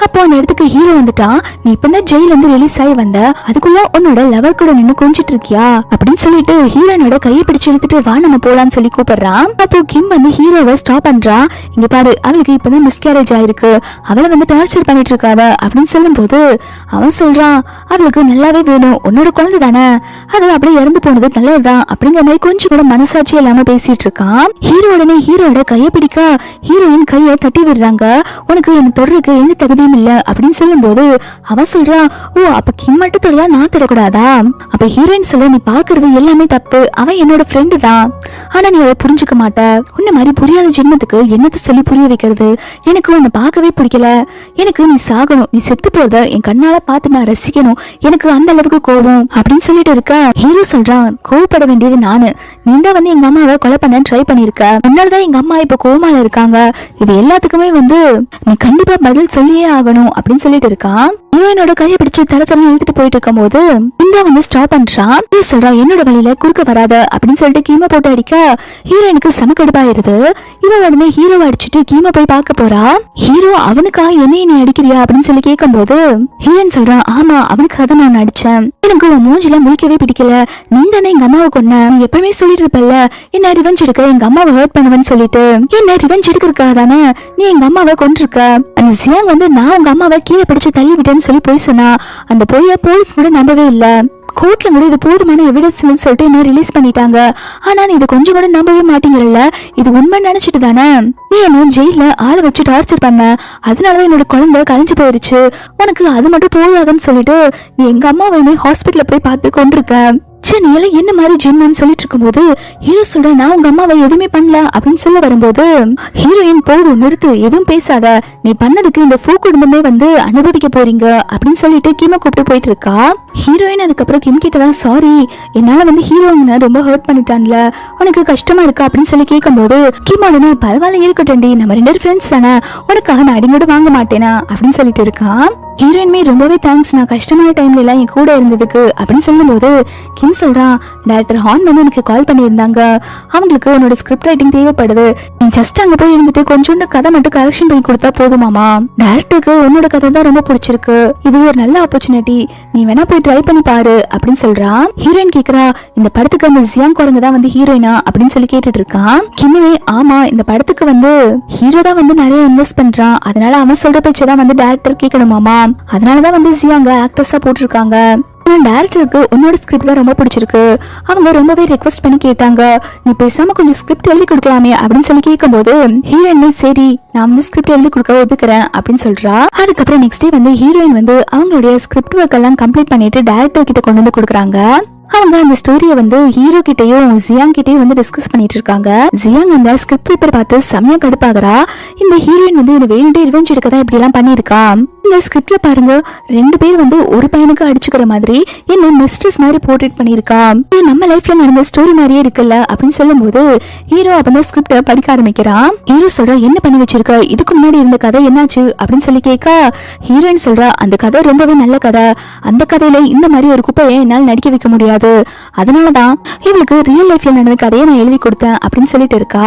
அப்போ அந்த இடத்துக்கு ஹீரோ வந்துட்டான், நீ இப்பதான் ஜெயில இருந்து ரிலீஸ் ஆகி வந்த, அதுக்குள்ள உன்னோட லவர் கூட நின்னு கொஞ்சிட்டு இருக்கியா அப்படின்னு சொல்லிட்டு ஹீரோனோட கையை பிடிச்சு எடுத்துட்டு வா நம்ம போலான்னு சொல்லி கூப்பிடுறான். அப்போ கிம் வந்து ஹீரோவை ஸ்டாப் பண்றான், இங்க பாரு அவளுக்கு இப்பதான் மிஸ்கேரேஜ் ஆயிருக்கு, அவளை வந்து டார்ச்சர் பண்ணிட்டு இருக்காத அப்படின்னு சொல்லும் போது அவன் சொல்றான், அவளுக்கு நல்லாவே வேணும், உன்னோட குழந்தை தானே, அது அப்படியே இறந்து போனது நல்லதுதான் அப்படிங்கிற மாதிரி கொஞ்சம் கூட மனசாட்சி இல்லாம பேசிட்டு இருக்கான். ஹீரோ உடனே ஹீரோட கையை பிடிக்க ஹீரோயின் கையை தட்டி விடுறாங்க, உனக்கு என்ன தொடருக்கு எந்த தகுதியும் இல்ல அப்படின்னு சொல்லும் போது அவன் சொல்றான், ஓ அப்ப கிம் மட்டும் தொடலாம் நான் தொடக்கூடாதா, அப்ப ஹீரோயின் சொல்ல, நீ பாக்குறது எல்லாமே தப்பு, அவன் என்னோட ஃப்ரெண்டு தான், ஆனா நீ அதை புரிஞ்சுக்க மாட்ட, உன்ன மாதிரி புரியாத ஜென்மத்துக்கு என்னத்தை சொல்லி புரிய வைக்கிறது, எனக்கு உன்னை பார்க்கவே பிடிக்கல, எனக்கு நீ சாகணும், நீ செத்து போறத என் கண்ணால பார்த்து நான் ரசிக்கணும், எனக்கு அந்த அளவுக்கு கோபம் அப்படின்னு சொல்லிட்டு இருக்க. ஹீரோ சொல்றான், கோவப்பட வேண்டியது நானு, நீ தான் வந்து எங்க அம்மாவை கொலை பண்ண ட்ரை பண்ணிருக்க, முன்னால்தான் எங்க அம்மா இப்ப கோமால இருக்காங்க, இது எல்லாத்துக்குமே வந்து நீ கண்டிப்பா பதில் சொல்லியே ஆகணும் அப்படின்னு சொல்லிட்டு இருக்கான். ஹீரோயினோட கையை பிடிச்சு தர இழுத்துட்டு போயிட்டு இருக்கும் போது இந்த வந்து ஸ்டாப் பண்றான். சொல்றா, என்னோட வழியில குறுக்க வராத அப்படின்னு சொல்லிட்டு கீமா போட்டு அடிக்க ஹீரோயினுக்கு சமக்கடுப்பாயிருது. இவன் உடனே ஹீரோவை அடிச்சுட்டு கீமா போய் பார்க்க போறா. ஹீரோ அவனுக்கா என்னைய நீ அடிக்கிறியா அப்படின்னு சொல்லி கேட்கும் போது ஹீரோயின் சொல்றான், ஆமா அவனுக்காக தான் நான் அடிச்சேன், எனக்கு உன் மூஞ்சில முழிக்கவே பிடிக்கல, நீ தானே எங்க அம்மாவை கொன்ன, நீ எப்பவுமே சொல்லிட்டு இருப்பல்ல என்ன ரிவெஞ்ச் எடுக்க எங்க அம்மாவை ஹர்ட் பண்ணுவேன்னு சொல்லிட்டு, என்ன ரிவெஞ்ச் எடுக்கிறதுக்காக தானே நீ எங்க அம்மாவை கொன்றிருக்க, அந்த ஜியாங் வந்து நான் உங்க அம்மாவை கீழே பிடிச்சு தள்ளி விட்டேன்னு சொல்லி போய் சொன்னா, அந்த பொய்ய போலீஸ் கூட நம்பவே இல்ல, கோர்ட்ல கூட இது போதுமான எவிடன்ஸ் சொல்லிட்டு என்ன ரிலீஸ் பண்ணிட்டாங்க, ஆனா நீ இது கொஞ்சம் கூட நம்பவே மாட்டீங்கல்ல, இது உண்மை நினைச்சிட்டு தானே நீ என்ன ஜெயில ஆளை வச்சு டார்ச்சர் பண்ண, அதனாலதான் என்னோட குழந்தை கலைஞ்சு போயிருச்சு, உனக்கு அது மட்டும் போதாதுன்னு சொல்லிட்டு நீ எங்க அம்மாவை ஹாஸ்பிட்டல்ல போய் பார்த்து கொண்டிருக்க, நீ எல்லாம் என்ன மாதிரி ஜென்மன்னு சொல்லிட்டு இருக்கும் போது ஹீரோ சொல்ற, நான் உங்க அம்மாவை எதுவுமே பண்ணல அப்படின்னு சொல்ல வரும்போது ஹீரோயின் போதும் நிறுத்து, எதுவும் பேசாத, நீ பண்ணதுக்கு இந்த ஃபூ குடும்பமே வந்து அனுபவிக்க போறீங்க அப்படின்னு சொல்லிட்டு கிம கூப்பிட்டு போயிட்டு இருக்கா. ஹீரோயின் அதுக்கப்புறம் கிம் கிட்ட தான், சாரி என்னால வந்து ஹீரோயினை ரொம்ப ஹர்ட் பண்ணிட்டான்ல, உனக்கு கஷ்டமா இருக்கா அப்படின்னு சொல்லி கேட்கும் போது கிம் உடனே பரவாயில்ல இருக்கட்டும், நம்ம 2 ஃப்ரெண்ட்ஸ் தானே, உனக்காக நான் அடிங்கோடு வாங்க மாட்டேனா அப்படின்னு சொல்லிட்டு இருக்கான். ஹீரோயின்மே ரொம்பவே தேங்க்ஸ், நான் கஷ்டமான டைம்ல எல்லாம் என் கூட இருந்ததுக்கு அப்படின்னு சொல்லும்போது கிம் சொல்றான், டைரக்டர் ஹான் வந்து எனக்கு கால் பண்ணியிருந்தாங்க, அவங்களுக்கு உன்னோட ஸ்கிரிப்ட் ரைட்டிங் தேவைப்படுது, நீ ஜஸ்ட் அங்க போய் இருந்துட்டு கொஞ்சோண்டு கதை மட்டும் கரெக்ஷன் பண்ணி கொடுத்தா போதுமாமா, டைரக்டருக்கு உன்னோட கதை தான் ரொம்ப பிடிச்சிருக்கு, இது ஒரு நல்ல ஆப்பர்ச்சுனிட்டி, நீ வேணா போய் ட்ரை பண்ணி பாரு அப்படின்னு சொல்றான். ஹீரோயின் கேக்குறா, இந்த படத்துக்கு அந்த ஜியாங் குரங்கு தான் வந்து ஹீரோயினா அப்படின்னு சொல்லி கேட்டுட்டு இருக்கான். கிம்மே ஆமா, இந்த படத்துக்கு வந்து ஹீரோ தான் வந்து நிறைய இன்வெஸ்ட் பண்றான், அதனால அவன் சொல்ற பேச்சதான் வந்து டைரக்டர் கேட்கணுமாமா, அதனாலதான் வந்து ஜியாங்க ஆக்ட்ரஸா போட்டிருக்காங்க. டைரக்டருக்கு உன்னோட ஸ்கிரிப்ட் தான் ரொம்ப பிடிச்சிருக்கு, அவங்க ரொம்பவே ரெக்வஸ்ட் பண்ணி கேட்டாங்க, நீ பேசாம கொஞ்சம் ஸ்கிரிப்ட் எழுதி கொடுக்கலாமே அப்படின்னு சொல்லி கேட்கும்போது ஹீரோயின் சரி நான் வந்து ஸ்கிரிப்ட் எழுதி கொடுக்க ஒதுக்குறேன் அப்படின்னு சொல்றா. அதுக்கப்புறம் நெக்ஸ்ட் டே வந்து ஹீரோயின் வந்து அவங்களுடைய ஸ்கிரிப்ட் ஒர்க் எல்லாம் கம்ப்ளீட் பண்ணிட்டு டைரக்டர் கிட்ட கொண்டு வந்து கொடுக்குறாங்க. அவங்க அந்த ஸ்டோரியை வந்து ஹீரோ கிட்டையும் ஜியாங் கிட்டையும் வந்து டிஸ்கஸ் பண்ணிட்டு இருக்காங்க. ஜியாங் அந்த ஸ்கிரிப்ட் பேப்பர் பார்த்து செம்மையா கடுப்பாகிறா. இந்த ஹீரோயின் வந்து என்ன வேணுட்டே ரிவெஞ்ச் எடுக்கதான் இப்படி எல்லாம் பண்ணிருக்கா, இந்த ஸ்கிரிப்ட்ல பாருங்க 2 பேர் வந்து ஒரு பையனுக்கு அடிச்சுக்கிற மாதிரி என்ன மிஸ்ட்ரஸ் மாதிரி போர்ட்ரேட் பண்ணிருக்கா, இது நம்ம லைஃப்ல நடந்த ஸ்டோரி மாதிரியே இருக்குல்ல அப்படின்னு சொல்லும் போது ஹீரோ அப்ப ஸ்கிரிப்ட படிக்க ஆரம்பிக்கிறான். ஹீரோ சொல்ற, என்ன பண்ணி வச்சிருக்க, இதுக்கு முன்னாடி இருந்த கதை என்னாச்சு அப்படின்னு சொல்லி கேட்க ஹீரோயின் சொல்றா, அந்த கதை ரொம்பவே நல்ல கதை, அந்த கதையில இந்த மாதிரி ஒரு குப்பையை என்னால் நடிக்க வைக்க முடியாது, அதனாலதான் இவளுக்கு ரியல் லைஃப்ல நடந்த கதையை நான் எழுதி கொடுத்தேன் அப்படின்னு சொல்லிட்டு இருக்கா.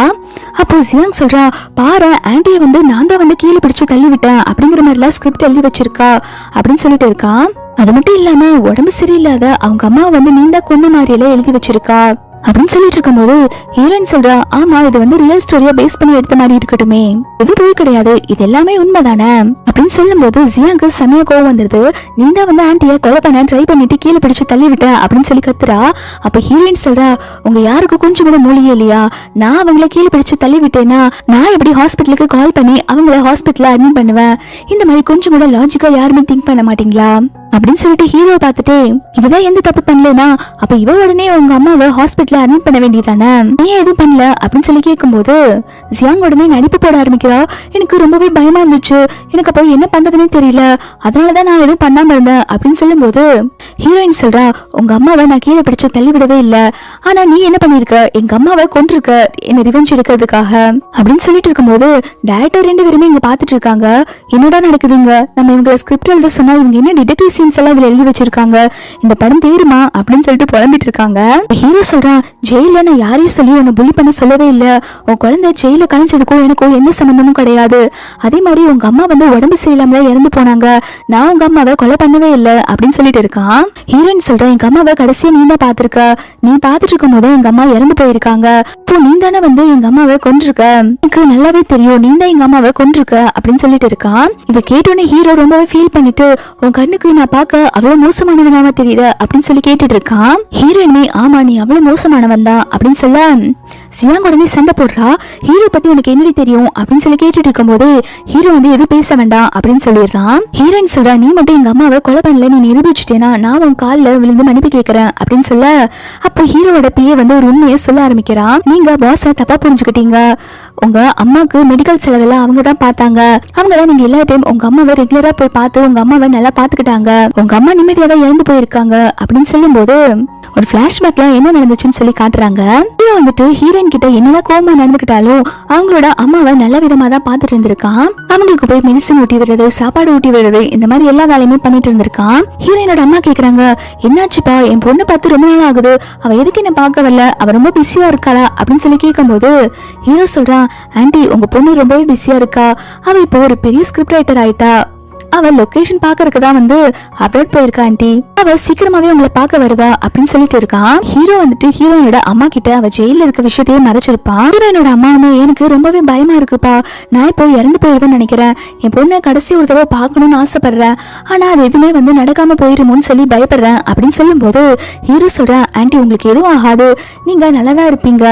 அப்போ ஜியாங் சொல்றா, பாரு ஆண்டியை வந்து நான் தான் வந்து கீழே பிடிச்சு தள்ளி விட்டேன் அப்படிங்கிற மாதிரிலாம் ஸ்கிரிப்ட் எழுதி வச்சிருக்கா அப்படின்னு சொல்லிட்டு இருக்கான். அது மட்டும் இல்லாம உடம்பு சரியில்லாத அவங்க அம்மா வந்து நீண்டா கொன்ன மாதிரி எல்லாம் எழுதி வச்சிருக்கா அப்படின்னு சொல்லிட்டு இருக்கும்போது ஹீரோயின் சொல்றா, ஆமா இது வந்து ரியல் ஸ்டோரியா பேஸ் பண்ணி எடுத்த மாதிரி இருக்கட்டுமே, இது போய் கிடையாது, இது எல்லாமே உண்மைதானே அப்படின்னு சொல்லும் போது ஜியாங்கு செமையா கோவம் வந்துருது. நீண்டா வந்து ஆண்டிய கொலை பண்ண ட்ரை பண்ணிட்டு கீழே பிடிச்சு தள்ளி விட்ட அப்படின்னு சொல்லி கத்துறா. அப்ப ஹீரோயின் சொல்றா, உங்க யாருக்கு கொஞ்சம் கூட மூலியே இல்லையா, நான் அவங்கள கீழே பிடிச்சு தள்ளி விட்டேன்னா நான் எப்படி ஹாஸ்பிட்டலுக்கு கால் பண்ணி அவங்கள ஹாஸ்பிட்டல்ல அட்மிட் பண்ணுவேன், இந்த மாதிரி கொஞ்சம் கூட லாஜிக்கா யாருமே திங்க் பண்ண மாட்டீங்களா அப்படின்னு சொல்லிட்டு ஹீரோ பார்த்துட்டு இவதான் எந்த தப்பு பண்ணலனா அப்ப இவ உடனே உங்க அம்மாவை ஹாஸ்பிட்டல்ல அட்மிட் பண்ண வேண்டியதானே, நீ எதுவும் பண்ணல அப்படின்னு சொல்லி கேட்கும்போது ஜியாங் உடனே நடிப்பு போட ஆரம்பிக்கிறா. எனக்கு ரொம்பவே பயமா இருந்துச்சு, எனக்கு அப்போ என்ன பண்றதுன்னே தெரியல, அதனாலதான் நான் எதுவும் பண்ணாம இருந்தேன் அப்படின்னு சொல்லும் போது ஹீரோயின் சொல்றா, உங்க அம்மாவை நான் கீழே பிடிச்சு தள்ளி விடவே இல்லை, ஆனா நீ என்ன பண்ணிருக்க, எங்க அம்மாவை கொன்றிருக்க என்ன ரிவெஞ்ச் எடுக்கிறதுக்காக அப்படின்னு சொல்லிட்டு இருக்கும்போது டைரக்டர் 2 பேருமே இங்க பாத்துட்டு இருக்காங்க. என்னடா நடக்குதுங்க, நம்ம இவங்க ஸ்கிரிப்ட் எழுத சொன்னா இவங்க என்ன டிடெக்டிவ் சீன்ஸ் எல்லாம் இதுல எழுதி வச்சிருக்காங்க, இந்த படம் தேருமா அப்படின்னு சொல்லிட்டு புலம்பிட்டு இருக்காங்க. ஹீரோ சொல்றான், ஜெயில நான் யாரையும் சொல்லி உன்னை புள்ளி பண்ண சொல்லவே இல்ல, உன் குழந்தை ஜெயில கழிச்சதுக்கும் எனக்கும் எந்த சம்பந்தமும் கிடையாது, அதே மாதிரி உங்க அம்மா வந்து உடம்பு சரியில்லாம இறந்து போனாங்க, நான் உங்க அம்மாவை கொலை பண்ணவே இல்லை அப்படின்னு சொல்லிட்டு இருக்கான். ஹீரோயின் சொல்றேன், எங்க அம்மாவை கடைசியா நீ தான் பாத்திருக்க, நீ பாத்துட்டு இருக்கும் போது எங்க அம்மா இறந்து போயிருக்காங்க, இப்போ நீ தானே வந்து எங்க அம்மாவை கொன்றிருக்க, எனக்கு நல்லாவே தெரியும் நீ தான் எங்க அம்மாவை கொன்றிருக்க அப்படின்னு சொல்லிட்டு இருக்கான். இதை கேட்டோன்னே ஹீரோ ரொம்பவே ஃபீல் பண்ணிட்டு, உன் கண்ணுக்கு நான் பார்க்க அவ்வளவு மோசமானவனாவா தெரியல அப்படின்னு சொல்லி கேட்டுட்டு இருக்கான். ஹீரோயின்மே ஆமா நீ அவ்வளவு மோசமானவன் தான் அப்படின்னு சொல்ல ஜியாங் உடனே சண்டை போடுறா. ஹீரோ பத்தி உனக்கு என்னடி தெரியும் அப்படின்னு சொல்லி கேட்டுட்டு இருக்கும் போது ஹீரோ வந்து எதுவும் பேச வேண்டாம் அப்படின்னு சொல்லிடுறான். ஹீரோயின் சொல்றா, நீ மட்டும் எங்க அம்மாவை கொலை பண்ணல நீ நிரூபிச்சுட்டேனா நான் உன் காலில் விழுந்து மன்னிப்பு கேட்கறேன் அப்படின்னு சொல்ல அப்ப ஹீரோட பிஏ வந்து ஒரு உண்மையை சொல்ல ஆரம்பிக்கிறான். நீங்க பாஸ தப்பா புரிஞ்சுக்கிட்டீங்க, உங்க அம்மாக்கு மெடிக்கல் செலவெல்லாம் அவங்க தான் பார்த்தாங்க, அவங்க தான் நீங்க எல்லா டைம் உங்க அம்மாவை ரெகுலரா போய் பார்த்து உங்க அம்மாவை நல்லா பாத்துக்கிட்டாங்க, உங்க அம்மா நிம்மதியா தான் இறந்து போயிருக்காங்க அப்படின்னு சொல்லும் போது ஒரு பிளாஷ்பேக்ல என்ன நடந்துச்சுன்னு சொல்லி காட்டுறாங்க. ஹீரோ வந்துட்டு ஹீரோயின் கிட்ட என்னதான் கோமா நடந்துக்கிட்டாலும் அவங்களோட அம்மாவை நல்ல விதமா தான் பாத்துட்டு இருந்திருக்கான். அவங்களுக்கு போய் மெடிசன் ஊட்டி விடுறது, சாப்பாடு ஊட்டி விடுறது, இந்த மாதிரி எல்லா வேலையுமே பண்ணிட்டு இருந்திருக்கான். ஹீரோயினோட அம்மா கேக்குறாங்க, என்னாச்சுப்பா என் பொண்ணு பார்த்து ரொம்ப நாள் ஆகுது, அவ எதுக்கு என்ன பார்க்க வரல, அவ ரொம்ப பிஸியா இருக்காளா அப்படின்னு சொல்லி கேட்கும்போது ஹீரோ சொல்றான், ஆண்டி உங்க பொண்ணு ரொம்பவே பிஸியா இருக்கா, அவ இப்போ ஒரு பெரிய ஸ்கிரிப்ட் ரைட்டர் ஆயிட்டா, அவ லொகேஷன் பாக்குறதுக்கு தான் வந்து அப்டேட் போயிருக்கா ஆண்டி, அவ சீக்கிரமாவே உங்களை பார்க்க வருவா அப்படின்னு சொல்லிட்டு இருக்கான். ஹீரோ வந்துட்டு ஹீரோயினோட அம்மா கிட்ட அவ ஜெயில இருக்க விஷயத்தையே மறைச்சிருப்பான். ஹீரோயினோட அம்மாவுமே எனக்கு ரொம்பவே பயமா இருக்குப்பா, நான் இப்போ இறந்து போயிருவேன்னு நினைக்கிறேன், என் பொண்ணை கடைசி ஒரு தடவை பார்க்கணும்னு ஆசைப்படுறேன், ஆனா அது எதுவுமே வந்து நடக்காம போயிருமோன்னு சொல்லி பயப்படுறேன் அப்படின்னு சொல்லும் போது ஹீரோ சொல்றேன், ஆண்டி உங்களுக்கு எதுவும் ஆகாது, நீங்க நல்லாதான் இருப்பீங்க,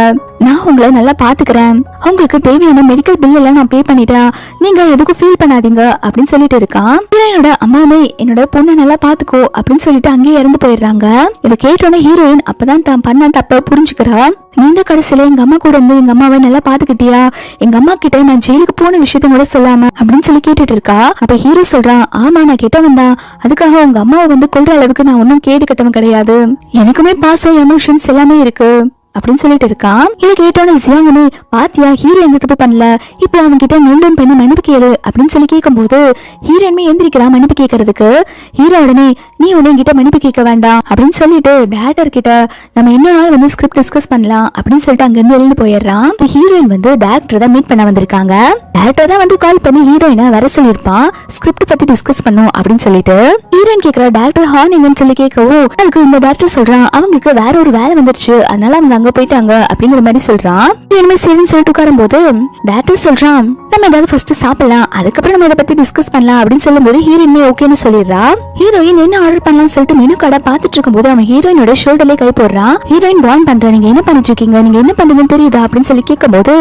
நான் உங்களை நல்லா பாத்துக்கிறேன், உங்களுக்கு தேவையான மெடிக்கல் பில் எல்லாம் நான் பே பண்ணிட்டேன், நீங்க எதுக்கும் ஃபீல் பண்ணாதீங்க அப்படின்னு சொல்லிட்டு இருக்கான். ஹீரோயினோட அம்மாவே என்னோட பொண்ணை நல்லா பாத்துக்கோ அப்படின்னு சொல்லிட்டு அங்கேயே இறந்து போயிடுறாங்க. இதை கேட்டோன்னே ஹீரோயின் அப்பதான் தான் பண்ண தப்ப புரிஞ்சுக்கிறா. நீங்க கடைசியில எங்க அம்மா கூட இருந்து எங்க அம்மாவை நல்லா பாத்துக்கிட்டியா, எங்க அம்மா கிட்ட நான் ஜெயிலுக்கு போன விஷயத்த கூட சொல்லாம அப்படின்னு சொல்லி கேட்டுட்டு இருக்கா. அப்ப ஹீரோ சொல்றான், ஆமா நான் கேட்டவன் தான், அதுக்காக உங்க அம்மாவை வந்து கொல்ற அளவுக்கு நான் ஒன்னும் கேடு கட்டவன் கிடையாது, எனக்குமே பாசம் எமோஷன்ஸ் எல்லாமே இருக்கு, அப்படின்னு சொல்லிட்டு இருக்கான். இதை கேட்டோன்னு ஜியாங்குமே பாத்தியா ஹீரோ எந்த தப்பு பண்ணல, இப்போ அவங்க கிட்ட நோன் பண்ணி மன்னிப்பு கேளு அப்படின்னு சொல்லி கேட்கும் போது ஹீரோயின்மே எந்திரிக்கிறா மன்னிப்பு கேட்கறதுக்கு. ஹீரோ உடனே நீ உடனே கிட்ட மன்னிப்பு கேட்க வேண்டாம் அப்படின்னு சொல்லிட்டு டேரக்டர் கிட்ட நம்ம இன்னொரு நாள் வந்து ஸ்கிரிப்ட் டிஸ்கஸ் பண்ணலாம் அப்படின்னு சொல்லிட்டு அங்க இருந்து எழுந்து போயிடுறான். ஹீரோயின் வந்து டேரக்டர் தான் மீட் பண்ண வந்திருக்காங்க. டேரக்டர் தான் வந்து கால் பண்ணி ஹீரோயினை வர சொல்லியிருப்பான் ஸ்கிரிப்ட் பத்தி டிஸ்கஸ் பண்ணும் அப்படின்னு சொல்லிட்டு. ஹீரோயின் கேக்குற டேரக்டர் ஹார்ன் எங்கன்னு சொல்லி கேட்கவும் அதுக்கு இந்த டேரக்டர் சொல்றான் அவங்களுக்கு வேற ஒரு வேலை வந்துருச்சு அதனால அவங்க அங்க போயிட்டாங்க அப்படிங்கிற மாதிரி சொல்றான். இனிமே சரின்னு சொல்லிட்டு உட்காரும் போது டேரக்டர் சொல்றான் நம்ம ஏதாவது ஃபர்ஸ்ட் சாப்பிடலாம் அதுக்கப்புறம் நம்ம இதை பத்தி டிஸ்கஸ் பண்ணலாம் அப்படின்னு சொல்லும் போது ஹீரோயின்மே ஓகேன்னு சொல்லிடுறா. ஹீரோயின் என்ன ஆர்டர் பண்ணலாம்னு சொல்லிட்டு மெனு கடை பாத்துட்டு இருக்கும் போது அவன் ஹீரோயினோட ஷோல்டர்லயே கை போடுறான். ஹீரோயின் வார்ன் பண்றா நீங்க என்ன பண்ணிட்டு இருக்கீங்க, நீங்க என்ன பண்ணுங்கன்னு தெரியுதா அப்படின்னு சொல்லி கேட்கும் போது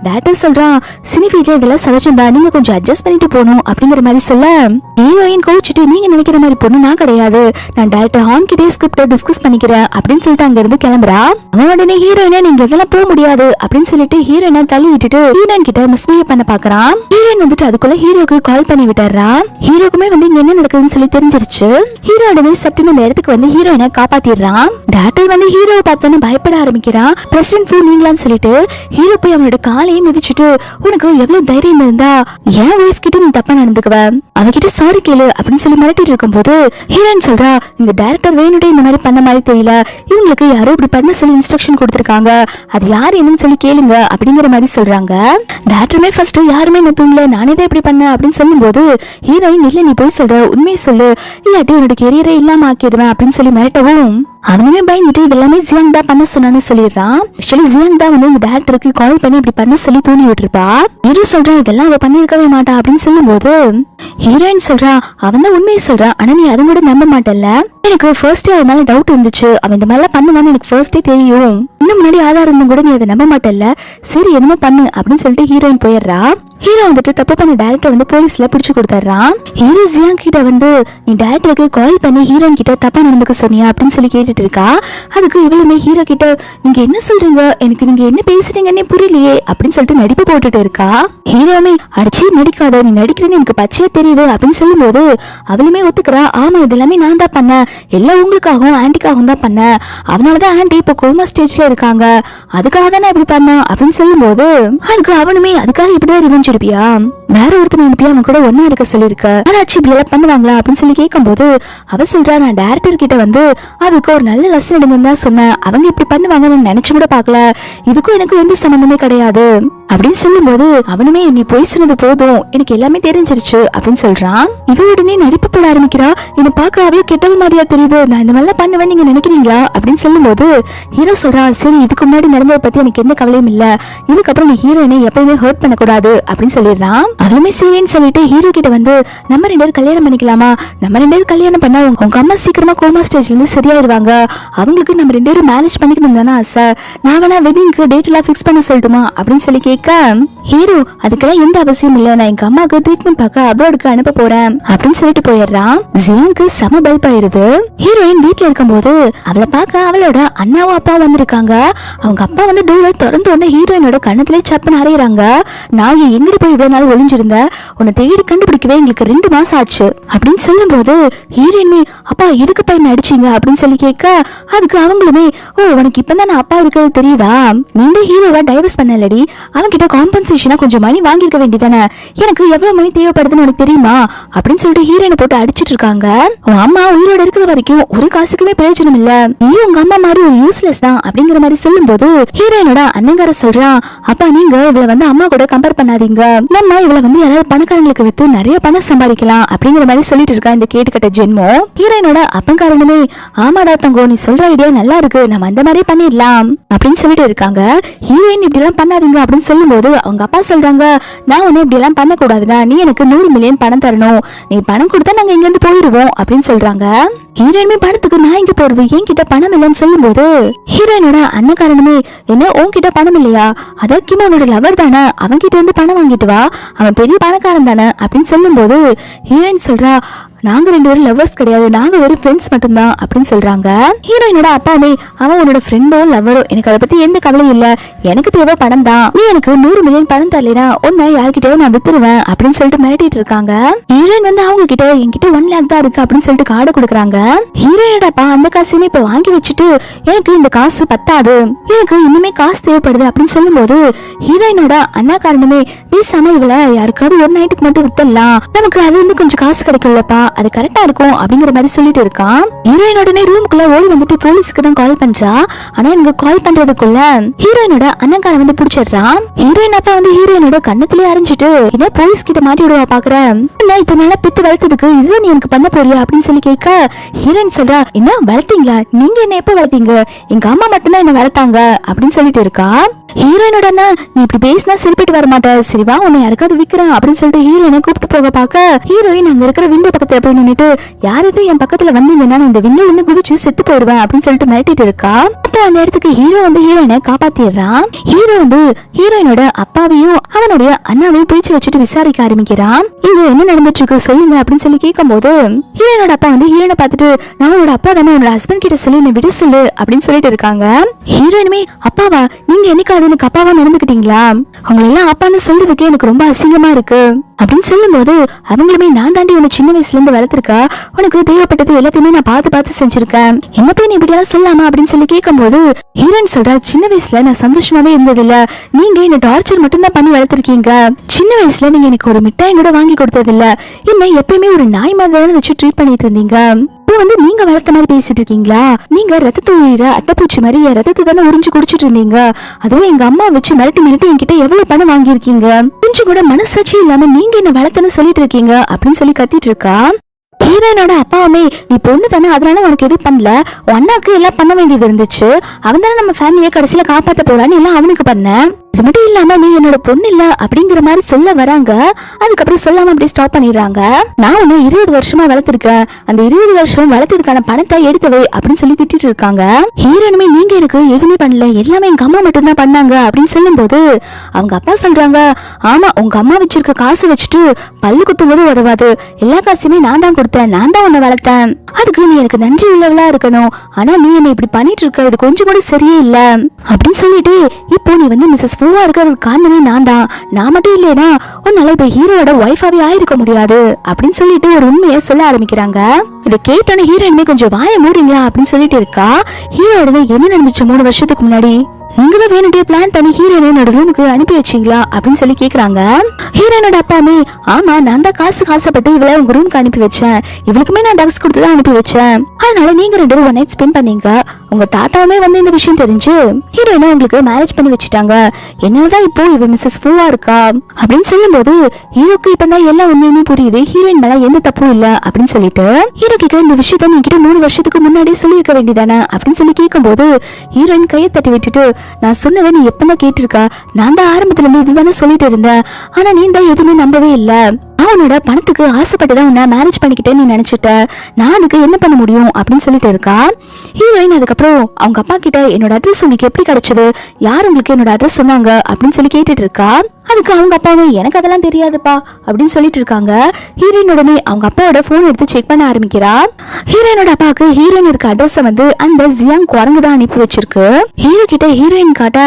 டேரக்டர் சொல்றான் சினி வீட்ல இதெல்லாம் சகஜம் தான், நீங்க கொஞ்சம் அட்ஜஸ்ட் பண்ணிட்டு போகணும் அப்படிங்கிற மாதிரி சொல்ல ஹீரோயின் கோச்சிட்டு நீங்க நினைக்கிற மாதிரி பொண்ணு நான் கிடையாது, நான் டேரக்டர் ஹார்ன் கிட்டே ஸ்கிரிப்ட் டிஸ்கஸ் பண்ணிக்கிறேன் அப்படின்னு சொல்லிட்டு அங்க இருந்து கிளம்புறா. அவன் உடனே ஹீரோயினை நீங்க இதெல்லாம் போக முடியாது அப்படின்னு சொல்லிட்டு ஹீரோயினை தள்ளி விட்டுட்டு ஹீரோயின் கிட்ட மிஸ்பிஹேவ் பண்ண பாக்குறான். ஹீரோயின் வந்துட்டு அதுக்குள்ள ஹீரோக்கு கால் பண்ணி விட்டுறா. ஹீரோக்குமே வந்து இங்க என்ன நடக்குதுன்னு சொல்லி தெரிஞ்சிருச்சு. ஹீரோ உடனே சட்டுன்னு அந்த இடத்துக்கு வந்து ஹீரோயினை காப்பாத்திடுறான். டேரக்டர் வந்து ஹீரோவை பார்த்தோன்னு பயப்பட ஆரம்பிக்கிறான். பிரசிடென்ட் ஃபூ நீங்களான்னு சொல்லிட்டு ஹீரோ போய் அவனோட காலையும் மிதிச்சுட்டு உனக்கு எவ்வளவு தைரியம் இருந்தா என் ஒய்ஃப் கிட்ட நீ தப்பா நடந்துக்குவ, அவகிட்ட சாரி கேளு அப்படின்னு சொல்லி மிரட்டிட்டு இருக்கும் போது ஹீரோயின் சொல்றா இந்த டேரக்டர் வேணுட்டே இந்த மாதிரி பண்ண மாதிரி தெரியல, இவங்களுக்கு யாரோ இப்படி பண்ண சொல்லி இன்ஸ்ட்ரக்ஷன் கொடுத்திருக்காங்க, அது யாரு என்னன்னு சொல்லி கேளுங்க அப்படிங்கிற மாதிரி சொல்றாங்க. டேரக்டருமே ஃபர்ஸ்ட் யாருமே என்ன தூங்கல நானே தான் இப்படி பண்ண அப்படின்னு சொல்லும் போது ஹீரோயின் இல்ல நீ போய் சொல்ற உண்மையை சொல்லு இல்லாட்டி உன்னோட கெரியரே இல்லாம ஆக்கிடுவேன் அப்படின்னு சொல்லி மிரட்டவும் அவனுமே பயந்துட்டு இதெல்லாமே ஜியாங் தான் பண்ண சொன்னான்னு சொல்லிடுறான். ஆக்சுவலி ஜியாங் தான் வந்து இந்த டேரக்டருக்கு கால் பண்ணி இப்படி பண்ண சொல்லி தூண்டி விட்டுருப்பா. ஹீரோ சொல்றான் இதெல்லாம் அவ பண்ணிருக்கவே மாட்டா அப்படின்னு சொல்லும் போது ஹீரோயின் சொல்றா அவன் தான் உண்மையை சொல்றான் ஆனா நீ அதை கூட நம்ப மாட்டல்ல, எனக்கு ஃபர்ஸ்டே அவன் மேல டவுட் இருந்துச்சு, அவன் இந்த மாதிரிலாம் பண்ணுவான்னு எனக்கு ஃபர்ஸ்டே தெரியும், இன்னும் முன்னாடி ஆதாரம் இருந்தும் கூட நீ அதை நம்ப மாட்டல்ல, சரி என்னமோ பண்ணு அப்படின்னு சொல்லிட்டு ஹீரோயின் போயிடுறா. ஹீரோ வந்துட்டு தப்பு பண்ண டேரக்டர் வந்து போலீஸ்ல பிடிச்சு கொடுத்துறான். ஹீரோ ஜியாங் கிட்ட வந்து நீ டேரக்டருக்கு கால் பண்ணி ஹீரோயின் கிட்ட தப்பா நடந்துக்க சொன்னியா அப்படின்னு சொல்லி கேட்டுட்டு இருக்கா. அதுக்கு இவளுமே ஹீரோ கிட்ட நீங்க என்ன சொல்றீங்க, எனக்கு நீங்க என்ன பேசுறீங்கன்னே புரியலையே அப்படின்னு சொல்லிட்டு நடிப்பு போட்டுட்டு இருக்கா. ஹீரோமே அடிச்சு நடிக்காத, நீ நடிக்கிறேன்னு எனக்கு பச்சையா தெரியுது அப்படின்னு சொல்லும் போது அவளுமே ஒத்துக்கிறா. ஆமா இதெல்லாமே நான் தான் பண்ணேன், எல்லாம் உங்களுக்காகவும் ஆன்டிக்காகவும் தான் பண்ணேன், அதனாலதான் ஆன்டி இப்ப கோமா ஸ்டேஜ்ல இருக்காங்க, அதுக்காக தான் இப்படி பண்ணேன் அப்படின்னு சொல்லும் போது அதுக்கு அவனுமே அதுக்காக இப்படிதான் ரிவெஞ்ச் இருப்பியா, வேற ஒருத்தர் அனுப்பியா அவன் கூட ஒன்னா இருக்க சொல்லிருக்க, யாராச்சும் இப்படி எல்லாம் பண்ணுவாங்களா அப்படின்னு சொல்லி கேட்கும் போது அவ சொல்றா நான் டேரக்டர் கிட்ட வந்து அதுக்கு ஒரு நல்ல லெசன் எடுங்கன்னு தான் சொன்னேன், அவங்க இப்படி பண்ணுவாங்கன்னு நினைச்சு கூட பாக்கல, இதுக்கும் எனக்கு எந்த சம்பந்தமே கிடையாது அப்படின்னு சொல்லும் போது அவனுமே நீ போய் சொன்னது போதும் எனக்கு எல்லாமே தெரிஞ்சிருச்சு அப்படின்னு சொல்றான். இவ உடனே நடிப்பு போட ஆரம்பிக்கிறா. என்ன பாக்க அவையோ கெட்டவ மாதிரியா தெரியுது, நான் இந்த மாதிரிலாம் பண்ணுவேன் நீங்க நினைக்கிறீங்களா அப்படின்னு சொல்லும் போது ஹீரோ சொல்றா சரி இதுக்கு முன்னாடி நடந்ததை பத்தி எனக்கு எந்த கவலையும் இல்ல, இதுக்கப்புறம் நீ ஹீரோயினை எப்பயுமே ஹர்ட் பண்ணக்கூடாது அப்படின்னு சொல்லிடுறான். அவளுமே சரின்னு சொல்லிட்டு ஹீரோ கிட்ட வந்து நம்ம 2 பேரும் கல்யாணம் பண்ணிக்கலாமா, நம்ம 2 பேரும் கல்யாணம் பண்ணா உங்க அம்மா சீக்கிரமா கோமா ஸ்டேஜ்ல இருந்து சரியாயிருவாங்க, அவங்களுக்கு நம்ம 2 பேரும் மேரேஜ் பண்ணிக்கணும் தானே ஆசை, நான் வேணா வெட்டிங்க்கு டேட் எல்லாம் பிக்ஸ் பண்ண சொல்லட்டுமா அப்படின்னு சொல்லி கேட்க ஹீரோ அதுக்கெல்லாம் எந்த அவசியம் இல்ல, நான் எங்க அம்மாவுக்கு ட்ரீட்மெண்ட் பார்க்க அப்ராடுக்கு அனுப்ப போறேன் அப்படின்னு சொல்லிட்டு போயிடுறான். ஜியாங்க்கு செம பல்ப் ஆயிருது. ஹீரோயின் வீட்டுல இருக்கும் போது அவளை பார்க்க அவளோட அண்ணாவும் அப்பாவும் வந்திருக்காங்க. அவங்க அப்பா வந்து டோரை திறந்து உடனே ஹீரோயினோட கண்ணத்திலே சப்புன்னு அறையிறாங்க. நான் எங்கடி போய் இவ்வளவு நாள் ஒளிஞ்சிருந்த, உன்னை தேடி கண்டுபிடிக்கவே எங்களுக்கு 2 மாசம் ஆச்சு அப்படின்னு சொல்லும் போது ஹீரோயின்மே அப்பா எதுக்கு பையன் அடிச்சீங்க அப்படின்னு சொல்லி கேட்க அதுக்கு அவங்களுமே ஓ உனக்கு இப்பதான் நான் அப்பா இருக்கிறது தெரியுதா, நீங்க ஹீரோவா டைவர்ஸ் பண்ணலடி, அவன்கிட்ட காம்பன்சேஷனா கொஞ்சம் மணி வாங்கிருக்க வேண்டியதானே, எனக்கு எவ்வளவு மணி தேவைப்படுதுன்னு உனக்கு தெரியுமா அப்படின்னு சொல்லிட்டு ஹீரோயினை போட்டு அடிச்சிட்டு இருக்காங்க. உன் அம்மா உயிரோட இருக்கிற வரைக்கும் ஒரு காசுக்குமே பிரயோஜனம் இல்ல, நீ உங்க அம்மா மாதிரி ஒரு யூஸ்லெஸ் தான் அப்படிங்கிற மாதிரி சொல்லும் போது ஹீரோயினோட அண்ணங்கார சொல்றான் அப்பா நீங்க இவளை வந்து அம்மா கூட கம்பேர் பண்ணாதீங்க, நம்ம இவளை வந்து யாராவது பணக்காரங்களுக்கு வித்து நிறைய பணம் சம்பாதிக்கலாம் அப்படிங்கிற மாதிரி சொல்லிட்டு இருக்கா இந்த கேட்டுக்கட்ட ஜென்மோ. ஹீரோயினோட அப்பங்காரனுமே ஆமாடா தங்கோ நீ சொல்ற ஐடியா நல்லா இருக்கு, நம்ம அந்த மாதிரி பண்ணிடலாம் அப்படின்னு சொல்லிட்டு இருக்காங்க. ஹீரோயின் இப்படி எல்லாம் பண்ணாதீங்க அப்படின்னு சொல்லும் போது அவங்க அப்பா சொல்றாங்க நான் உன்னை இப்படி எல்லாம் பண்ண கூடாதுடா, நீ எனக்கு 100 மில்லியன் பணம் தரணும், நீ பணம் கொடுத்தா நாங்க இங்க இருந்து போயிடுவோம் அப்படின்னு சொல்றாங்க. ஹீரோயினுமே பணத்துக்கு நான் இங்க போறது என்கிட்ட பணம் இல்லைன்னு சொல்லும் போது ஹீரோயினோட அண்ணக்காரனுமே என்ன உன்கிட்ட பணம் இல்லையா, அதற்குமே உன்னோட லவர் தானே, அவன் கிட்ட இருந்து பணம் வாங்கிட்டு வா, அவன் பெரிய பணக்காரன் தானே அப்படின்னு சொல்லும் போது ஹீரோயின் சொல்றா நாங்க 2 பேரும் லவ்வர்ஸ் கிடையாது, நாங்க ஒரு ஃப்ரெண்ட்ஸ் மட்டும்தான் அப்படின்னு சொல்றாங்க. ஹீரோயினோட அப்பாவே அவன் உன்னோட ஃப்ரெண்டோ லவ்வரோ எனக்கு அதை பத்தி எந்த கவலையும் இல்ல, எனக்கு தேவை பணம் தான், நீ எனக்கு 100 மில்லியன் பணம் தரலைனா உன்னை யார்கிட்டயோ நான் வித்துருவேன் அப்படின்னு சொல்லிட்டு மிரட்டிட்டு இருக்காங்க. ஹீரோயின் வந்து அவங்க கிட்ட என்கிட்ட 1 லேக் தான் இருக்கு அப்படின்னு சொல்லிட்டு கார்டு கொடுக்குறாங்க. ஹீரோயினோட அப்பா அந்த காசுமே இப்ப வாங்கி வச்சுட்டு எனக்கு இந்த காசு பத்தாது, எனக்கு இன்னுமே காசு தேவைப்படுது அப்படின்னு சொல்லும் போது ஹீரோயினோட அண்ணா காரணமே பேசாம இவளை யாருக்காவது ஒரு நைட்டுக்கு மட்டும் வித்தரலாம், நமக்கு அது வந்து கொஞ்சம் காசு கிடைக்கும்லப்பா, அது கரெக்டா இருக்கும் அப்படிங்கிற மாதிரி சொல்லிட்டு இருக்கான். ஹீரோயினோட ரூமுக்குள்ள ஓடி வந்துட்டு போலீஸ்க்கு தான் கால் பண்றா. ஆனா இவங்க கால் பண்றதுக்குள்ள ஹீரோயினோட அண்ணங்காரன் வந்து பிடிச்சிடுறான். ஹீரோயின் அப்பா வந்து ஹீரோயினோட கண்ணத்திலே அரைஞ்சிட்டு என்ன போலீஸ் கிட்ட மாட்டி விடுவா பாக்குறேன், இதனால பித்து வளர்த்ததுக்கு இதுதான் நீ எனக்கு பண்ண போறியா அப்படின்னு சொல்லி கேட்க ஹீரோயின் சொல்றா, என்ன வளர்த்தீங்களா, நீங்க என்ன எப்ப வளர்த்தீங்க, எங்க அம்மா மட்டும்தான் என்ன வளர்த்தாங்க அப்படின்னு சொல்லிட்டு இருக்கா. ஹீரோயினோட அண்ணா நீ இப்படி பேசினா சரிப்பட்டு வர மாட்டே, சரிவா உன்னை யாருக்காவது விக்கிறேன் அப்படின்னு சொல்லிட்டு ஹீரோயினை கூப்பிட்டு போக பாக்க ஹீரோயின் அங்க இருக்கிற விண்டோ பக்கத்துல போய் நின்னுட்டு யாராவது என் பக்கத்துல வந்தீங்கன்னா இந்த விண்டோல இருந்து குதிச்சு செத்து போயிடுவேன் அப்படின்னு சொல்லிட்டு மிரட்டிட்டு இருக்கா. அப்போ அந்த இடத்துக்கு ஹீரோ வந்து ஹீரோயினை காப்பாத்திடுறான். ஹீரோ வந்து ஹீரோயினோட அப்பாவையும் அவனுடைய அண்ணாவையும் பிடிச்சு வச்சுட்டு விசாரிக்க ஆரம்பிக்கிறான். இங்க என்ன நடந்துட்டு இருக்கு சொல்லுங்க அப்படின்னு சொல்லி கேட்கும் போது ஹீரோயினோட அப்பா வந்து ஹீரோயினை பார்த்துட்டு நான் உன்னோட அப்பா தானே, உன்னோட ஹஸ்பண்ட் கிட்ட சொல்லி என்ன விட சொல்லு அப்படின்னு சொல்லிட்டு இருக்காங்க. ஹீரோயினுமே அப்பாவா, நீங்க என்னைக்காவது எனக்கு அப்பாவா நடந்துக்கிட்டீங்களா, அவங்களை எல்லாம் அப்பான்னு சொல்றதுக்கு எனக்கு ரொம்ப அசிங்கமா இருக்கு அப்படின்னு சொல்லும் போது அவங்களுமே நான் தாண்டி உன்னை சின்ன வயசுல இருந்து வளர்த்திருக்க, உனக்கு தேவைப்பட்டது எல்லாத்தையுமே நான் பார்த்து செஞ்சிருக்கேன், என்ன போய் நீ இப்படியாவது சொல்லாமா அப்படின்னு சொல்லி கேட்கும் போது ஹீரோயின் சொல்றா, சின்ன வயசுல நான் சந்தோஷமாவே இருந்தது இல்ல, நீங்க என்ன டார்ச்சர் மட்டும் தான் பண்ணி வளர்த்திருக்கீங்க, சின்ன வயசுல நீங்க எனக்கு ஒரு மிட்டாய் கூட வாங்கி கொடுத்தது இல்ல, என்ன எப்பயுமே ஒரு நாய் மாதிரி வச்சு ட்ரீட் பண்ணிட்டு இருந்தீங்க, இப்போ வந்து நீங்க வளர்த்த மாதிரி பேசிட்டு இருக்கீங்களா, நீங்க ரத்தத்தை உயிர அட்டைப்பூச்சி மாதிரி என் ரத்தத்தை தானே உறிஞ்சு குடிச்சிட்டு இருந்தீங்க, அதுவும் எங்க அம்மா வச்சு மிரட்டி என்கிட்ட எவ்வளவு பணம் வாங்கியிருக்கீங்க, கொஞ்சம் கூட மனசாட்சி இல்லாம நீங்க என்ன வளர்த்தன்னு சொல்லிட்டு இருக்கீங்க அப்படின்னு சொல்லி கத்திட்டு இருக்கா. ஹீரோயினோட அப்பாவுமே நீ பொண்ணு தானே அதனால உனக்கு எதுவும் பண்ணல, அண்ணாக்கு எல்லாம் பண்ண வேண்டியது இருந்துச்சு, அவன் தானே நம்ம ஃபேமிலியை கடைசியில காப்பாத்த போறான்னு எல்லாம் அவனுக்கு பண்ண, இது மட்டும் இல்லாம நீ என்னோட பொண்ணு இல்ல அப்படிங்கிற மாதிரி சொல்ல வராங்க. அதுக்கப்புறம் சொல்லாம அப்படியே ஸ்டாப் பண்ணிடுறாங்க. நான் ஒண்ணு 20 வருஷமா வளர்த்திருக்கேன், அந்த 20 வருஷம் வளர்த்ததுக்கான பணத்தை எடுத்தவை அப்படின்னு சொல்லி திட்டிட்டு இருக்காங்க. ஹீரோயினுமே நீங்க எனக்கு எதுவுமே பண்ணல, எல்லாமே எங்க அம்மா மட்டும் தான் பண்ணாங்க அப்படின்னு சொல்லும் போது அவங்க அப்பா சொல்றாங்க, ஆமா உங்க அம்மா வச்சிருக்க காசு வச்சுட்டு பல்லு குத்தும் போது உதவாது, எல்லா காசுமே நான் தான் கொடுத்தேன், நான் தான் உன்னை வளர்த்தேன், அதுக்கு நீ எனக்கு நன்றி உள்ளவளா இருக்கணும், ஆனா நீ என்ன இப்படி பண்ணிட்டு இருக்க, இது கொஞ்சம் கூட சரியே இல்ல அப்படின்னு சொல்லிட்டு இப்போ நீ வந்து மிஸ்ஸஸ் பூவா இருக்கிறதுக்கு காரணமே நான் மட்டும் இல்லைனா உன்னால இப்ப ஹீரோட ஒய்ஃபாவே ஆயிருக்க முடியாது அப்படின்னு சொல்லிட்டு ஒரு உண்மையை சொல்ல ஆரம்பிக்கிறாங்க. இதை கேட்டோன்னு ஹீரோயினுமே கொஞ்சம் வாய மூடுறீங்களா அப்படின்னு சொல்லிட்டு இருக்கா. ஹீரோட என்ன நடந்துச்சு 3 வருஷத்துக்கு முன்னாடி, நீங்களும் வேணுட்டே பிளான் பண்ணி ஹீரோயினை என்னோட ரூமுக்கு அனுப்பி வச்சீங்களா அப்படின்னு சொல்லி கேக்குறாங்க. ஹீரோயினோட அப்பாமே ஆமா நான் தான் காசுக்கு ஆசைப்பட்டு இவளை உங்க ரூமுக்கு அனுப்பி வச்சேன், இவளுக்குமே நான் ட்ரக்ஸ் கொடுத்து தான் அனுப்பி வச்சேன், அதனால நீங்க 2 பேரும் 1 நைட் ஸ்பெண்ட் பண்ணீங்க, உங்க தாத்தாவுமே வந்து இந்த விஷயம் தெரிஞ்சு ஹீரோயினை உங்களுக்கு மேரேஜ் பண்ணி வச்சுட்டாங்க, என்னதான் இப்போ இவ மிஸ்ஸஸ் பூவா இருக்கா அப்படின்னு சொல்லும் போது ஹீரோக்கு இப்பதான் எல்லா உண்மையுமே புரியுது, ஹீரோயின் மேல எந்த தப்பும் இல்ல அப்படின்னு சொல்லிட்டு ஹீரோ கேட்கிற இந்த விஷயத்த நீ கிட்ட 3 வருஷத்துக்கு முன்னாடியே சொல்லி இருக்க வேண்டியதானே அப்படின்னு சொல்லி கேட்கும் போது ஹீரோயின் கையை தட்டி விட்டுட்டு நான் சொன்னதை நீ எப்பதான் கேட்டிருக்கா, நான் தான் ஆரம்பத்துல இருந்து இதுதானே சொல்லிட்டு இருந்தேன், ஆனா நீ தான் எதுவுமே நம்பவே இல்ல, அவனோட பணத்துக்கு ஆசைப்பட்டுதான் உன்னை மேரேஜ் பண்ணிக்கிட்டேன்னு நீ நினைச்சிட்ட, நான் அதுக்கு என்ன பண்ண முடியும் அப்படின்னு சொல்லிட்டு இருக்கா. ஹீரோயின் அதுக்கப்புறம் அவங்க அப்பா கிட்ட என்னோட அட்ரஸ் உங்களுக்கு எப்படி கிடைச்சது, யார் உங்களுக்கு என்னோட அட்ரஸ் சொன்னாங்க அப்படின்னு சொல்லி கேட்டுட்டு இருக்கா. அதுக்கு அவங்க அப்பாவும் எனக்கு அதெல்லாம் தெரியாதுப்பா அப்படின்னு சொல்லிட்டு இருக்காங்க. ஹீரோயின் உடனே அவங்க அப்பாவோட போன் எடுத்து செக் பண்ண ஆரம்பிக்கிறா. ஹீரோயினோட அப்பாவுக்கு ஹீரோயின் இருக்க அட்ரஸ் வந்து அந்த ஜியாங் குரங்கு தான் அனுப்பி வச்சிருக்கு. ஹீரோ கிட்ட ஹீரோயின் காட்ட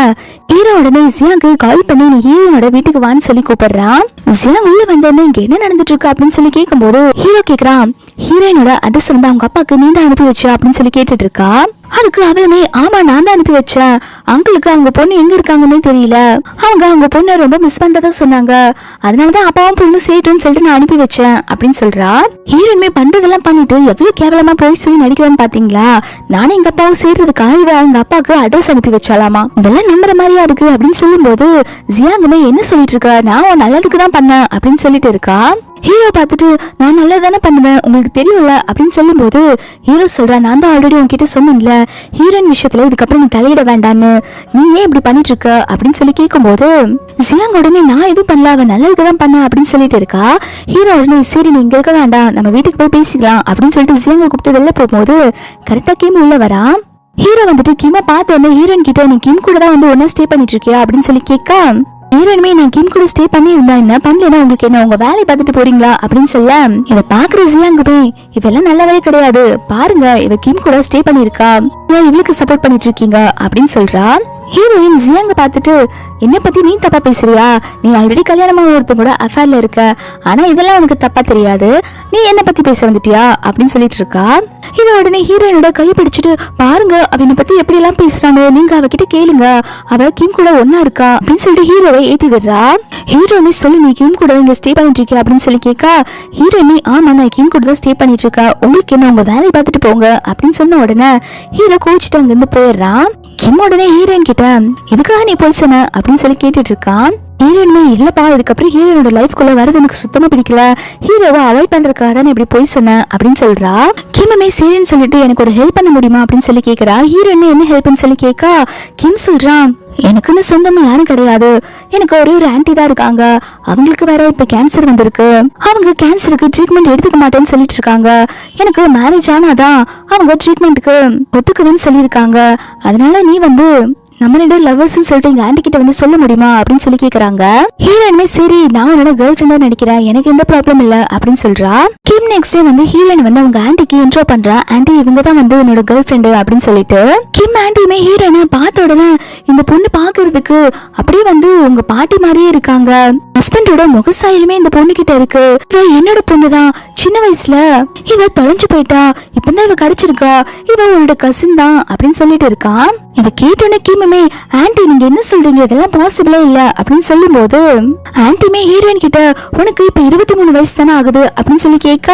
ஹீரோ உடனே ஜியாங்கு கால் பண்ணி நீ ஹீரோனோட வீட்டுக்கு வான்னு சொல்லி கூப்பிடுறான். ஜியாங் உள்ள வந்தோடனே இங்க என்ன நடந்துட்டு இருக்கு அப்படின்னு சொல்லி கேட்கும் போது ஹீரோ கேக்குறான் ஹீரோயினோட அட்ரஸ் வந்து அவங்க அப்பாவுக்கு நீ தான் அனுப்பி வச்ச அப்படின்னு சொல்லி கேட்டுட்டு இருக்கா. அதுக்கு அவளுமே ஆமா நான் தான் அனுப்பி வச்சேன், அங்கிளுக்கு அவங்க பொண்ணு எங்க இருக்காங்கன்னே தெரியல, அவங்க பொண்ணை ரொம்ப மிஸ் பண்றதா சொன்னாங்க, அதனாலதான் அப்பாவும் பொண்ணு சேட்டுன்னு சொல்லிட்டு நான் அனுப்பி வச்சேன் அப்படின்னு சொல்றா. ஹீரோயின்மே பண்றதெல்லாம் பண்ணிட்டு எவ்வளவு கேவலமா போய் சொல்லி நடிக்கிறேன்னு பாத்தீங்களா, நானும் எங்க அப்பாவும் சேர்றதுக்காக இவ எங்க அப்பாவுக்கு அட்ரஸ் அனுப்பி வச்சாலாமா, இதெல்லாம் நம்புற மாதிரியா இருக்கு அப்படின்னு சொல்லும் போது ஜியாங்குமே என்ன சொல்லிட்டு இருக்க, நான் உன் நல்லதுக்கு தான் பண்ணேன் அப்படின்னு சொல்லிட்டு இருக்கா. ஹீரோ பார்த்துட்டு நான் நல்லதானே பண்ணுவேன் உங்களுக்கு தெரியல அப்படின்னு சொல்லும் போது ஹீரோ சொல்றா நான் தான் ஆல்ரெடி உன்கிட்ட சொன்னேன்ல ஹீரோயின் விஷயத்துல இதுக்கப்புறம் நீ தலையிட வேண்டான்னு, நீ ஏன் இப்படி பண்ணிட்டு இருக்க அப்படின்னு சொல்லி கேட்கும் போது ஜியாங் உடனே நான் எதுவும் பண்ணல அவன் நல்லதுக்குதான் பண்ண அப்படின்னு சொல்லிட்டு இருக்கா. ஹீரோ உடனே சரி நீ இங்க இருக்க வேண்டாம் நம்ம வீட்டுக்கு போய் பேசிக்கலாம் அப்படின்னு சொல்லிட்டு ஜியாங்க கூப்பிட்டு வெளில போகும்போது கரெக்டா கிம் உள்ள வரா. ஹீரோ வந்துட்டு கிம பார்த்த உடனே ஹீரோயின் கிட்ட நீ கிம் கூட தான் வந்து ஒன்னா ஸ்டே பண்ணிட்டு இருக்கியா அப்படின்னு சொல்லி கேட்க ஹீரோயினுமே நான் கிம் கூட ஸ்டே பண்ணி இருந்தா என்ன பண்ணலன்னா உங்களுக்கு என்ன உங்க வேலையை பார்த்துட்டு போறீங்களா அப்படின்னு சொல்ல இதை பாக்குற ஜியாங்க போய் இவெல்லாம் நல்லவே கிடையாது பாருங்க இவ கிம் கூட ஸ்டே பண்ணிருக்கா ஏன் இவளுக்கு சப்போர்ட் பண்ணிட்டு இருக்கீங்க அப்படின்னு சொல்றா. ஹீரோயின் ஜியாங்க பார்த்துட்டு என்ன பத்தி நீ தப்பா பேசுறியா, நீ ஆல்ரெடி கல்யாணமா ஒருத்தன் கூட அஃபேர்ல இருக்க, ஆனா இதெல்லாம் உனக்கு தப்பா தெரியாது, நீ என்ன பத்தி பேச வந்துட்டியா அப்படின்னு சொல்லிட்டு இருக்கா. இவ உடனே ஹீரோயினோட கை பிடிச்சிட்டு பாருங்க அவனை பத்தி எப்படி எல்லாம் பேசுறானோ, நீங்க அவகிட்ட கேளுங்க, அவ கிம் கூட ஒன்னா இருக்கா அப்படின்னு சொல்லிட்டு ஹீரோவை ஏத்தி விடுறா. ஹீரோயினி சொல்லு நீ கிம் கூட இங்க ஸ்டே பண்ணிட்டு இருக்கியா அப்படின்னு சொல்லி கேட்கா. ஹீரோயினி ஆமா நான் கிம் கூட தான் ஸ்டே பண்ணிட்டு இருக்கா, உங்களுக்கு என்ன உங்க வேலையை பார்த்துட்டு போங்க அப்படின்னு சொன்ன உடனே ஹீரோ கோச்சிட்டு அங்க இருந்து போயிடுறான். கிம் உடனே ஹீரோயின் கிட்ட இதுக்காக நீ போய் சொன்ன அப்படின்னு சொல்லி கேட்டுட்டு இருக்கான். ஹீரோயினுமே இல்லப்பா இதுக்கப்புறம் ஹீரோயினோட லைஃப்குள்ள வரது எனக்கு சுத்தமா பிடிக்கல, ஹீரோவை அவாய்ட் பண்றதுக்காக தான் இப்படி போய் சொன்னேன் அப்படின்னு சொல்றா. கிம்மே சரின்னு சொல்லிட்டு எனக்கு ஒரு ஹெல்ப் பண்ண முடியுமா அப்படின்னு சொல்லி கேக்குறா. ஹீரோயினே என்ன ஹெல்ப்னு சொல்லி கேட்கா. கிம் சொல்றான் எனக்குன்னு சொந்தமா யாரும் கிடையாது, எனக்கு ஒரே ஒரு ஆன்டி தான் இருக்காங்க, அவங்களுக்கு வேற இப்ப கேன்சர் வந்திருக்கு, அவங்க கேன்சருக்கு ட்ரீட்மெண்ட் எடுத்துக்க மாட்டேன்னு சொல்லிட்டு இருக்காங்க, எனக்கு மேரேஜ் ஆனாதான் அவங்க ட்ரீட்மெண்ட்டுக்கு ஒத்துக்குவேன்னு சொல்லியிருக்காங்க, அதனால நீ வந்து நம்ம ரெண்டு லவ்வர்ஸ் சொல்லிட்டு எங்க ஆண்டி கிட்ட வந்து சொல்ல முடியுமா அப்படின்னு சொல்லி கேக்குறாங்க. ஹீரோயினுமே சரி நான் என்னோட கேர்ள் ஃப்ரெண்டா நினைக்கிறேன், எனக்கு எந்த ப்ராப்ளம் இல்ல அப்படின்னு சொல்றா. கிம் நெக்ஸ்ட் டே வந்து ஹீரோயின் வந்து அவங்க ஆண்டிக்கு இன்ட்ரோ பண்றா. ஆண்டி இவங்க தான் வந்து என்னோட கேர்ள் ஃப்ரெண்டு அப்படின்னு சொல்லிட்டு கிம் ஆண்டியுமே ஹீரோயினை பார்த்த உடனே இந்த பொண்ணு பாக்குறதுக்கு அப்படியே வந்து உங்க பாட்டி மாதிரியே இருக்காங்க, ஹஸ்பண்டோட முகசாயிலுமே இந்த பொண்ணு கிட்ட இருக்கு, இவ என்னோட பொண்ணுதான், சின்ன வயசுல இவ தொலைஞ்சு போயிட்டா, இப்பதான் இவ கிடைச்சிருக்கா, இவ உன்னோட கசின் தான் அப்படின்னு சொல்லிட்டு இருக்கான். இதை கேட்டோன்னே கிம்மே ஆன்டி நீங்க என்ன சொல்றீங்க, இதெல்லாம் பாசிபிளே இல்ல அப்படின்னு சொல்லும் போது ஆன்டிமே ஹீரோயின் கிட்ட உனக்கு இப்ப 23 வயசு தானே ஆகுது அப்படின்னு சொல்லி கேட்க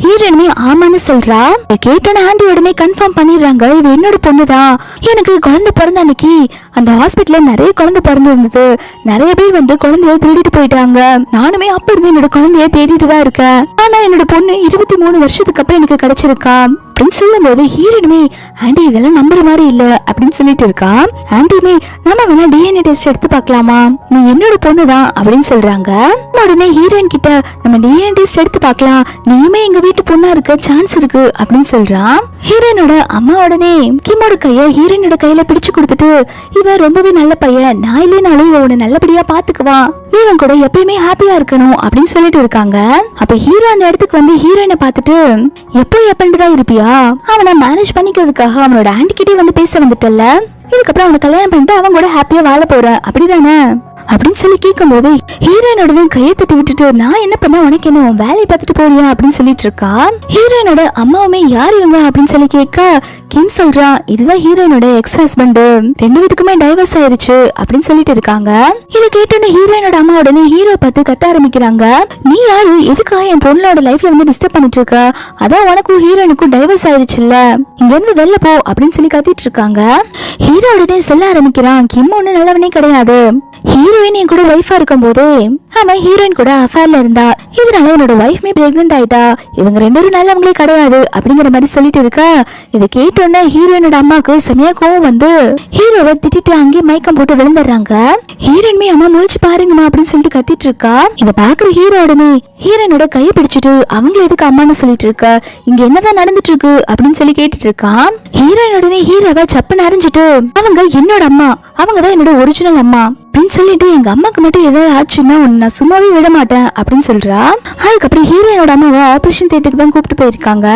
ஹீரோயினுமே ஆமான்னு சொல்றா. இதை கேட்டோன்னே ஆண்டி உடனே கன்ஃபார்ம் பண்ணிடுறாங்க இது என்னோட பொண்ணுதான், எனக்கு குழந்தை பிறந்த அன்னைக்கு அந்த ஹாஸ்பிட்டல்ல நிறைய குழந்தை பிறந்து இருந்தது, நிறைய பேர் வந்து குழந்தைய தேடிட்டு போயிட்டாங்க, நானுமே அப்ப இருந்து என்னோட குழந்தைய தேடிட்டு தான் இருக்கேன், ஆனா என்னோட பொண்ணு 23 வருஷத்துக்கு அப்புறம் எனக்கு கிடைச்சிருக்கா அப்படின்னு சொல்லும் போது ஹீரோயினுமே ஆண்டி இதெல்லாம் நம்புற மாதிரி இல்ல அப்படின்னு சொல்லிட்டு இருக்கா. ஆண்டியுமே நம்ம வேணா டிஎன்ஏ டெஸ்ட் எடுத்து பார்க்கலாமா, நீ என்னோட பொண்ணுதான் அப்படின்னு சொல்றாங்க. உடனே ஹீரோயின் கிட்ட நம்ம டிஎன்ஏ டெஸ்ட் எடுத்து பார்க்கலாம், நீயுமே எங்க வீட்டு பொண்ணா இருக்க சான்ஸ் இருக்கு அப்படின்னு சொல்றான். ஹீரோயினோட அம்மா உடனே கிம்மோட கைய ஹீரோயினோட கையில பிடிச்சு கொடுத்துட்டு இவ ரொம்பவே நல்ல பையன், நான் இல்லைனாலும் இவ உன்னை நல்லபடியா பாத்துக்குவான், நீ இவன் கூட எப்பயுமே ஹாப்பியா இருக்கணும் அப்படின்னு சொல்லிட்டு இருக்காங்க. அப்ப ஹீரோ அந்த இடத்துக்கு வந்து ஹீரோயினை பார்த்துட்டு எப்பதான் இருப்பியா, அவனை மேனேஜ் பண்ணிக்கிறதுக்காக அவனோட ஆண்டி கிட்டே வந்து பேச வந்துட்டல்ல, இதுக்கப்புறம் அவனை கல்யாணம் பண்ணிட்டு அவன் கூட ஹாப்பியா வாழ போற அப்படிதானே அப்படின்னு சொல்லி கேட்கும் போது ஹீரோயினோட கையை தட்டி விட்டுட்டு நான் என்ன பண்ண உனக்கு என்ன உன் வேலையை பார்த்துட்டு போறியா அப்படின்னு சொல்லிட்டு இருக்கா. ஹீரோயினோட அம்மாவுமே யார் இவங்க அப்படின்னு சொல்லி கேட்க கிம் சொல்றான் இதுதான் ஹீரோயினோட எக்ஸ் ஹஸ்பண்ட், ரெண்டு பேத்துக்குமே டைவர்ஸ் ஆயிருச்சு அப்படின்னு சொல்லிட்டு இருக்காங்க. இதை கேட்டோன்னு ஹீரோயினோட அம்மா உடனே ஹீரோ பார்த்து கத்த ஆரம்பிக்கிறாங்க, நீ யாரு, எதுக்காக என் பொண்ணோட லைஃப்ல வந்து டிஸ்டர்ப் பண்ணிட்டு இருக்க, அதான் உனக்கும் ஹீரோயினுக்கும் டைவர்ஸ் ஆயிருச்சுல்ல, இங்க இருந்து வெளில போ அப்படின்னு சொல்லி கத்திட்டு இருக்காங்க. ஹீரோ உடனே சொல்ல ஆரம்பிக்கிறான் கிம் ஒண்ணு நல்லவனே கிடையாது, ஹீரோயின் என் கூட வைஃபா இருக்கும் போதே அவன் ஹீரோயின் கூட அஃபேர்ல இருந்தா, இதனால என்னோட வைஃப்மே பிரெக்னென்ட் ஆயிட்டா, இவங்க ரெண்டு பேரும் நல்லவங்களே கிடையாது அப்படிங்கிற மாதிரி சொல்லிட்டு இருக்கா. இதை கேட்டோன்னே ஹீரோயினோட அம்மாக்கு செமையா கோவம் வந்து ஹீரோவை திட்டிட்டு அங்கேயே மயக்கம் போட்டு விழுந்துடுறாங்க. ஹீரோயின்மே அம்மா முழிச்சு பாருங்கம்மா அப்படின்னு சொல்லிட்டு கத்திட்டு இருக்கா. இதை பாக்குற ஹீரோ உடனே ஹீரோயினோட கையை பிடிச்சிட்டு அவங்கள எதுக்கு அம்மான்னு சொல்லிட்டு இருக்க, இங்க என்னதான் நடந்துட்டு இருக்கு அப்படின்னு சொல்லி கேட்டுட்டு இருக்கான். ஹீரோயின் உடனே ஹீரோவை சப்புன்னு அரைஞ்சிட்டு அவங்க என்னோட அம்மா, அவங்கதான் என்னோட ஒரிஜினல் அம்மா அப்படின்னு சொல்லிட்டு எங்க அம்மாக்கு மட்டும் ஏதாவது ஆச்சுன்னா நான் சும்மாவே விட மாட்டேன் அப்படின்னு சொல்றா. அதுக்கப்புறம் ஹீரோயினோட அம்மாவை ஆபரேஷன் தியேட்டருக்கு தான் கூப்பிட்டு போயிருக்காங்க.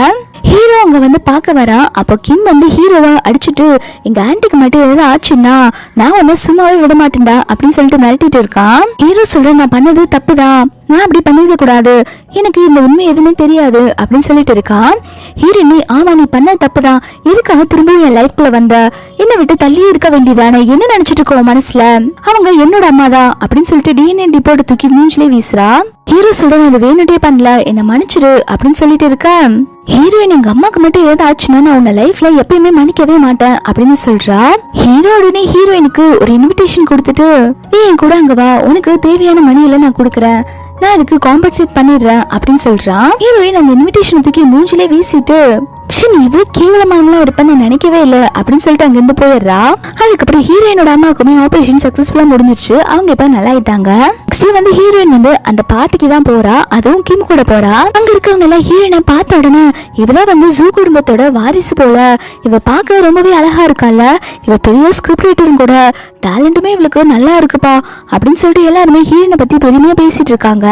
ஹீரோ அங்க வந்து பார்க்க வரா. அப்போ கிம் வந்து ஹீரோவை அடிச்சுட்டு எங்க ஆன்டிக்கு மட்டும் ஏதாவது ஆச்சுன்னா நான் உன்ன சும்மாவே விட மாட்டேன்டா அப்படின்னு சொல்லிட்டு மிரட்டிட்டு இருக்கான். ஹீரோ சொல்ற நான் பண்ணது தப்புதான், நான் அப்படி பண்ணிருக்க கூடாது, எனக்கு இந்த உண்மை எதுவுமே தெரியாது அப்படின்னு சொல்லிட்டு இருக்கான். ஹீரோயினி ஆமா நீ பண்ண தப்புதான், எதுக்காக திரும்பவும் என் லைஃப்குள்ள வந்த, என்ன விட்டு தள்ளியே இருக்க வேண்டியதானே, என்ன நினைச்சிட்டு இருக்கோ மனசுல, அவங்க என்னோட அம்மா தான் அப்படின்னு சொல்லிட்டு டிஎன்ஏ ரிப்போர்ட் தூக்கி மூஞ்சிலே வீசுறா. ஹீரோ சொல்ற அது வேணுட்டே பண்ணல, என்ன மன்னிச்சிரு அப்படின்னு சொல்லிட்டு இருக்க. ஹீரோயின் எங்க அம்மாக்கு மட்டும் ஏதாவது ஆச்சுன்னா நான் உன்ன லைஃப்ல எப்பயுமே மன்னிக்கவே மாட்டேன் அப்படின்னு சொல்றா. ஹீரோ உடனே ஹீரோயினுக்கு ஒரு இன்விடேஷன் கொடுத்துட்டு நீ என் கூட அங்க வா, உனக்கு தேவையான மணியெல்லாம் நான் கொடுக்குறேன், நான் அதுக்கு காம்பன்சேட் பண்ணிடுறேன் அப்படின்னு சொல்றான். ஹீரோயின் அந்த இன்விடேஷன் தூக்கி மூஞ்சிலே வீசிட்டு நீ இவ்வளவு கேவலமானலாம் இருப்பேன்னு நினைக்கவே இல்லை அப்படின்னு சொல்லிட்டு அங்கிருந்து போயிடுறா. அதுக்கப்புறம் ஹீரோயினோட அம்மாவுக்குமே ஆபரேஷன் சக்சஸ்ஃபுல்லா முடிஞ்சிருச்சு, அவங்க இப்ப நல்லா ஆயிட்டாங்க. நெக்ஸ்ட் வந்து ஹீரோயின் வந்து அந்த பார்ட்டிக்கு தான் போறா, அதுவும் கிம் கூட போறா. அங்க இருக்கவங்க எல்லாம் ஹீரோயினை பார்த்த உடனே இவதான் வந்து ஜூ குடும்பத்தோட வாரிசு போல, இவ பார்க்க ரொம்பவே அழகா இருக்கால, இவ பெரிய ஸ்கிரிப்ட் ரைட்டரும் கூட, டேலண்ட்டுமே இவளுக்கு நல்லா இருக்குப்பா அப்படின்னு சொல்லிட்டு எல்லாருமே ஹீரோயினை பத்தி பெருமையா பேசிட்டு இருக்காங்க.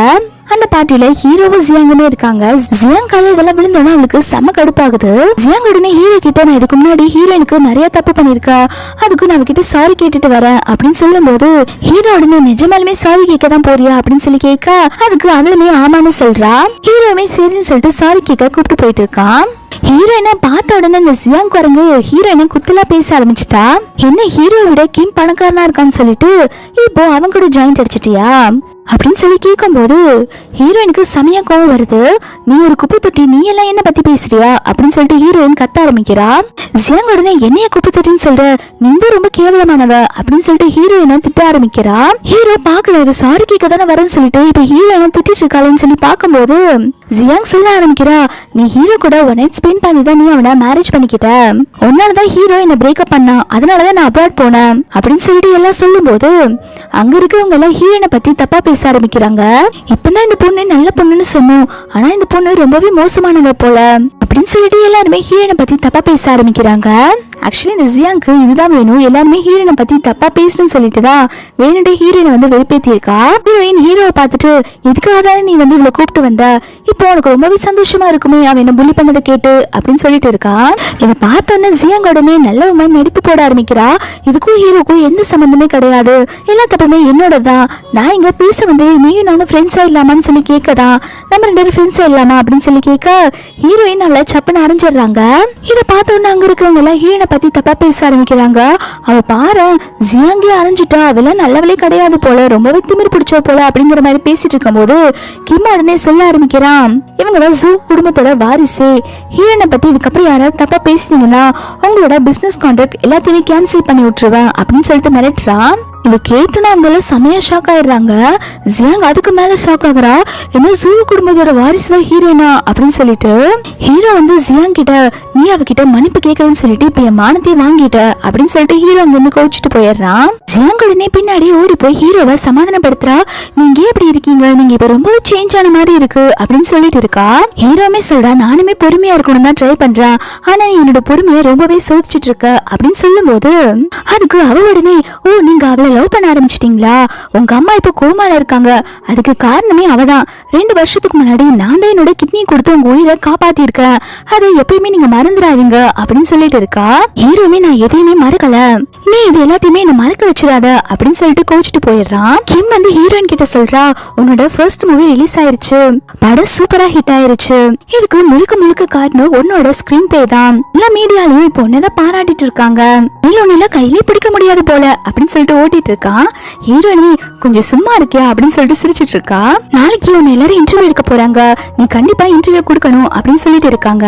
அந்த பார்ட்டில ஹீரோவும் ஜியாங்குமே இருக்காங்க. ஜியாங் கால இதெல்லாம் விழுந்தோன்னா அவளுக்கு செம கடுப்பாகுது. ஜியாங் உடனே ஹீரோ கிட்ட நான் இதுக்கு முன்னாடி ஹீரோயினுக்கு நிறைய தப்பு பண்ணிருக்கா, அதுக்கு நான் அவகிட்ட சாரி கேட்டுட்டு வரேன் அப்படின்னு சொல்லும் போது ஹீரோ உடனே நிஜமாலுமே சாரி கேட்க தான் போறியா அப்படின்னு சொல்லி கேட்க அதுக்கு அவளுமே ஆமான்னு சொல்றா. ஹீரோவுமே சரின்னு சொல்லிட்டு சாரி கேட்க கூப்பிட்டு போயிட்டு இருக்கான். ஹீரோயினை பார்த்த உடனே இந்த ஜியாங் குரங்கு ஹீரோயினை குத்தலா பேச ஆரம்பிச்சுட்டா. என்ன ஹீரோ விட கிம் பணக்காரனா இருக்கான்னு சொல்லிட்டு இப்போ அவன் கூட ஜாயிண்ட் அடிச்சிட்டியா அப்படின்னு சொல்லி கேட்கும் போது ஹீரோயினுக்கு செமையா கோவம் வருது. நீ ஒரு குப்பை தொட்டி, நீ எல்லாம் என்ன பத்தி பேசுறியா அப்படின்னு சொல்லிட்டு ஹீரோயின் கத்த ஆரம்பிக்கிறா. ஜியாங் உடனே என்னைய குப்பை தொட்டின்னு சொல்ற, நீ ரொம்ப கேவலமானவ அப்படின்னு சொல்லிட்டு ஹீரோயினை திட்ட ஆரம்பிக்கிறா. ஹீரோ பாக்குறாரு சாரி கேட்க தானே வரேன்னு சொல்லிட்டு இப்ப ஹீரோயினை திட்டிட்டு இருக்காளேன்னு சொல்லி பார்க்கும்போது ஜியாங் சொல்ல ஆரம்பிக்கிறா, நீ ஹீரோ கூட ஒன் நைட் ஸ்பெண்ட் பண்ணி தான் நீ அவனை மேரேஜ் பண்ணிக்கிட்ட, உன்னாலதான் ஹீரோ என்ன பிரேக்கப் பண்ணா, அதனாலதான் நான் அப்ராட் போனேன் அப்படின்னு சொல்லிட்டு எல்லாம் சொல்லும் போது அங்க இருக்கவங்க எல்லாம் ஹீரோயினை பத்தி தப்பா பேச ஆரம்பிக்கிறாங்க. இப்பதான் இந்த பொண்ணு நல்ல பொண்ணுன்னு சொன்னோம், ஆனா இந்த பொண்ணு ரொம்பவே மோசமானவ போல அப்படின்னு சொல்லிட்டு எல்லாருமே ஹீரோயினை பத்தி தப்பா பேச ஆரம்பிக்கிறாங்க. ஆக்சுவலி இந்த ஜியாங்க்கு இதுதான் வேணும், எல்லாருமே ஹீரோயினை பத்தி தப்பா பேசுறேன்னு சொல்லிட்டு தான் வேணுட்டே ஹீரோயினை வந்து வெறுப்பேத்தி இருக்கா. ஹீரோயின் ஹீரோவை பார்த்துட்டு இதுக்காக தானே நீ வந்து இவ்வளவு கூப்பிட்டு வந்த, இப்போ உனக்கு ரொம்பவே சந்தோஷமா இருக்குமே அவன் என்ன புள்ளி பண்ணதை கேட்டு அப்படின்னு சொல்லிட்டு இருக்கா. இதை பார்த்தோன்னே ஜியாங் உடனே நல்ல உண்மை நடிப்பு போட ஆரம்பிக்கிறா. இதுக்கும் ஹீரோக்கும் எந்த சம்பந்தமே கிடையாது, எல்லா தப்புமே என்னோட தான், நான் இங்க பேச வந்து நீயும் நானும் ஃப்ரெண்ட்ஸா இல்லாமான்னு சொல்லி கேட்கதான், நம்ம 2 பேரும் ஃப்ரெண்ட்ஸா இல்லாமா அப்படின்னு சொல்லி கேட்க ஹீரோயின் அவளை சப்புன்னு அரைஞ்சிடுறாங்க. இதை பார்த்தோன்னே அங்க இருக்கவங்க எல்லாம் ஹீரோயினை பத்தி தப்பா பேச ஆரம்பிக்கிறாங்க. அவ பாரு ஜியாங்கே அரைஞ்சிட்டா, அவெல்லாம் நல்லவளே கிடையாது போல, ரொம்பவே திமிர் பிடிச்ச போல அப்படிங்கிற மாதிரி பேசிட்டு இருக்கும் போது கிம் உடனே சொல்ல ஆரம்பிக்கிறான், இவங்கதான் ஜூ குடும்பத்தோட வாரிசு, ஹீரோயினை பத்தி இதுக்கப்புறம் யாராவது தப்பா பேசிட்டீங்கன்னா உங்களோட பிசினஸ் கான்ட்ராக்ட் எல்லாத்தையுமே கேன்சல் பண்ணி விட்டுருவேன் அப்படின்னு சொல்லிட்டு மிரட்டுறான். இதை கேட்டுனா அவங்க எல்லாம் செமையா ஷாக் ஆயிடுறாங்க. ஜியாங் அதுக்கு மேல ஷாக் ஆகுறா, என்ன ஜூ குடும்பத்தோட வாரிசு தான் ஹீரோயினா அப்படின்னு சொல்லிட்டு ஹீரோ வந்து ஜியாங் கிட்ட நீ அவகிட்ட மன்னிப்பு கேட்கறன்னு சொல்லிட்டு இப்ப என் மானத்தையே வாங்கிட்ட அப்படின்னு சொல்லிட்டு ஹீரோ அங்க இருந்து கோச்சிட்டு போயிடுறான். ஜியாங் உடனே பின்னாடி ஓடி போய் ஹீரோவை சமாதானப்படுத்துறா, நீங்க எப்படி இருக்கீங்க, நீங்க இப்ப ரொம்ப சேஞ்ச் ஆன மாதிரி இருக்கு அப்படின்னு சொல்லிட்டு இருக்கா. ஹீரோமே சொல்றா, நானுமே பொறுமையா இருக்கணும் தான் ட்ரை பண்றேன், ஆனா நீ என்னோட பொறுமையை ரொம்பவே சோதிச்சுட்டு இருக்க அப்படின்னு சொல்லும் போது அதுக்கு அவ உடனே ஓ நீங்க அவளை லவ் பண்ண ஆரம்பிச்சிட்டீங்களா, உங்க அம்மா இப்ப கோமால இருக்காங்க, அதுக்கு காரணமே அவதான், 2 வருஷத்துக்கு முன்னாடி நான் தான் என்னோட கிட்னி கொடுத்து உங்க உயிரை காப்பாத்தி இருக்கேன், அதை எப்பயுமே நீங்க மறந்துடாதீங்க அப்படின்னு சொல்லிட்டு இருக்கா. ஹீரோமே நான் எதையுமே மறக்கல, நீ இது எல்லாத்தையுமே என்ன மறக்க வச்சிடாத அப்படின்னு சொல்லிட்டு கோச்சிட்டு போயிடுறான். கிம் வந்து ஹீரோயின் கிட்ட சொல்றா, உன்னோட ஃபர்ஸ்ட் மூவி ரிலீஸ் ஆயிருச்சு, படம் சூப்பரா ஹிட் ஆயிருச்சு, இதுக்கு முழுக்க முழுக்க காரணம் உன்னோட ஸ்கிரீன் பிளே தான், எல்லா மீடியாலையும் இப்போ உன்னதான் பாராட்டிட்டு இருக்காங்க, நீ உன்னில கையிலே பிடிக்க முடியாது போல அப்படின்னு சொல்லிட்டு ஓட்டிட்டு இருக்கான். ஹீரோயினி கொஞ்சம் சும்மா இருக்கியா அப்படின்னு சொல்லிட்டு சிரிச்சிட்டு இருக்கா. நாளைக்கு உன்னை எல்லாரும் இன்டர்வியூ எடுக்க போறாங்க, நீ கண்டிப்பா இன்டர்வியூ கொடுக்கணும் அப்படின்னு சொல்லிட்டு இருக்காங்க.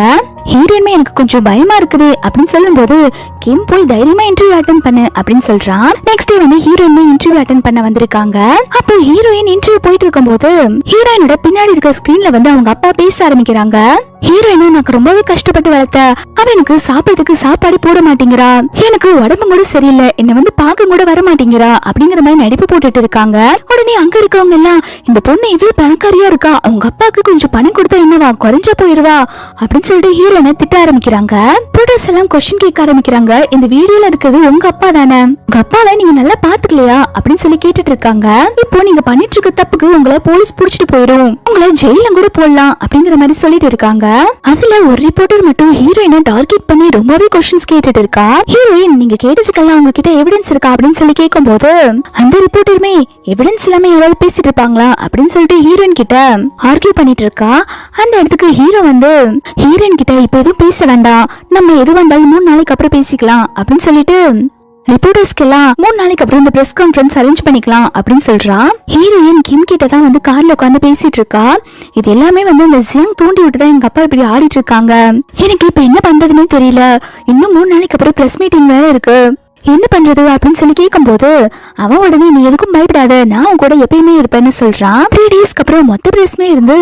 ஹீரோயின்மே எனக்கு கொஞ்சம் பயமா இருக்குது அப்படின்னு சொல்லும் போது கிம் போய் தைரியமா இன்டர்வியூ அட்டெண்ட் பண்ணு அப்படின்னு சொல்றான். நெக்ஸ்ட் டே வந்து ஹீரோயின்மே இன்டர்வியூ அட்டெண்ட் பண்ண வந்திருக்காங்க. அப்போ ஹீரோயின் இன்டர்வியூ போயிட்டு இருக்கும் போது ஹீரோயினோட பின்னாடி இருக்க ஸ்கிரீன்ல வந்து அவங்க அப்பா பேச ஆரம்பிக்கிறாங்க. ஹீரோயின் எனக்கு ரொம்பவே கஷ்டப்பட்டு வளர்த்த, அவனுக்கு சாப்பிடறதுக்கு சாப்பாடு போட மாட்டேங்கிறா, எனக்கு உடம்பு கூட சரியில்லை, என்ன வந்து பார்க்க கூட வர மாட்டேங்கிறா அப்படிங்கிற மாதிரி நடிப்பு போட்டுட்டு இருக்காங்க. உடனே அங்க இருக்கவங்க எல்லாம் இந்த பொண்ணு இவ்வளவு பணக்காரியா இருக்கா, அவங்க அப்பாவுக்கு கொஞ்சம் பணம் கொடுத்தா என்னவா குறைஞ்சா போயிருவா அப்படின்னு சொல்லிட்டு ஹீரோயினை திட்ட ஆரம்பிக்கிறாங்க. ப்ரொடியூசர்ஸ் எல்லாம் கொஸ்டின் கேட்க ஆரம்பிக்கிறாங்க, இந்த வீடியோல இருக்கிறது உங்க அப்பா தானே, உங்க அப்பாவை நீங்க நல்லா பாத்துக்கலையா அப்படின்னு சொல்லி கேட்டுட்டு இருக்காங்க. இப்போ நீங்க பண்ணிட்டு இருக்க தப்புக்கு உங்களை போலீஸ் புடிச்சிட்டு போயிடும், உங்களை ஜெயில கூட போடலாம் அப்படிங்கிற மாதிரி சொல்லிட்டு இருக்காங்க. அதுல ஒரு ரிப்போர்ட்டர் மட்டும் ஹீரோயினை டார்கெட் பண்ணி ரொம்பவே क्वेश्चंस கேட்டுட்டு இருக்கா. ஹீரோயின் நீங்க கேட்டதுக்கெல்லாம் உங்ககிட்ட எவிடன்ஸ் இருக்கா அப்படின்னு சொல்லி கேட்கும்போது அந்த ரிப்போர்ட்டருமே எவிடன்ஸ் இல்லாம யாராவது பேசிட்டு இருப்பாங்களா அப்படின்னு சொல்லிட்டு ஹீரோயின் கிட்ட ஆர்கியூ பண்ணிட்டு இருக்கா. அந்த இடத்துக்கு ஹீரோ வந்து ஹீரோயின் கிட்ட இப்ப எதுவும் பேச வேண்டாம், நம்ம எது வந்தாலும் 3 நாளைக்கு அப்புறம் பேசிக்கலாம் அப்படின்னு சொல்லிட்டு ரிப்போர்ட்டர்ஸ்க்கெல்லாம் 3 நாளைக்கு அப்புறம் இந்த பிரஸ் கான்ஃபரன்ஸ் அரேஞ்ச் பண்ணிக்கலாம் அப்படின்னு சொல்றான். ஹீரோயின் கிம் கிட்ட தான் வந்து கார்ல உட்காந்து பேசிட்டு இருக்கா. இது எல்லாமே வந்து இந்த ஜியாங் தூண்டி விட்டுதான் எங்க அப்பா இப்படி ஆடிட்டு இருக்காங்க, எனக்கு இப்ப என்ன பண்றதுன்னே தெரியல, இன்னும் 3 நாளைக்கு அப்புறம் பிரஸ் மீட்டிங் வேற இருக்கு, என்ன பண்றது அப்படின்னு சொல்லி கேட்கும்போது அவன் உடனே நீ எதுக்கும் பயப்படாத, நான் உன் கூட எப்பயுமே இருப்பேன்னு சொல்றான். 3 டேஸ்க்கு அப்புறம் மொத்த பிரஸ்மே இருந்து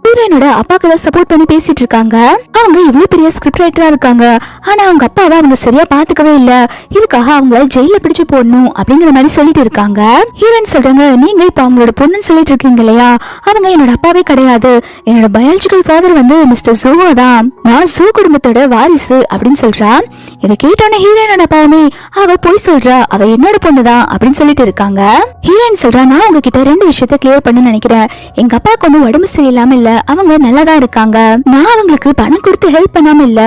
ஹீரோயினோட அப்பாக்கு தான் சப்போர்ட் பண்ணி பேசிட்டு இருக்காங்க. அவங்க இவ்வளவு பெரிய ஸ்கிரிப்ட் ரைட்டரா இருக்காங்க, ஆனா அவங்க அப்பாவை அவங்க சரியா பாத்துக்கவே இல்ல, இதுக்காக அவங்கள ஜெயில பிடிச்சு போடணும் அப்படிங்கிற மாதிரி சொல்லிட்டு இருக்காங்க. ஹீரோயின் சொல்றாங்க, நீங்க இப்ப அவங்களோட பொண்ணுன்னு சொல்லிட்டு இருக்கீங்க இல்லையா, அவங்க என்னோட அப்பாவே கிடையாது, என்னோட பயாலஜிக்கல் ஃபாதர் வந்து மிஸ்டர் ஜூவோ தான், நான் ஜூ குடும்பத்தோட வாரிசு அப்படின்னு சொல்றா. இதை கேட்டோன்னே ஹீரோயினோட அப்பாவுமே அவ போய் சொல்றா, அவ என்னோட பொண்ணுதான் அப்படின்னு சொல்லிட்டு இருக்காங்க. ஹீரோயின் சொல்றா, நான் உங்ககிட்ட 2 விஷயத்த கிளியர் பண்ண நினைக்கிறேன். எங்க அப்பாவுக்கு ஒன்னும் உடம்பு சரியில்லாம இல்ல, அவங்க நல்லாதான் இருக்காங்க. நான் அவங்களுக்கு பணம் கொடுத்து ஹெல்ப் பண்ணாம இல்ல,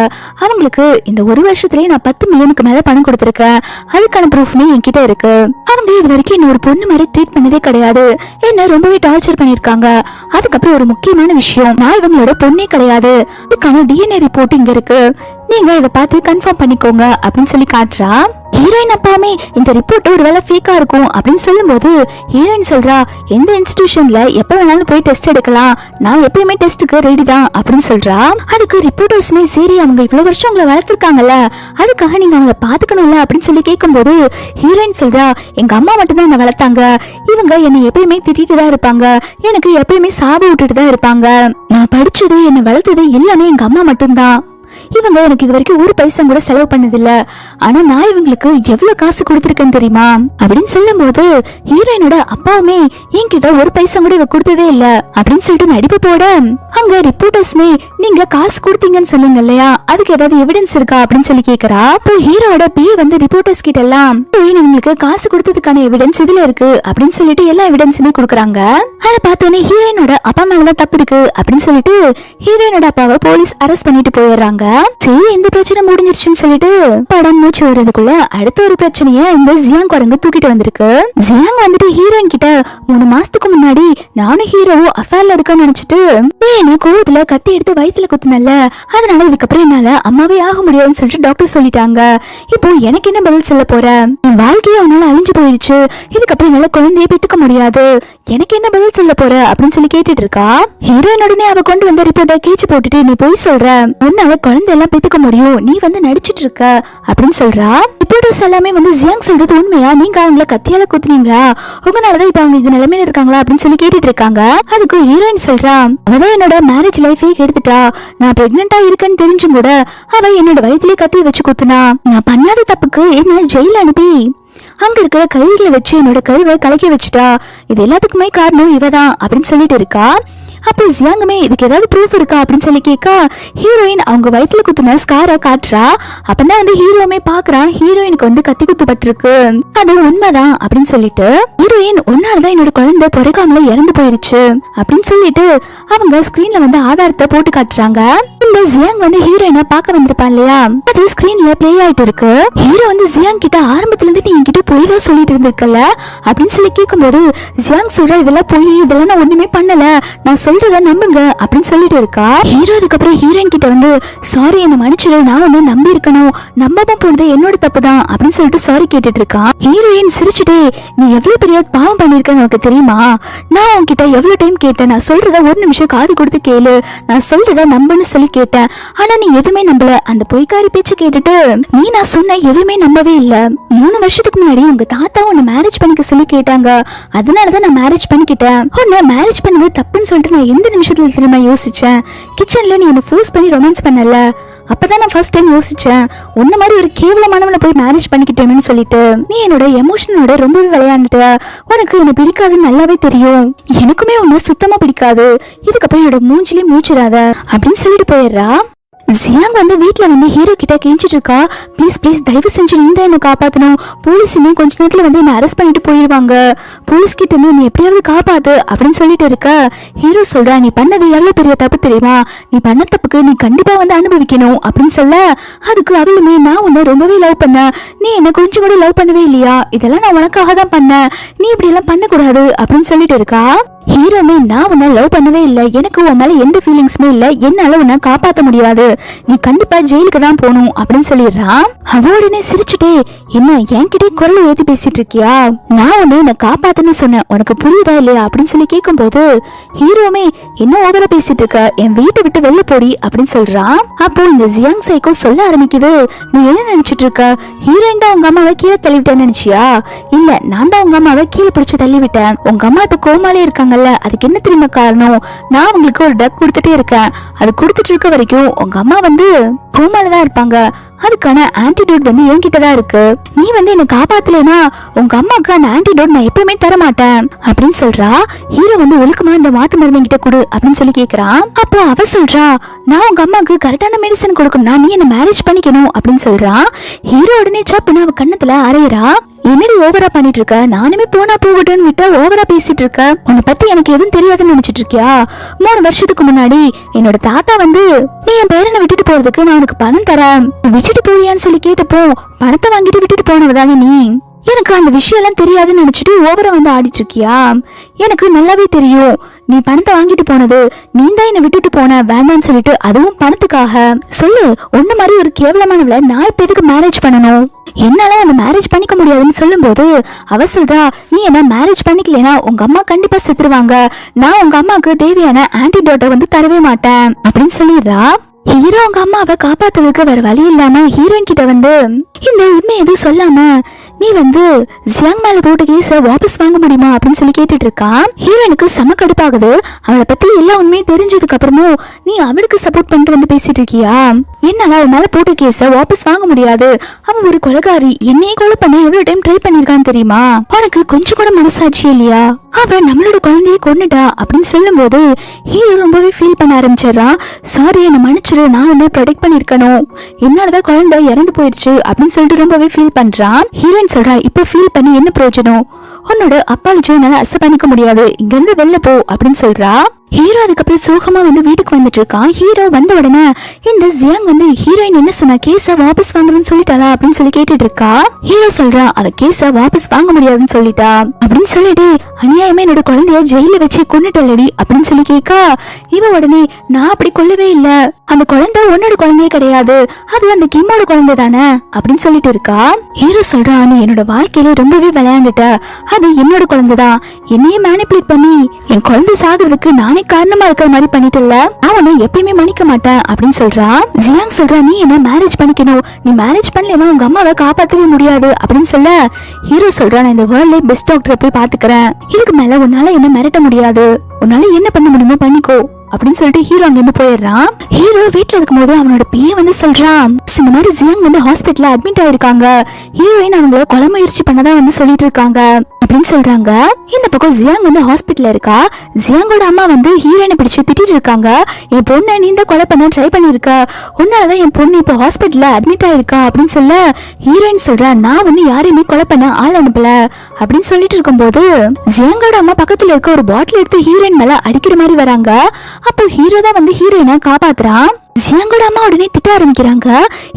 அவங்களுக்கு இந்த 1 வருஷத்துலயே நான் 10 மில்லியனுக்கு மேல பணம் கொடுத்திருக்கேன், அதுக்கான ப்ரூஃப்மே என்கிட்ட இருக்கு. அவங்க இது வரைக்கும் என்ன ஒரு பொண்ணு மாதிரி ட்ரீட் பண்ணதே கிடையாது, என்ன ரொம்பவே டார்ச்சர் பண்ணிருக்காங்க. அதுக்கப்புறம் ஒரு முக்கியமான விஷயம், நான் இவங்களோட பொண்ணே கிடையாது, இதுக்கான DNA ரிப்போர்ட் இங்க இருக்கு, நீங்க இதை பார்த்து கன்ஃபார்ம் பண்ணிக்கோங்க அப்படின்னு சொல்லி காட்டுறா. ஹீரோயின் அப்பாமே இந்த ரிப்போர்ட் ஒருவேளை ஃபேக்கா இருக்கும் அப்படின்னு சொல்லும்போது ஹீரோயின் சொல்றா, எந்த இன்ஸ்டிடியூஷன்ல எப்ப வேணாலும் போய் டெஸ்ட் எடுக்கலாம், நான் எப்பயுமே டெஸ்ட்டுக்கு ரெடி தான் அப்படின்னு சொல்றா. அதுக்கு ரிப்போர்ட்டர்ஸ்மே சரி, அவங்க இவ்வளவு வருஷம் உங்களை வளர்த்துருக்காங்கல்ல, அதுக்காக நீங்க அவங்கள பாத்துக்கணும்ல அப்படின்னு சொல்லி கேட்கும்போது ஹீரோயின் சொல்றா, எங்க அம்மா மட்டும் தான் என்ன வளர்த்தாங்க, இவங்க என்னை எப்பயுமே திட்டிட்டு தான் இருப்பாங்க, எனக்கு எப்பயுமே சாப விட்டுட்டு தான் இருப்பாங்க, நான் படிச்சது என்னை வளர்த்தது எல்லாமே எங்க அம்மா மட்டும்தான், இவங்க எனக்கு இது வரைக்கும் 1 பைசா கூட செலவு பண்ணதில்ல, ஆனா நான் இவங்களுக்கு எவ்வளவு காசு கொடுத்திருக்கேன்னு தெரியுமா அப்படின்னு சொல்லும் போது ஹீரோயினோட அப்பாவுமே என்கிட்ட 1 பைசா கூட இவ கொடுத்ததே இல்ல அப்படின்னு சொல்லிட்டு நடிப்பு போட, அங்க ரிப்போர்ட்டர்ஸ்மே நீங்க காசு கொடுத்தீங்கன்னு சொல்லுங்க இல்லையா, அதுக்கு ஏதாவது எவிடன்ஸ் இருக்கா அப்படின்னு சொல்லி கேக்குறா. அப்போ ஹீரோட பி வந்து ரிப்போர்ட்டர்ஸ் கிட்ட எல்லாம் இவங்களுக்கு காசு கொடுத்ததுக்கான எவிடன்ஸ் இதுல இருக்கு அப்படின்னு சொல்லிட்டு எல்லா எவிடன்ஸுமே கொடுக்குறாங்க. அதை பார்த்தோன்னே ஹீரோயினோட அப்பா மேலதான் தப்பு இருக்கு அப்படின்னு சொல்லிட்டு ஹீரோயினோட அப்பாவை போலீஸ் அரெஸ்ட் பண்ணிட்டு போயிடுறாங்க. சரி, இந்த பிரச்சனை முடிஞ்சிருச்சுன்னு சொல்லிட்டு படம் மூச்சு வர்றதுக்குள்ள அடுத்த ஒரு பிரச்சனைய இந்த ஜியாங் குரங்கு தூக்கிட்டு வந்திருக்கு. ஜியாங் வந்துட்டு ஹீரோயின் கிட்ட 3 மாசத்துக்கு முன்னாடி நானும் ஹீரோவும் அஃபேர்ல இருக்கேன்னு நினைச்சிட்டு என்ன கோவத்துல கத்தி எடுத்து வயித்துல குத்துனல, அதனால இதுக்கப்புறம் என்னால அம்மாவே ஆக முடியாதுன்னு சொல்லிட்டு டாக்டர் சொல்லிட்டாங்க. இப்போ எனக்கு என்ன பதில் சொல்ல போற, என் வாழ்க்கையே அவனால அழிஞ்சு போயிருச்சு, இதுக்கப்புறம் என்னால குழந்தைய பெத்துக்க முடியாது, எனக்கு என்ன பதில் சொல்ல போற அப்படின்னு சொல்லி கேட்டுட்டு இருக்கா. ஹீரோயின் உடனே அவ கொண்டு வந்த ரிப்போர்ட்டை கேச்சு போட்டுட்டு, நீ போய் சொல்ற, உன்னால குழந்தை எல்லாம் பெத்துக்க முடியும், நீ வந்து நடிச்சிட்டு இருக்க அப்படின்னு சொல்றா. ரிப்போர்ட்டர்ஸ் எல்லாமே வந்து ஜியாங் சொல்றது உண்மையா, நீங்க அவங்கள கத்தியால குத்துனீங்க, உங்களாலதான் இப்ப அவங்க இந்த நிலைமையில இருக்காங்களா அப்படின்னு சொல்லி கேட்டுட்டு இருக்காங்க. அதுக்கு ஹீரோயின் சொல்றா, அவதான் என்னோட மேரேஜ் லைஃபே எடுத்துட்டா, நான் பிரெக்னெண்டா இருக்கேன்னு தெரிஞ்சும் கூட அவ என்னோட வயிற்றுலயே கத்தி வச்சு குத்துனா, நான் பண்ணாத தப்புக்கு என்ன ஜெயில அனுப்பி அங்க இருக்கிற கைகளை வச்சு என்னோட கருவை கலக்கி வச்சுட்டா, இது எல்லாத்துக்குமே காரணம் இவதான் அப்படின்னு சொல்லிட்டு இருக்கா. அப்போ ஜியாங்குமே இதுக்கு ஏதாவது ப்ரூஃப் இருக்கா அப்படின்னு சொல்லி கேட்கா. ஹீரோயின் அவங்க வயிற்றுல குத்துன ஸ்காரை காட்டுறா. அப்பதான் வந்து ஹீரோவுமே பாக்குறா, ஹீரோயினுக்கு வந்து கத்தி குத்துப்பட்டிருக்கு, அது உண்மைதான் அப்படின்னு சொல்லிட்டு ஹீரோயின் உன்னாலதான் என்னோட குழந்தை பிறக்காமல இறந்து போயிருச்சு அப்படின்னு சொல்லிட்டு அவங்க ஸ்கிரீன்ல வந்து ஆதாரத்தை போட்டு காட்டுறாங்க. இந்த ஜியாங் வந்து ஹீரோயினை பார்க்க வந்திருப்பான் இல்லையா, அது ஸ்கிரீன்ல பிளே ஆயிட்டு இருக்கு. ஹீரோ வந்து ஜியாங் கிட்ட ஆரம்பத்துல இருந்து நீ என்கிட்ட போய் தான் சொல்லிட்டு இருந்திருக்கல அப்படின்னு சொல்லி கேட்கும்போது ஜியாங் சொல்ற, இதெல்லாம் போய் இதெல்லாம் நான் ஒண்ணுமே பண்ணல, நான் சொல்றத நம்புங்க அப்படின்னு சொல்லிட்டு இருக்கா. ஹீரோ அதுக்கப்புறம் ஹீரோயின் கிட்ட வந்து சாரி என்ன மன்னிச்சிடு, நான் ஒண்ணு நம்பி இருக்கணும், நம்பாம போனது என்னோட தப்பு தான் அப்படின்னு சொல்லிட்டு சாரி கேட்டுட்டு இருக்கான். ஹீரோயின் சிரிச்சுட்டே, நீ எவ்வளவு பெரிய பாவம் பண்ணிருக்கன்னு உனக்கு தெரியுமா, நான் உன்கிட்ட எவ்வளவு டைம் கேட்டேன், நான் சொல்றத 1 நிமிஷம் காது கொடுத்து கேளு, நான் சொல்றத நம்புன்னு சொல்லி கேட்டேன், ஆனா நீ எதுவுமே நம்பல, அந்த பொய்க்காரி பேச்சு கேட்டுட்டு நீ நான் சொன்ன எதுவுமே நம்பவே இல்ல. 3 வருஷத்துக்கு முன்னாடி உங்க தாத்தா உன்னை மேரேஜ் பண்ணிக்க சொல்லி கேட்டாங்க, அதனாலதான் நான் மேரேஜ் பண்ணிக்கிட்டேன், உன்னை மேரேஜ் பண்ணது தப்புன்னு சொல்லிட்டு நான் எந்த நிமிஷத்துல திரும்ப யோசிச்சேன், கிச்சன்ல நீ என்ன ஃபோர்ஸ் பண்ணி ரொமான்ஸ் பண்ணல, அப்பதான் நான் ஃபர்ஸ்ட் டைம் யோசிச்சேன், உன்ன மாதிரி ஒரு கேவலமானவனை போய் மேரேஜ் பண்ணிக்கிட்டேன்னு சொல்லிட்டு நீ என்னோட எமோஷனோட ரொம்பவே விளையாண்டுட்ட, உனக்கு என்ன பிடிக்காதுன்னு நல்லாவே தெரியும், எனக்குமே உன்னை சுத்தமா பிடிக்காது, இதுக்கப்புறம் என்னோட மூஞ்சிலே மூச்சிடாத அப்படின்னு சொல்லிட்டு போயிடுறா. ஜியாங் வந்து வீட்டுல வந்து ஹீரோ கிட்ட கெஞ்சிட்டு இருக்கா, ப்ளீஸ் ப்ளீஸ் தயவு செஞ்சு நீ தான் என்ன காப்பாத்தணும், போலீஸ் இன்னும் கொஞ்ச நேரத்துல வந்து என்ன அரெஸ்ட் பண்ணிட்டு போயிருவாங்க, போலீஸ் கிட்ட இருந்து நீ எப்படியாவது காப்பாத்து அப்படின்னு சொல்லிட்டு இருக்க. ஹீரோ சொல்றா, நீ பண்ணது எவ்வளவு பெரிய தப்பு தெரியுமா, நீ பண்ண தப்புக்கு நீ கண்டிப்பா வந்து அனுபவிக்கணும் அப்படின்னு சொல்ல. அதுக்கு அவளுமே, நான் உன்னை ரொம்பவே லவ் பண்ண, நீ என்ன கொஞ்சம் கூட லவ் பண்ணவே இல்லையா, இதெல்லாம் நான் உனக்காக தான் பண்ணேன், நீ இப்படி எல்லாம் பண்ணக்கூடாது அப்படின்னு சொல்லிட்டு இருக்கா. ஹீரோமே, நான் உன்னை லவ் பண்ணவே இல்லை, எனக்கு உன் மேல எந்த ஃபீலிங்ஸுமே இல்லை, என்னால உன்னை காப்பாற்ற முடியாது, நீ கண்டிப்பா ஜெயிலுக்கு தான் போகணும் அப்படின்னு சொல்லிடுறான். அவ உடனே சிரிச்சுட்டே, என்ன என்கிட்டே குரல் உயர்த்தி பேசிட்டு இருக்கியா, நான் உன்னை காப்பாத்துன்னு சொன்னேன், உனக்கு புரியுதா இல்லையா அப்படின்னு சொல்லி கேட்கும் போது ஹீரோமே, என்ன ஓவரா பேசிட்டு இருக்க, என் வீட்டை விட்டு வெளில போடி அப்படின்னு சொல்றான். அப்போ இந்த ஜியாங் சைக்கோ சொல்ல ஆரம்பிக்குது, நீ என்ன நினைச்சிட்டு இருக்க, ஹீரோயின் தான் உங்க அம்மாவை கீழே தள்ளிவிட்டேன்னு நினைச்சியா, இல்ல நான் தான் உங்க அம்மாவை கீழே பிடிச்சு தள்ளி விட்டேன், உங்க அம்மா இப்ப கோமாலே இருக்காங்க, இருக்காங்கல்ல, அதுக்கு என்ன தெரியுமா காரணம்? நான் உங்களுக்கு ஒரு ட்ரக் கொடுத்துட்டே இருக்கேன். அது கொடுத்துட்டு இருக்க வரைக்கும் உங்க அம்மா கோமாலதான் இருப்பாங்க. அதுக்கான ஆன்டிடோட் என்கிட்டதான் இருக்கு. நீ என்ன காப்பாத்தலைன்னா உங்க அம்மாவுக்கு அந்த ஆன்டிடோட் நான் எப்பவுமே தர மாட்டேன் அப்படின்னு சொல்றா. ஹீரோ ஒழுக்கமா இந்த மாத்து மருந்து என்கிட்ட கொடு அப்படின்னு சொல்லி கேக்குறான். அப்போ அவ சொல்றா, நான் உங்க அம்மாவுக்கு கரெக்டான மெடிசன் கொடுக்கணும்னா நீ என்ன மேரேஜ் பண்ணிக்கணும் அப்படின்னு சொல்றான். ஹீரோ உடனே சப்புன்னு அவ கண்ணத்துல அரையறா. என்னடி ஓவரா பண்ணிட்டு இருக்க? நானுமே போனா போகட்டும்னு விட்டா ஓவரா பேசிட்டு இருக்க. உன்னை பத்தி எனக்கு எதுவும் தெரியாதுன்னு நினைச்சிட்டு இருக்கியா? 3 வருஷத்துக்கு முன்னாடி என்னோட தாத்தா நீ என் பேரனை விட்டுட்டு போறதுக்கு நான் உனக்கு பணம் தரேன், விட்டுட்டு போறியான்னு சொல்லி கேட்டப்போ பணத்தை வாங்கிட்டு விட்டுட்டு போனவதானே நீ. எனக்கு அந்த விஷயம் எல்லாம் தெரியாதுன்னு நினைச்சிட்டு ஓவரா ஆடிட்டு இருக்கியா? எனக்கு நல்லாவே தெரியும். நீ பணத்தை வாங்கிட்டு போனது நீ தான் என்ன விட்டுட்டு போன வேண்டான்னு சொல்லிட்டு, அதுவும் பணத்துக்காக. சொல்லு, ஒன்ன மாதிரி ஒரு கேவலமானவள நான் இப்ப எதுக்கு மேரேஜ் பண்ணணும்? என்னால உன்னை மேரேஜ் பண்ணிக்க முடியாதுன்னு சொல்லும் போது அவ சொல்றா, நீ என்ன மேரேஜ் பண்ணிக்கலனா உங்க அம்மா கண்டிப்பா செத்துருவாங்க. நான் உங்க அம்மாவுக்கு தேவையான ஆன்டிடோட்டை தரவே மாட்டேன் அப்படின்னு சொல்லிடுறா. ஹீரோ அவங்க அம்மாவை காப்பாத்துறதுக்கு வேற வழி இல்லாம ஹீரோயின் கிட்ட இந்த உண்மை எதுவும் சொல்லாம நீ ஜியாங் மேல போட்ட கேஸ வாபஸ் வாங்க முடியுமா அப்படின்னு சொல்லி கேட்டுட்டு இருக்கான். ஹீரோயினுக்கு செம கடுப்பாகுது. அவளை பத்தி எல்லா உண்மையும் தெரிஞ்சதுக்கு அப்புறமும் நீ அவளுக்கு சப்போர்ட் பண்ணிட்டு பேசிட்டு இருக்கியா? என்னால அவன் மேல போட்ட கேஸ வாபஸ் வாங்க முடியாது. அவன் ஒரு கொலைகாரி. என்னையே கொலை பண்ண எவ்வளவு டைம் ட்ரை பண்ணிருக்கான்னு தெரியுமா? உனக்கு கொஞ்சம் கூட மனசாட்சி இல்லையா? அவன் நம்மளோட குழந்தைய கொன்னுட்டா அப்படின்னு சொல்லும் போது ஹீரோ ரொம்பவே ஃபீல் பண்ண ஆரம்பிச்சிடறான். சாரி, என்ன மன்னிச்சிரு, நான் உன்னை ப்ரொடெக்ட் பண்ணிருக்கணும், என்னாலதான் குழந்தை இறந்து போயிடுச்சு அப்படின்னு சொல்லிட்டு ரொம்பவே ஃபீல் பண்றான். ஹீரோயின் சொல்றா, இப்ப ஃபீல் பண்ணி என்ன பிரயோஜனம்? உன்னோட அப்பாலஜி என்னால அக்செப்ட் பண்ணிக்க முடியாது, இங்க இருந்து வெளில போ அப்படின்னு சொல்றா. ஹீரோ அதுக்கப்புறம் சோகமா வீட்டுக்கு வந்துட்டு இருக்கான். ஹீரோ வந்த உடனே இந்த ஜியாங் ஹீரோயின் என்ன சொன்னா, கேஸ வாபஸ் வாங்குறேன்னு சொல்லிட்டாளா அப்படின்னு சொல்லி கேட்டுட்டு இருக்கா. ஹீரோ சொல்றா, அவ கேஸ வாபஸ் வாங்க முடியாதுன்னு சொல்லிட்டா அப்படின்னு சொல்லிட்டு, அநியாயமே என்னோட குழந்தைய ஜெயில வச்சு கொன்னுட்டல்லடி அப்படின்னு சொல்லி கேட்கா. இவ உடனே, நான் அப்படி கொல்லவே இல்ல, அந்த குழந்தை உன்னோட குழந்தையே கிடையாது, அது அந்த கிம்மோட குழந்தை தானே அப்படின்னு சொல்லிட்டு இருக்கா. ஹீரோ சொல்றா, நீ என்னோட வாழ்க்கையில ரொம்பவே விளையாண்டுட்ட, அது என்னோட குழந்தைதான், என்னையே மேனிபுலேட் பண்ணி என் குழந்தை சாகுறதுக்கு நானே காரணமா இருக்கிற மாதிரி பண்ணிட்டல, அவனை எப்பயுமே மன்னிக்க மாட்டேன் அப்படின்னு சொல்றா. ஜியாங் சொல்றா, நீ என்ன மேரேஜ் பண்ணிக்கணும், நீ மேரேஜ் பண்ணலனா உங்க அம்மாவை காப்பாற்றவே முடியாது அப்படின்னு சொல்ல, ஹீரோ சொல்றா, நான் இந்த வேர்ல்ட்ல பெஸ்ட் டாக்டரை போய் பாத்துக்கிறேன், இதுக்கு மேல உன்னால என்ன மிரட்ட முடியாது, உன்னால என்ன பண்ண முடியுமோ பண்ணிக்கோ அப்படின்னு சொல்லிட்டு ஹீரோ அங்கிருந்து போயிடுறான். ஹீரோ வீட்டுல இருக்கும்போது அவனோட பிஏ சொல்றான், இந்த மாதிரி ஜியாங் ஹாஸ்பிட்டல்ல அட்மிட் ஆயிருக்காங்க, ஹீரோயின் அவங்கள கொலை முயற்சி பண்ணதான் சொல்லிட்டு இருக்காங்க அப்படின்னு சொல்றாங்க. இந்த பக்கம் ஜியாங் ஹாஸ்பிட்டல்ல இருக்கா. ஜியாங்கோட அம்மா ஹீரோயினை பிடிச்சு திட்டிட்டு இருக்காங்க. என் பொண்ணை நீ இந்த கொலை பண்ண ட்ரை பண்ணிருக்க, உன்னாலதான் என் பொண்ணு இப்ப ஹாஸ்பிட்டல்ல அட்மிட் ஆயிருக்கா அப்படின்னு சொல்ல, ஹீரோயின் சொல்றா, நான் ஒண்ணு யாரையுமே கொலை பண்ண ஆள் அனுப்பல அப்படின்னு சொல்லிட்டு இருக்கும்போது ஜியாங்கோட அம்மா பக்கத்துல இருக்க ஒரு பாட்டில் எடுத்து ஹீரோயின் மேல அடிக்கிற மாதிரி வராங்க. அப்போ ஹீரோ தான் ஹீரோயினை காப்பாத்துறான். ஜியாங்கோட அம்மா உடனே திட்ட ஆரம்பிக்கிறாங்க,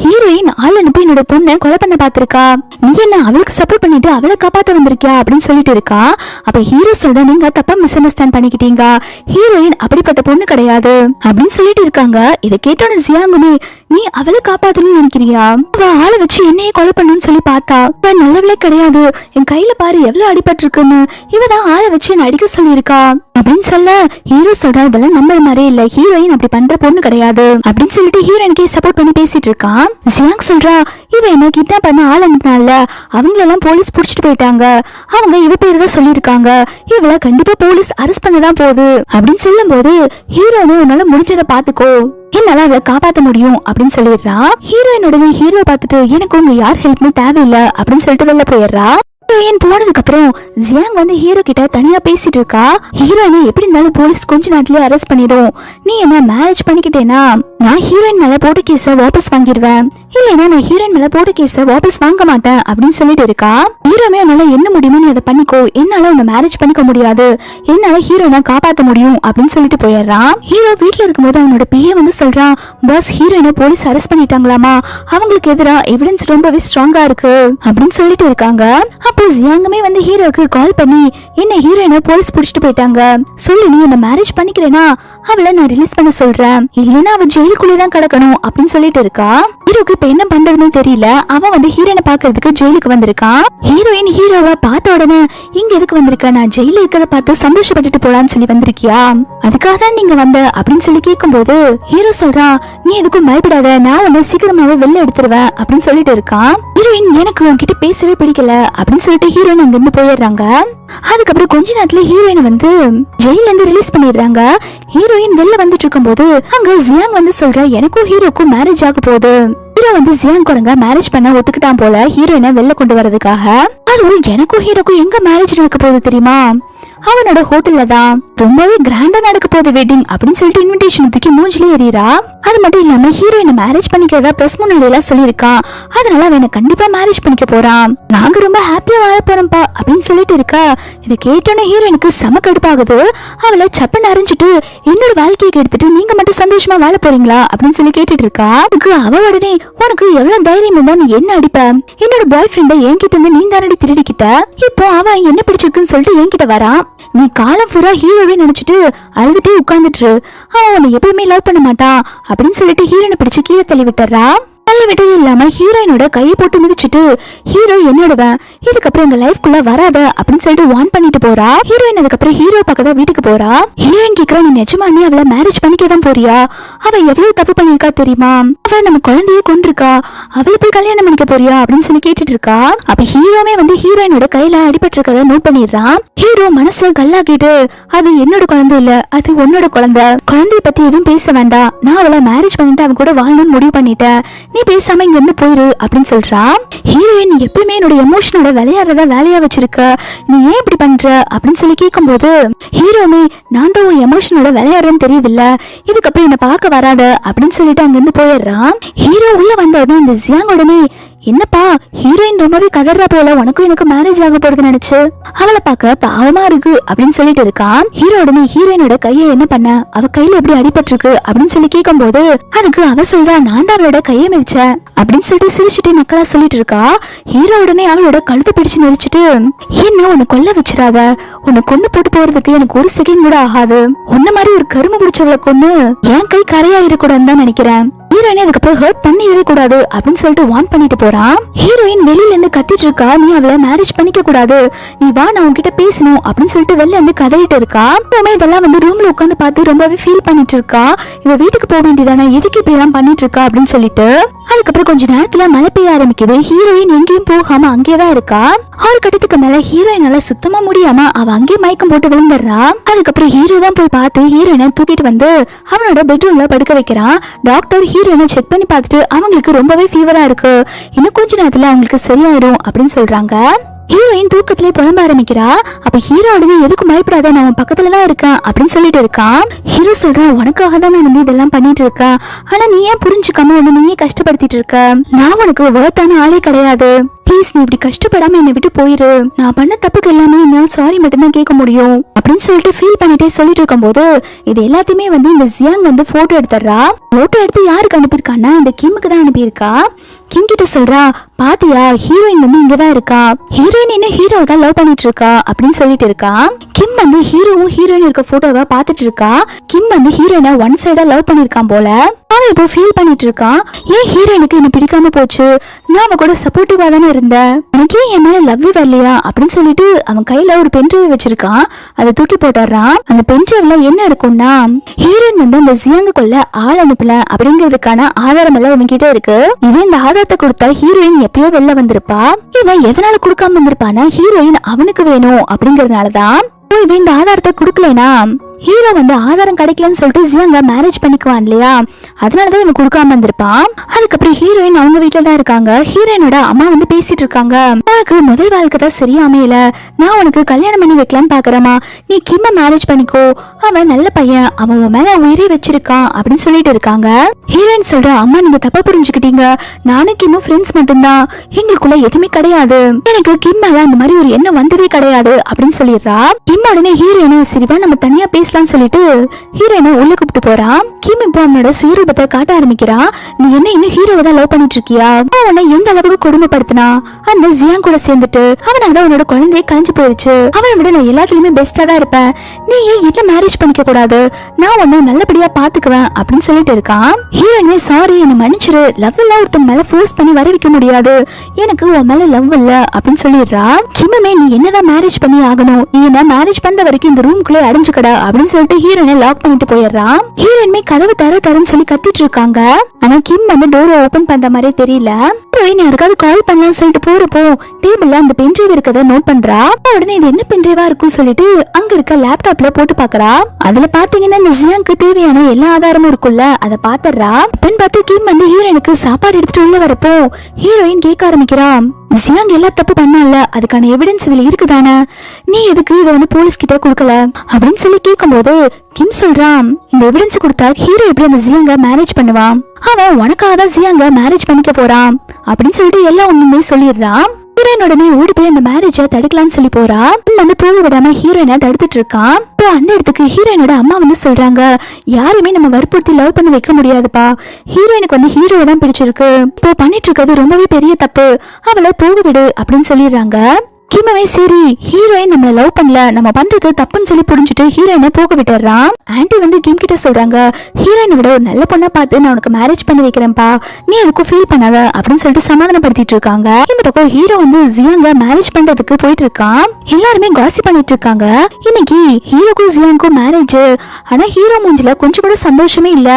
ஹீரோயின் ஆள் அனுப்பி என்னோட பொண்ணை கொலை பண்ண பாத்திருக்கா, நீ என்ன அவளுக்கு சப்போர்ட் பண்ணிட்டு அவளை காப்பாத்த வந்திருக்கியா அப்படின்னு சொல்லிட்டு இருக்கா. அப்ப ஹீரோ சொல்ற, நீங்க தப்பா மிஸ் அண்டர்ஸ்டாண்ட் பண்ணிக்கிட்டீங்க, ஹீரோயின் அப்படிப்பட்ட பொண்ணு கிடையாது அப்படின்னு சொல்லிட்டு இருக்காங்க. இதை கேட்டோன்னு ஜியாங்குமே, நீ அவளை காப்பாத்தணும்னு நினைக்கிறியா? அவ ஆளை வச்சு என்னையே கொலை பண்ணணும்னு சொல்லி பார்த்தா, அவ நல்லவளே கிடையாது, என் கையில பாரு எவ்வளவு அடிபட்டு இருக்குன்னு, இவதான் ஆளை வச்சு என்ன அடிக்க சொல்லியிருக்கா அப்படின்னு சொல்ல, ஹீரோ சொல்றா, இதெல்லாம் நம்புற மாதிரி இல்ல, ஹீரோயின் அப்படி பண்ற பொண்ணு கிடையாது அப்படின்னு சொல்லிட்டு ஹீரோயினுக்கே சப்போர்ட் பண்ணி பேசிட்டு இருக்கான். ஜியாங் சொல்றா, இவ என்ன கிட்னாப் பண்ண ஆள் அனுப்பினால அவங்களெல்லாம் போலீஸ் புடிச்சிட்டு போயிட்டாங்க, அவங்க இவ பேரு தான் சொல்லியிருக்காங்க, இவள கண்டிப்பா போலீஸ் அரெஸ்ட் பண்ணதான் போகுது அப்படின்னு சொல்லும் போது, ஹீரோனு உன்னால முடிஞ்சதை பாத்துக்கோ, என்னால அவளை காப்பாத்த முடியும் அப்படின்னு சொல்லிடுறான். ஹீரோயினோட ஹீரோ பார்த்துட்டு, எனக்கு உங்க யார் ஹெல்ப்மே தேவையில்லை அப்படின்னு சொல்லிட்டு வெளில போயிடுறா. ஹீரோயின் போனதுக்கு அப்புறம் ஜியாங் ஹீரோ கிட்ட தனியா பேசிட்டு இருக்கா. ஹீரோயினை எப்படி இருந்தாலும் போலீஸ் கொஞ்ச நேரத்திலேயே அரெஸ்ட் பண்ணிடும், நீ என்ன மேரேஜ் பண்ணிக்கிட்டேனா நான் ஹீரோயின் மேல போட்ட கேஸ வாபஸ் வாங்கிடுவேன், இல்லைன்னா நான் ஹீரோயின் மேல போட்ட கேஸ வாபஸ் வாங்க மாட்டேன் அப்படின்னு சொல்லிட்டு இருக்கா. ஹீரோமே உன்னால என்ன முடியுமோ நீ அதை பண்ணிக்கோ, என்னால உன்னை மேரேஜ் பண்ணிக்க முடியாது, என்னால ஹீரோயினை காப்பாத்த முடியும் அப்படின்னு சொல்லிட்டு போயிடுறான். ஹீரோ வீட்டுல இருக்கும்போது அவனோட பிஏ சொல்றான், பாஸ் ஹீரோயினை போலீஸ் அரெஸ்ட் பண்ணிட்டாங்களாமா, அவங்களுக்கு எதிராக எவிடன்ஸ் ரொம்பவே ஸ்ட்ராங்கா இருக்கு அப்படின்னு சொல்லிட்டு இருக்காங்க. அப்போ ஜியாங்குமே ஹீரோக்கு கால் பண்ணி, என்ன ஹீரோயினை போலீஸ் புடிச்சிட்டு போயிட்டாங்க, சொல்லி நீ என்ன மேரேஜ் பண்ணிக்கிறேனா அவளை நான் ரிலீஸ் பண்ண சொல்றேன், இல்லைன்னா அவ ஜெயிலுக்குள்ளேதான் கிடக்கணும் அப்படின்னு சொல்லிட்டு இருக்கா. ஹீரோக்கு இப்ப என்ன பண்றதுன்னு தெரியல. அவன் ஹீரோயினை பாக்குறதுக்கு ஜெயிலுக்கு வந்திருக்கான். ஹீரோயின் ஹீரோவை பார்த்த உடனே, இங்க எதுக்கு வந்திருக்க, நான் ஜெயில இருக்கிறத பார்த்து சந்தோஷப்பட்டுட்டு போலான்னு சொல்லி வந்திருக்கியா, அதுக்காக தான் நீங்க வந்த அப்படின்னு சொல்லி கேட்கும் போது ஹீரோ சொல்றா, நீ எதுக்கும் பயப்படாத, நான் உன்னை சீக்கிரமாவே வெளில எடுத்துருவேன் அப்படின்னு சொல்லிட்டு இருக்கான். ஹீரோயின், எனக்கு உன்கிட்ட பேசவே பிடிக்கல அப்படின்னு சொல்லிட்டு ஹீரோயின் அங்கிருந்து போயிடுறாங்க. அதுக்கப்புறம் கொஞ்ச நேரத்துல ஹீரோயின் வந்து ஜெயில இருந்து ரிலீஸ் பண்ணிடுறாங்க. ஹீரோயின் வெளில வந்துட்டு இருக்கும் போது அங்க ஜியாங் வந்து சொல்ற எனக்கும் ஹீரோக்கும் மேரேஜ் ஆக போகுது. ஹீரோ வந்து ஜியாங் குரங்க மேரேஜ் பண்ண ஒத்துக்கிட்டான் போல ஹீரோயினை வெளில கொண்டு வரதுக்காக. அதுவும் எனக்கும் ஹீரோக்கும் எங்க மேரேஜ் நடக்க போகுது தெரியுமா? அவனோட ஹோட்டல்ல தான் ரொம்பவே கிராண்டா நடக்க போகுது வெட்டிங் அப்படின்னு சொல்லிட்டு இன்விடேஷன் தூக்கி மூஞ்சிலே எறியறா. அது மட்டும் இல்லாம ஹீரோயினை மேரேஜ் பண்ணிக்கிறதா பிரஸ் முன்னாடி எல்லாம் சொல்லியிருக்கான். அதனால அவனை கண்டிப்பா மேரேஜ் பண்ணிக்க போறான். நாங்க ரொம்ப ஹாப்பியா வாழ போறோம்ப்பா அப்படின்னு சொல்லிட்டு இருக்கா. இதை கேட்டோன்னே ஹீரோயினுக்கு செம கடுப்பாகுது. அவளை சப்பன்னு அரைஞ்சிட்டு என்னோட வாழ்க்கையை எடுத்துட்டு நீங்க மட்டும் சந்தோஷமா வாழ போறீங்களா அப்படின்னு சொல்லி கேட்டுட்டு இருக்கா. அதுக்கு அவ உடனே உனக்கு எவ்வளவு தைரியம் இருந்தா நீ என்ன அடிப்ப? என்னோட பாய் ஃப்ரெண்ட என்கிட்ட இருந்து நீ தானடி திருடிக்கிட்ட. இப்போ அவன் என்ன பிடிச்சிருக்குன்னு சொல்லிட்டு என்கிட்ட வரான். நீ காலம் பூரா ஹீரோவே நினைச்சிட்டு அழுதுட்டே உட்கார்ந்துட்டு அவன் உன்னை எப்பயுமே லவ் பண்ண மாட்டான் அப்படின்னு சொல்லிட்டு ஹீரோனை பிடிச்சு கீழே தள்ளி விட்டுறா. தள்ளி விட்டது இல்லாம ஹீரோயினோட கையை போட்டு மிதிச்சுட்டு ஹீரோ என்னோடவன் இதுக்கப்புறம் எங்க லைஃப்குள்ள வராத அப்படின்னு சொல்லிட்டு வார்ன் பண்ணிட்டு போறா. ஹீரோயின் அதுக்கப்புறம் ஹீரோ பக்கதான் வீட்டுக்கு போறா. ஹீரோயின் கேக்குறா நீ நிஜமானே அவளை மேரேஜ் பண்ணிக்கதான் போறியா? அவ எவ்வளவு தப்பு பண்ணிருக்கா தெரியுமா? அவ நம்ம குழந்தைய கொண்டிருக்கா. அவளை போய் கல்யாணம் பண்ணிக்க போறியா அப்படின்னு சொல்லி கேட்டுட்டு இருக்கா. அப்ப ஹீரோமே வந்து ஹீரோயினோட கையில அடிபட்டு இருக்கதை நோட் பண்ணிடுறான். ஹீரோ மனசுல கல்லாக்கிட்டு அது என்னோட குழந்தை இல்ல, அது உன்னோட குழந்தை. குழந்தைய பத்தி எதுவும் பேச வேண்டாம். நான் அவளை மேரேஜ் பண்ணிட்டு அவன் கூட வாழணும்னு முடிவு பண்ணிட்டேன். நீ பேசாம இங்க இருந்து போயிரு அப்படின்னு சொல்றான். ஹீரோயின் எப்பயுமே என்னோட எமோஷனோட விளையாடுறத வேலையா வச்சிருக்க, நீ ஏன் இப்படி பண்ற அப்படின்னு சொல்லி கேட்கும் போது ஹீரோமே நான் தான் உன் எமோஷனோட விளையாடுறேன்னு தெரியுதுல்ல, இதுக்கப்புறம் என்ன பார்க்க வராத அப்படின்னு சொல்லிட்டு அங்க இருந்து போயிடுறான். ஹீரோ உள்ள வந்த உடனே இந்த ஜியாங் உடனே என்னப்பா ஹீரோயின் ரொம்பவே கதறா போல, உனக்கும் எனக்கு மேரேஜ் ஆக போறது நினைச்சு அவளை பார்க்க பாவமா இருக்கு அப்படின்னு சொல்லிட்டு இருக்கான். ஹீரோ உடனே ஹீரோயினோட கையை என்ன பண்ண, அவ கையில எப்படி அடிபட்டிருக்கு அப்படின்னு சொல்லி கேட்கும் போது அதுக்கு அவ சொல்றா நான் தான் அவளோட கையை மிதிச்சேன் அப்படின்னு சொல்லிட்டு சிரிச்சுட்டு நக்கலா சொல்லிட்டு இருக்கா. ஹீரோ உடனே அவளோட கழுத்தை பிடிச்சு நெரிச்சிட்டு என்ன உன்னை கொல்ல வச்சிடாத, உன்னை கொண்டு போட்டு போறதுக்கு எனக்கு ஒரு செகண்ட் கூட ஆகாது, உன்ன மாதிரி ஒரு கரும பிடிச்சவளை கொண்டு என் கை கரையா இருக்கக்கூடாதுன்னு தான் நினைக்கிறேன். ஹீரோயின் அதுக்கப்புறம் ஹர்ட் பண்ணிடவே கூடாது அப்படின்னு சொல்லிட்டு வார்ன் பண்ணிட்டு போறான். ஹீரோயின் வெளியில இருந்து கத்திட்டு இருக்கா, நீ அவளை மேரேஜ் பண்ணிக்க கூடாது, நீ வா நான் உன்கிட்ட பேசணும் அப்படின்னு சொல்லிட்டு வெளில இருந்து கதறிட்டு இருக்கா. இதெல்லாம் வந்து ரூம்ல உட்காந்து பார்த்து ரொம்பவே ஃபீல் பண்ணிட்டு இருக்கா. இவ வீட்டுக்கு போக வேண்டியதானே, எதுக்கு இப்படி எல்லாம் பண்ணிட்டு இருக்கா அப்படின்னு சொல்லிட்டு. அதுக்கப்புறம் கொஞ்ச நேரத்துல மழை பெய்ய ஆரம்பிக்குது. ஹீரோயின் எங்கேயும் போகாம அங்கேதான் இருக்கா. ஒரு கட்டத்துக்கு மேல ஹீரோயினால சுத்தமா முடியாம அவ அங்கே மயக்கம் போட்டு விழுந்துடுறா. அதுக்கப்புறம் ஹீரோ தான் போய் பார்த்து ஹீரோயினை தூக்கிட்டு வந்து அவனோட பெட்ரூம்ல படுக்க வைக்கிறான். டாக்டர் ஹீரோயினை செக் பண்ணி பார்த்துட்டு அவங்களுக்கு ரொம்பவே ஃபீவரா இருக்கு, இன்னும் கொஞ்ச நேரத்துல அவங்களுக்கு சரியாயிடும் அப்படின்னு சொல்றாங்க. ஹீரோயின் தூக்கத்திலே புலம்ப ஆரம்பிக்கிறா. அப்ப ஹீரோ உடனே எதுக்கு பயப்படாத, நான் உன் பக்கத்துலதான் இருக்கேன் அப்படின்னு சொல்லிட்டு இருக்கான். ஹீரோ சொல்றான் உனக்காக தான் நான் வந்து இதெல்லாம் பண்ணிட்டு இருக்கேன், ஆனா நீ ஏன் புரிஞ்சுக்காம உன்னை நீயே கஷ்டப்படுத்திட்டு இருக்க, நான் உனக்கு வர்த்தான ஆளே கிடையாது, ப்ளீஸ் நீ இப்படி கஷ்டப்படாம என்னை விட்டு போயிரு, நான் பண்ண தப்புக்கு எல்லாமே என்ன சாரி மட்டும்தான் கேட்க முடியும் அப்படின்னு சொல்லிட்டு ஃபீல் பண்ணிட்டே சொல்லிட்டு இருக்கும் போது இது எல்லாத்தையுமே வந்து இந்த ஜியாங் வந்து போட்டோ எடுத்துறா. போட்டோ எடுத்து யாருக்கு அனுப்பியிருக்கான்னா இந்த கிம்முக்கு தான் அனுப்பியிருக்கா. கிம் கிட்ட சொல்றா பாத்தியா ஹீரோயின் வந்து இங்கதான் இருக்கா, ஹீரோயின் என்ன ஹீரோவை தான் லவ் பண்ணிட்டு இருக்கா அப்படின்னு சொல்லிட்டு இருக்கா. கிம் வந்து ஹீரோவும் ஹீரோயின் இருக்க போட்டோவை பாத்துட்டு இருக்கா. கிம் வந்து ஹீரோயினை ஒன் சைடா லவ் பண்ணிருக்கான் போல. அவன் இப்போ ஃபீல் பண்ணிட்டு இருக்கான், ஏன் ஹீரோயினுக்கு என்ன பிடிக்காம போச்சு, நான் அவ கூட சப்போர்ட்டிவா தானே இருந்தேன், எனக்கு என் மேல லவ் வரலையா அப்படின்னு சொல்லிட்டு அவன் கையில ஒரு பென்ட்ரைவ் வச்சிருக்கான். அதை தூக்கி போட்டுறான். அந்த பென்ட்ரைவ்ல என்ன இருக்கும்னா ஹீரோயின் வந்து அந்த ஜியாங்குக்குள்ள ஆள் அனுப்பல அப்படிங்கிறதுக்கான ஆதாரம் எல்லாம் இவன் கிட்ட இருக்கு. இவன் இந்த ஆதாரத்தை கொடுத்தா ஹீரோயின் எப்பயோ வெளில வந்திருப்பா. இவன் எதனால கொடுக்காம வந்திருப்பானா ஹீரோயின் அவனுக்கு வேணும் அப்படிங்கறதுனாலதான். இவன் இந்த ஆதாரத்தை கொடுக்கலனா ஹீரோ வந்து ஆதாரம் கிடைக்கலன்னு சொல்லிட்டு ஜியாங்க மேரேஜ் பண்ணிக்குவான் இல்லையா, அதனாலதான் இவன் கொடுக்காம வந்திருப்பான். அதுக்கப்புறம் ஹீரோயின் அவங்க வீட்டுல தான் இருக்காங்க. ஹீரோயினோட அம்மா வந்து பேசிட்டு இருக்காங்க, உனக்கு முதல் வாழ்க்கை தான் சரியா அமையல, நான் உனக்கு கல்யாணம் பண்ணி வைக்கலான்னு பாக்குறமா, நீ கிம்ம மேரேஜ் பண்ணிக்கோ, அவன் நல்ல பையன், அவன் உன் மேல உயிரை வச்சிருக்கான் அப்படின்னு சொல்லிட்டு இருக்காங்க. ஹீரோயின் சொல்ற அம்மா நீங்க தப்பா புரிஞ்சுக்கிட்டீங்க, நானும் கிம்மும் ஃப்ரெண்ட்ஸ் மட்டும்தான், எங்களுக்குள்ள எதுவுமே கிடையாது, எனக்கு கிம் மேல அந்த மாதிரி ஒரு எண்ணம் வந்ததே கிடையாது அப்படின்னு சொல்லிடுறா. கிம் உடனே ஹீரோயினை சரிவா நம்ம தனியா பேச சொல்லிட்டு ஹீரோயினை உள்ள கூப்பிட்டு போறான். கிம் இப்போ அவனோட சுயரூபத்தை காட்ட ஆரம்பிக்கிறா. நீ என்ன இன்னும் ஹீரோவை தான் லவ் பண்ணிட்டு இருக்கியா, அவனை எந்த அளவுக்கு கொடுமைப்படுத்தினா அந்த ஜியாங் கூட சேர்ந்துட்டு அவனால உன்னோட குழந்தைய கலைஞ்சு போயிருச்சு, அவனை விட நான் எல்லாத்துலயுமே பெஸ்டா தான் இருப்பேன், நீ ஏன் என்ன மேரேஜ் பண்ணிக்க கூடாது, நான் உன்னை நல்லபடியா பாத்துக்குவேன் அப்படின்னு சொல்லிட்டு இருக்கான். ஹீரோயினே சாரி என்ன மன்னிச்சிரு, லவ் எல்லாம் ஒருத்தன் மேல ஃபோர்ஸ் பண்ணி வர வைக்க முடியாது, எனக்கு உன் மேல லவ் இல்ல அப்படின்னு சொல்லிடுறா. கிம்மே நீ என்னதான் மேரேஜ் பண்ணி ஆகணும், நீ என்ன மேரேஜ் பண்ற வரைக்கும் இந்த ரூம்குள்ளே அடைஞ்சுக்கடா அப்படின்னு சொல்லிட்டு ஹீரோயினை லாக் பண்ணிட்டு போயிடுறான். ஹீரோயின்மே கதவு தரன்னு சொல்லி கத்திட்டு இருக்காங்க. ஆனா கிம் வந்து டோரை ஓபன் பண்ற மாதிரி தெரியல. ஹீரோயின் யாருக்காவது கால் பண்ணலாம்னு சொல்லிட்டு போறப்போ டேபிள்ல அந்த பென்ட்ரைவ் இருக்கதை நோட் பண்றா. உடனே இது என்ன பென்ட்ரைவா இருக்கும்னு சொல்லிட்டு அங்க இருக்க லேப்டாப்ல போட்டு பாக்குறா. அதுல பாத்தீங்கன்னா இந்த ஜியாங்க்கு தேவையான எல்லா ஆதாரமும் இருக்குல்ல, அதை பாத்துறா. பெண் பார்த்து கிம் வந்து ஹீரோயினுக்கு சாப்பாடு எடுத்துட்டு உள்ள வரப்போ ஹீரோயின் கேட்க ஆரம்பிக்கிறா, ஜியாங் எல்லா தப்பு பண்ணல, அதுக்கான எவிடன்ஸ் இதுல இருக்குதானே, நீ எதுக்கு இதை வந்து போலீஸ் கிட்ட கொடுக்கல அப்படின்னு சொல்லி கேட்கும்போது கிம் சொல்றான், இந்த எவிடன்ஸ் கொடுத்தா ஹீரோ எப்படி அந்த ஜியாங்க மேரேஜ் பண்ணுவான், அவன் உனக்காக தான் ஜியாங்க மேரேஜ் பண்ணிக்க போறான் அப்படின்னு சொல்லிட்டு எல்லா ஒண்ணுமே சொல்லிடுறான். ஹீரோயின் உடனே ஓடி போய் அந்த மேரேஜ தடுக்கலாம்னு சொல்லி போறா. வந்து போக விடாம ஹீரோயினை தடுத்துட்டு இருக்கான். இப்போ அந்த இடத்துக்கு ஹீரோயினோட அம்மா வந்து சொல்றாங்க, யாருமே நம்ம வற்புறுத்தி லவ் பண்ண வைக்க முடியாதுப்பா, ஹீரோயினுக்கு வந்து ஹீரோவை தான் பிடிச்சிருக்கு, இப்போ பண்ணிட்டு இருக்கிறது ரொம்பவே பெரிய தப்பு, அவளை போக விடு அப்படின்னு சொல்லிடுறாங்க. கிம்மே சரி ஹீரோயின் நம்மள லவ் பண்ணல, நம்ம பண்றது தப்புன்னு சொல்லி புரிஞ்சுட்டு ஹீரோயினை போக விட்டுறான். ஆன்ட்டி வந்து கிம் கிட்ட சொல்றாங்க, ஹீரோயினை விட ஒரு நல்ல பொண்ணா பார்த்து நான் உனக்கு மேரேஜ் பண்ணி வைக்கிறேன்ப்பா, நீ அதுக்கும் ஃபீல் பண்ணாத அப்படின்னு சொல்லிட்டு சமாதானப்படுத்திட்டு இருக்காங்க. இந்த பக்கம் ஹீரோ வந்து ஜியாங்க மேரேஜ் பண்றதுக்கு போயிட்டு இருக்கான். எல்லாருமே காசி பண்ணிட்டு இருக்காங்க. இன்னைக்கு ஹீரோக்கும் ஜியாங்கும் மேரேஜ். ஆனா ஹீரோ மூஞ்சில கொஞ்சம் கூட சந்தோஷமே இல்ல,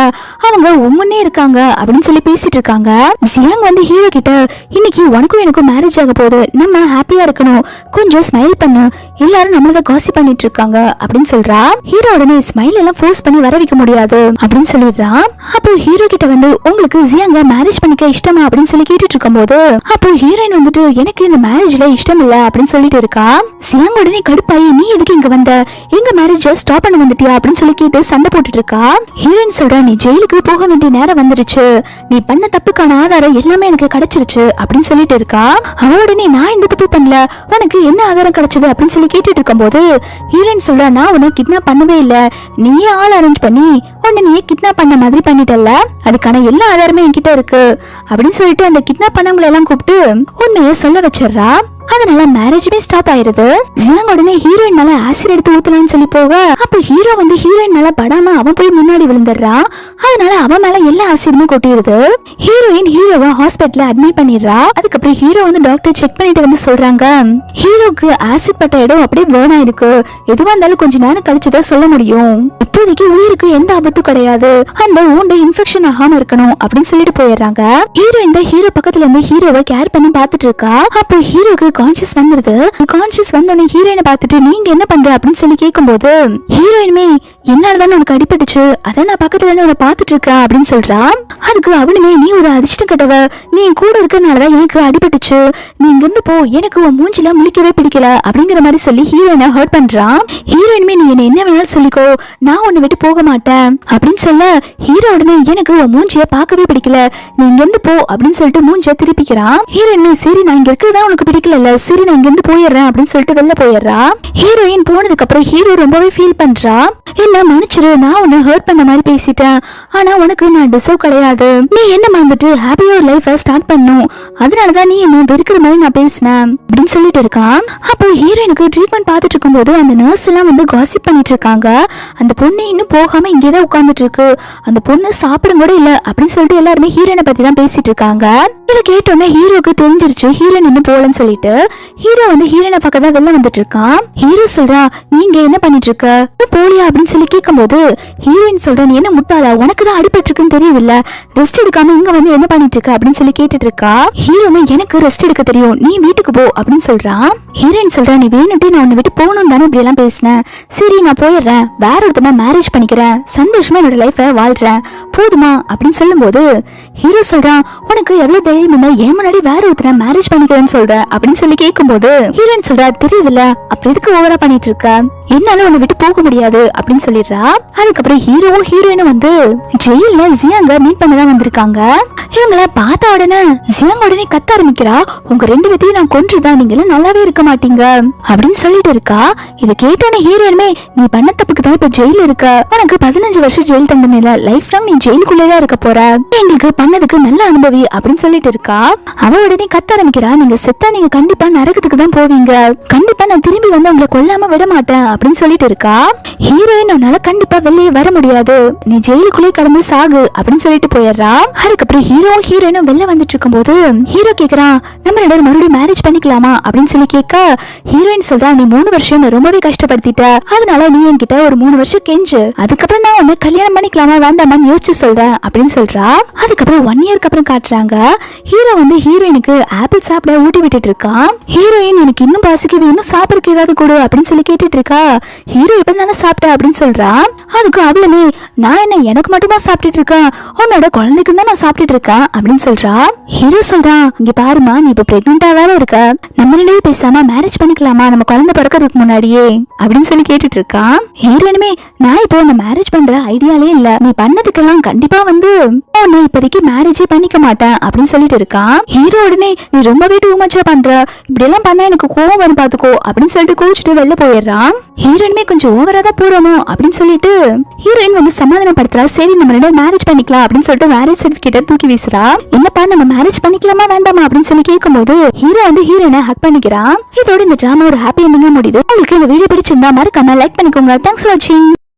அவங்க உம்முன்னே இருக்காங்க அப்படின்னு சொல்லி பேசிட்டு இருக்காங்க. ஜியாங் வந்து ஹீரோ கிட்ட, இன்னைக்கு உனக்கும் எனக்கும் மேரேஜ் ஆக போகுது, நம்ம ஹாப்பியா இருக்கணும், கொஞ்சம் ஸ்மைல் பண்ணு, எல்லாரும் நம்மளதான் காசி பண்ணிட்டு இருக்காங்க அப்படின்னு சொல்றா. ஹீரோ உடனே ஸ்மைல் எல்லாம் ஃபோர்ஸ் பண்ணி வர வைக்க முடியாது அப்படின்னு சொல்லிடுறான். அப்போ ஹீரோ கிட்ட வந்து உங்களுக்கு ஜியாங்க மேரேஜ் பண்ணிக்க இஷ்டமா அப்படின்னு சொல்லி கேட்டுட்டு இருக்கும் போது அப்போ ஹீரோயின் வந்துட்டு எனக்கு இந்த மேரேஜ்ல இஷ்டம் இல்ல அப்படின்னு சொல்லிட்டு இருக்கா. ஜியாங் உடனே கடுப்பாயி, நீ எதுக்கு இங்க வந்த, எங்க மேரேஜ் ஸ்டாப் பண்ண வந்துட்டியா அப்படின்னு சொல்லி கேட்டு சண்டை போட்டுட்டு இருக்கா. ஹீரோயின் சொல்றா, நீ ஜெயிலுக்கு போக வேண்டிய நேரம் வந்துருச்சு, நீ பண்ண தப்புக்கான ஆதாரம் எல்லாமே எனக்கு கிடைச்சிருச்சு அப்படின்னு சொல்லிட்டு இருக்கா. அவ உடனே நான் இந்த தப்பு பண்ணல, உனக்கு என்ன ஆதாரம் கிடைச்சது அப்படின்னு சொல்லி கேட்டுட்டு இருக்கும் போது ஹீரோயின் சொல்றா, நான் உன்னை கிட்னாப் பண்ணவே இல்ல, நீயே ஆள் அரேஞ்ச் பண்ணி உன்னை நீயே கிட்னாப் பண்ண மாதிரி பண்ணிட்டல்ல, அதுக்கான எல்லா ஆதாரமே என்கிட்ட இருக்கு அப்படின்னு சொல்லிட்டு அந்த கிட்னாப் பண்ணவங்களை எல்லாம் கூப்பிட்டு உண்மையை சொல்ல வச்சிடுறா. அதனால மேரேஜ்மே ஸ்டாப் ஆயிருது. ஜியாங் உடனே ஹீரோயின் மேல ஆசிட் எடுத்து ஊத்தலாம்னு சொல்லி போக அப்ப ஹீரோ வந்து ஹீரோயின் மேல படாம அவன் போய் முன்னாடி விழுந்துடுறா. அதனால அவன் மேல எல்லா ஆசிடுமே கொட்டிடுது. ஹீரோயின் ஹீரோவை ஹாஸ்பிட்டல்ல அட்மிட் பண்ணிடுறா. அதுக்கப்புறம் ஹீரோ வந்து டாக்டர் செக் பண்ணிட்டு வந்து சொல்றாங்க, ஹீரோக்கு ஆசிட் பட்ட இடம் அப்படியே பர்ன் ஆயிருக்கு, எதுவா இருந்தாலும் கொஞ்ச நேரம் கழிச்சுதான் சொல்ல முடியும், இப்போதைக்கு உயிருக்கு எந்த ஆபத்தும் கிடையாது, அந்த ஊண்ட இன்ஃபெக்ஷன் ஆகாம இருக்கணும் அப்படின்னு சொல்லிட்டு போயிடுறாங்க. ஹீரோயின் தான் ஹீரோ பக்கத்துல இருந்து ஹீரோவை கேர் பண்ணி பாத்துட்டு இருக்கா. அப்போ ஹீரோக்கு கான்ஷியஸ் வந்துருது. கான்ஷியஸ் வந்தோடனே ஹீரோயினை பார்த்துட்டு நீங்க என்ன பண்ற அப்படின்னு சொல்லி கேட்கும்போது ஹீரோயினுமே என்னாலதானே உனக்கு அடிபட்டுச்சு, அதான் நான் பக்கத்துல இருந்து உன்னை பாத்துட்டு இருக்கேன் அப்படின்னு சொல்றா. அதுக்கு அவனுமே, நீ ஒரு அதிர்ஷ்டம் கட்டவ, நீ கூட இருக்கிறதுனாலதான் எனக்கு அடிபட்டுச்சு, நீ இங்க இருந்து போ, எனக்கு உன் மூஞ்சில முழிக்கவே பிடிக்கல அப்படிங்கிற மாதிரி சொல்லி ஹீரோயினை ஹர்ட் பண்றான். ஹீரோயினுமே நீ என்ன வேணாலும் சொல்லிக்கோ, நான் உன்னை விட்டு போக மாட்டேன் அப்படின்னு சொல்ல ஹீரோ உடனே எனக்கு உன் மூஞ்சிய பார்க்கவே பிடிக்கல, நீ இங்க இருந்து போ அப்படின்னு சொல்லிட்டு மூஞ்சிய திருப்பிக்கிறான். ஹீரோயினுமே சரி நான் இங்க இருக்கிறதா உனக்கு பிடிக்கல, சரி நான் இங்க இருந்து போயிடுறேன் அப்படின்னு சொல்லிட்டு வெளில போயிடுறா. ஹீரோயின் போனதுக்கு அப்புறம் ஹீரோ ரொம்பவே ஃபீல் பண்றா. என்ன மன்னிச்சிரு, நான் உன்னை ஹர்ட் பண்ண மாதிரி பேசிட்டேன், ஆனா உனக்கு நான் டிசர்வ் கிடையாது, நீ என்ன மறந்துட்டு ஹாப்பியா ஒரு லைஃபை ஸ்டார்ட் பண்ணும், அதனாலதான் நீ என்ன வெறுக்கிற மாதிரி நான் பேசினேன் அப்படின்னு சொல்லிட்டு இருக்கான். அப்போ ஹீரோயினுக்கு ட்ரீட்மெண்ட் பார்த்துட்டு இருக்கும்போது அந்த நர்ஸ் எல்லாம் வந்து காசிப் பண்ணிட்டு இருக்காங்க. அந்த பொண்ணு இன்னும் போகாம இங்கேதான் உட்கார்ந்துட்டு இருக்கு, அந்த பொண்ணு சாப்பிடும் கூட இல்ல அப்படின்னு சொல்லிட்டு எல்லாருமே ஹீரோயினை பத்தி தான் பேசிட்டு இருக்காங்க. இதை கேட்டோன்னே ஹீரோக்கு தெரிஞ்சிருச்சு ஹீரோயின் இன்னும் போலன்னு சொல்லிட்டு ஹீரோ வந்து ஹீரோயினை பக்கம் தான் வெளில வந்துட்டு இருக்கான். ஹீரோ சொல்றா, நீங்க என்ன பண்ணிட்டு இருக்க, போலியா அப்படின்னு சொல்லி கேட்கும்போது ஹீரோயின் சொல்றா, நீ என்ன முட்டாளா, உனக்கு தான் அடிபட்டு இருக்குன்னு தெரியுதுல்ல, ரெஸ்ட் எடுக்காம இங்க வந்து என்ன பண்ணிட்டு இருக்க அப்படின்னு சொல்லி கேட்டுட்டு இருக்கா. ஹீரோமே எனக்கு ரெஸ்ட் எடுக்க தெரியும், நீ வீட்டுக்கு போ அப்படின்னு சொல்றான். ஹீரோயின் சொல்றா, நீ வேணும்ட்டு நான் உன்னை விட்டு போகணும் தானே இப்படி எல்லாம் பேசினேன், சரி நான் போயிடுறேன், வேற ஒருத்தமா மேரேஜ் பண்ணிக்கிறேன், சந்தோஷமா என்னோட லைஃபை வாழ்றேன், போதுமா அப்படின்னு சொல்லும் போது ஹீரோ சொல்றான், உனக்கு எவ்வளவு தைரியம் இருந்தா ஏன் முன்னாடி வேற ஒருத்தர மேரேஜ் பண்ணிக்கிறேன்னு சொல்ற அப்படின்னு சொல்லி கேட்கும்போது ஹீரோயின் சொல்றா, தெரியுதுல்ல அப்ப எதுக்கு ஓவரா பண்ணிட்டு இருக்க, என்னால உன்னை விட்டு போக முடியாது அப்படின்னு சொல்லிடுறா. அதுக்கப்புறம் ஹீரோவும் ஹீரோயினும் வந்து ஜெயில ஜியாங்க மீட் பண்ணதான் வந்திருக்காங்க. இவங்கள பார்த்த உடனே ஜியாங் உடனே கத்த ஆரம்பிக்கிறா, உங்க ரெண்டு பேத்தையும் நான் கொன்றுதான், நீங்க எல்லாம் நல்லாவே இருக்க மாட்டீங்க அப்படின்னு சொல்லிட்டு இருக்கா. இதை கேட்டோன்னே ஹீரோயினுமே, நீ பண்ண தப்புக்கு தான் இப்ப ஜெயில இருக்க, உனக்கு 15 வருஷம் ஜெயில் தண்டனை இல்ல, லைஃப் லாங் நீ ஜெயிலுக்குள்ளேதான் இருக்க போற, எங்களுக்கு பண்ணதுக்கு நல்ல அனுபவி அப்படின்னு சொல்லிட்டு இருக்கா. அவ உடனே கத்த ஆரம்பிக்கிறா, நீங்க செத்தா நீங்க கண்டிப்பா நரகத்துக்கு தான் போவீங்க, கண்டிப்பா நான் திரும்பி வந்து உங்களை கொல்லாம விட மாட்டேன் அப்படின்னு சொல்லிட்டு இருக்கா. ஹீரோயின் உன்னால கண்டிப்பா வெளியே வர முடியாது, நீ ஜெயிலுக்குள்ளே கடந்து சாகு அப்படின்னு சொல்லிட்டு போயிடுறா. அதுக்கப்புறம் ஹீரோயினும் வெளில வந்துட்டு இருக்கும் போது ஹீரோ கேக்குறான், நம்ம ரெண்டு பேரும் மறுபடியும் மேரேஜ் பண்ணிக்கலாமா அப்படின்னு சொல்லி கேட்க ஹீரோயின் சொல்றா, நீ 3 வருஷம் ரொம்பவே கஷ்டப்படுத்திட்ட, அதனால நீ என்கிட்ட ஒரு 3 வருஷம் கெஞ்சு, அதுக்கப்புறம் நான் உன்னை கல்யாணம் பண்ணிக்கலாமா வேண்டாமான்னு யோசிச்சு சொல்றேன் அப்படின்னு சொல்றா. அதுக்கப்புறம் 1 இயர்க்கு அப்புறம் காட்டுறாங்க, ஹீரோ வந்து ஹீரோயினுக்கு ஆப்பிள் சாப்பிட ஊட்டி விட்டுட்டு இருக்கான். ஹீரோயின் எனக்கு இன்னும் பசிக்குது, இன்னும் சாப்பிடறதுக்கு ஏதாவது கொடு அப்படின்னு சொல்லி கேட்டுட்டு இருக்கா. ஹீரோ இப்ப தானே சாப்பிட்ட அப்படின்னு சொல்றா. அதுக்கு அவளுமே, நான் என்ன எனக்கு மட்டுமா சாப்பிட்டுட்டு இருக்கேன், உன்னோட குழந்தைக்கும் தான் நான் சாப்பிட்டுட்டு இருக்கேன் அப்படின்னு சொல்றா. ஹீரோ சொல்றான், இங்க பாருமா, நீ இப்ப பிரெக்னெண்டா வேற இருக்க, நம்ம ரெண்டு பேசாம மேரேஜ் பண்ணிக்கலாமா நம்ம குழந்தை பிறக்கிறதுக்கு முன்னாடியே அப்படின்னு சொல்லி கேட்டுட்டு இருக்கான். ஹீரோயினுமே, நான் இப்போ உன்னை மேரேஜ் பண்ற ஐடியாலே இல்ல, நீ பண்ணதுக்கெல்லாம் கண்டிப்பா வந்து உன்னை இப்போதைக்கு மேரேஜே பண்ணிக்க மாட்டேன் அப்படின்னு சொல்லிட்டு இருக்கான். ஹீரோ உடனே, நீ ரொம்பவே டூ மச்சா பண்ற, இப்படி எல்லாம் பண்ணா எனக்கு கோவம் வரும் பாத்துக்கோ அப்படின்னு சொல்லிட்டு கோச்சிட்டு வெளில போயிடுறான். ஹீரோயினுமே கொஞ்சம் ஓவரா தான் போறோமோ அப்படின்னு சொல்லிட்டு ஹீரோயின் வந்து சமாதானப்படுத்துறா. சரி நம்ம ரெண்டு மேரேஜ் பண்ணிக்கலாம் அப்படின்னு சொல்லிட்டு மேரேஜ் சர்டிபிகேட்டை தூக்கி வீசுறா. என்னப்பா நம்ம மேரேஜ் பண்ணிக்கலாமா வேண்டாமா அப்படின்னு சொல்லி கேட்கும்போது ஹீரோ வந்து ஹீரோயினை ஹக் பண்ணிக்கிறான். இதோட இந்த டிராமா ஒரு ஹாப்பி எண்டிங்கா முடியுது. உங்களுக்கு இந்த வீடியோ பிடிச்சிருந்தா மறக்காம லைக் பண்ணிக்கோங்க. தேங்க்ஸ் ஃபார் வாட்சிங்.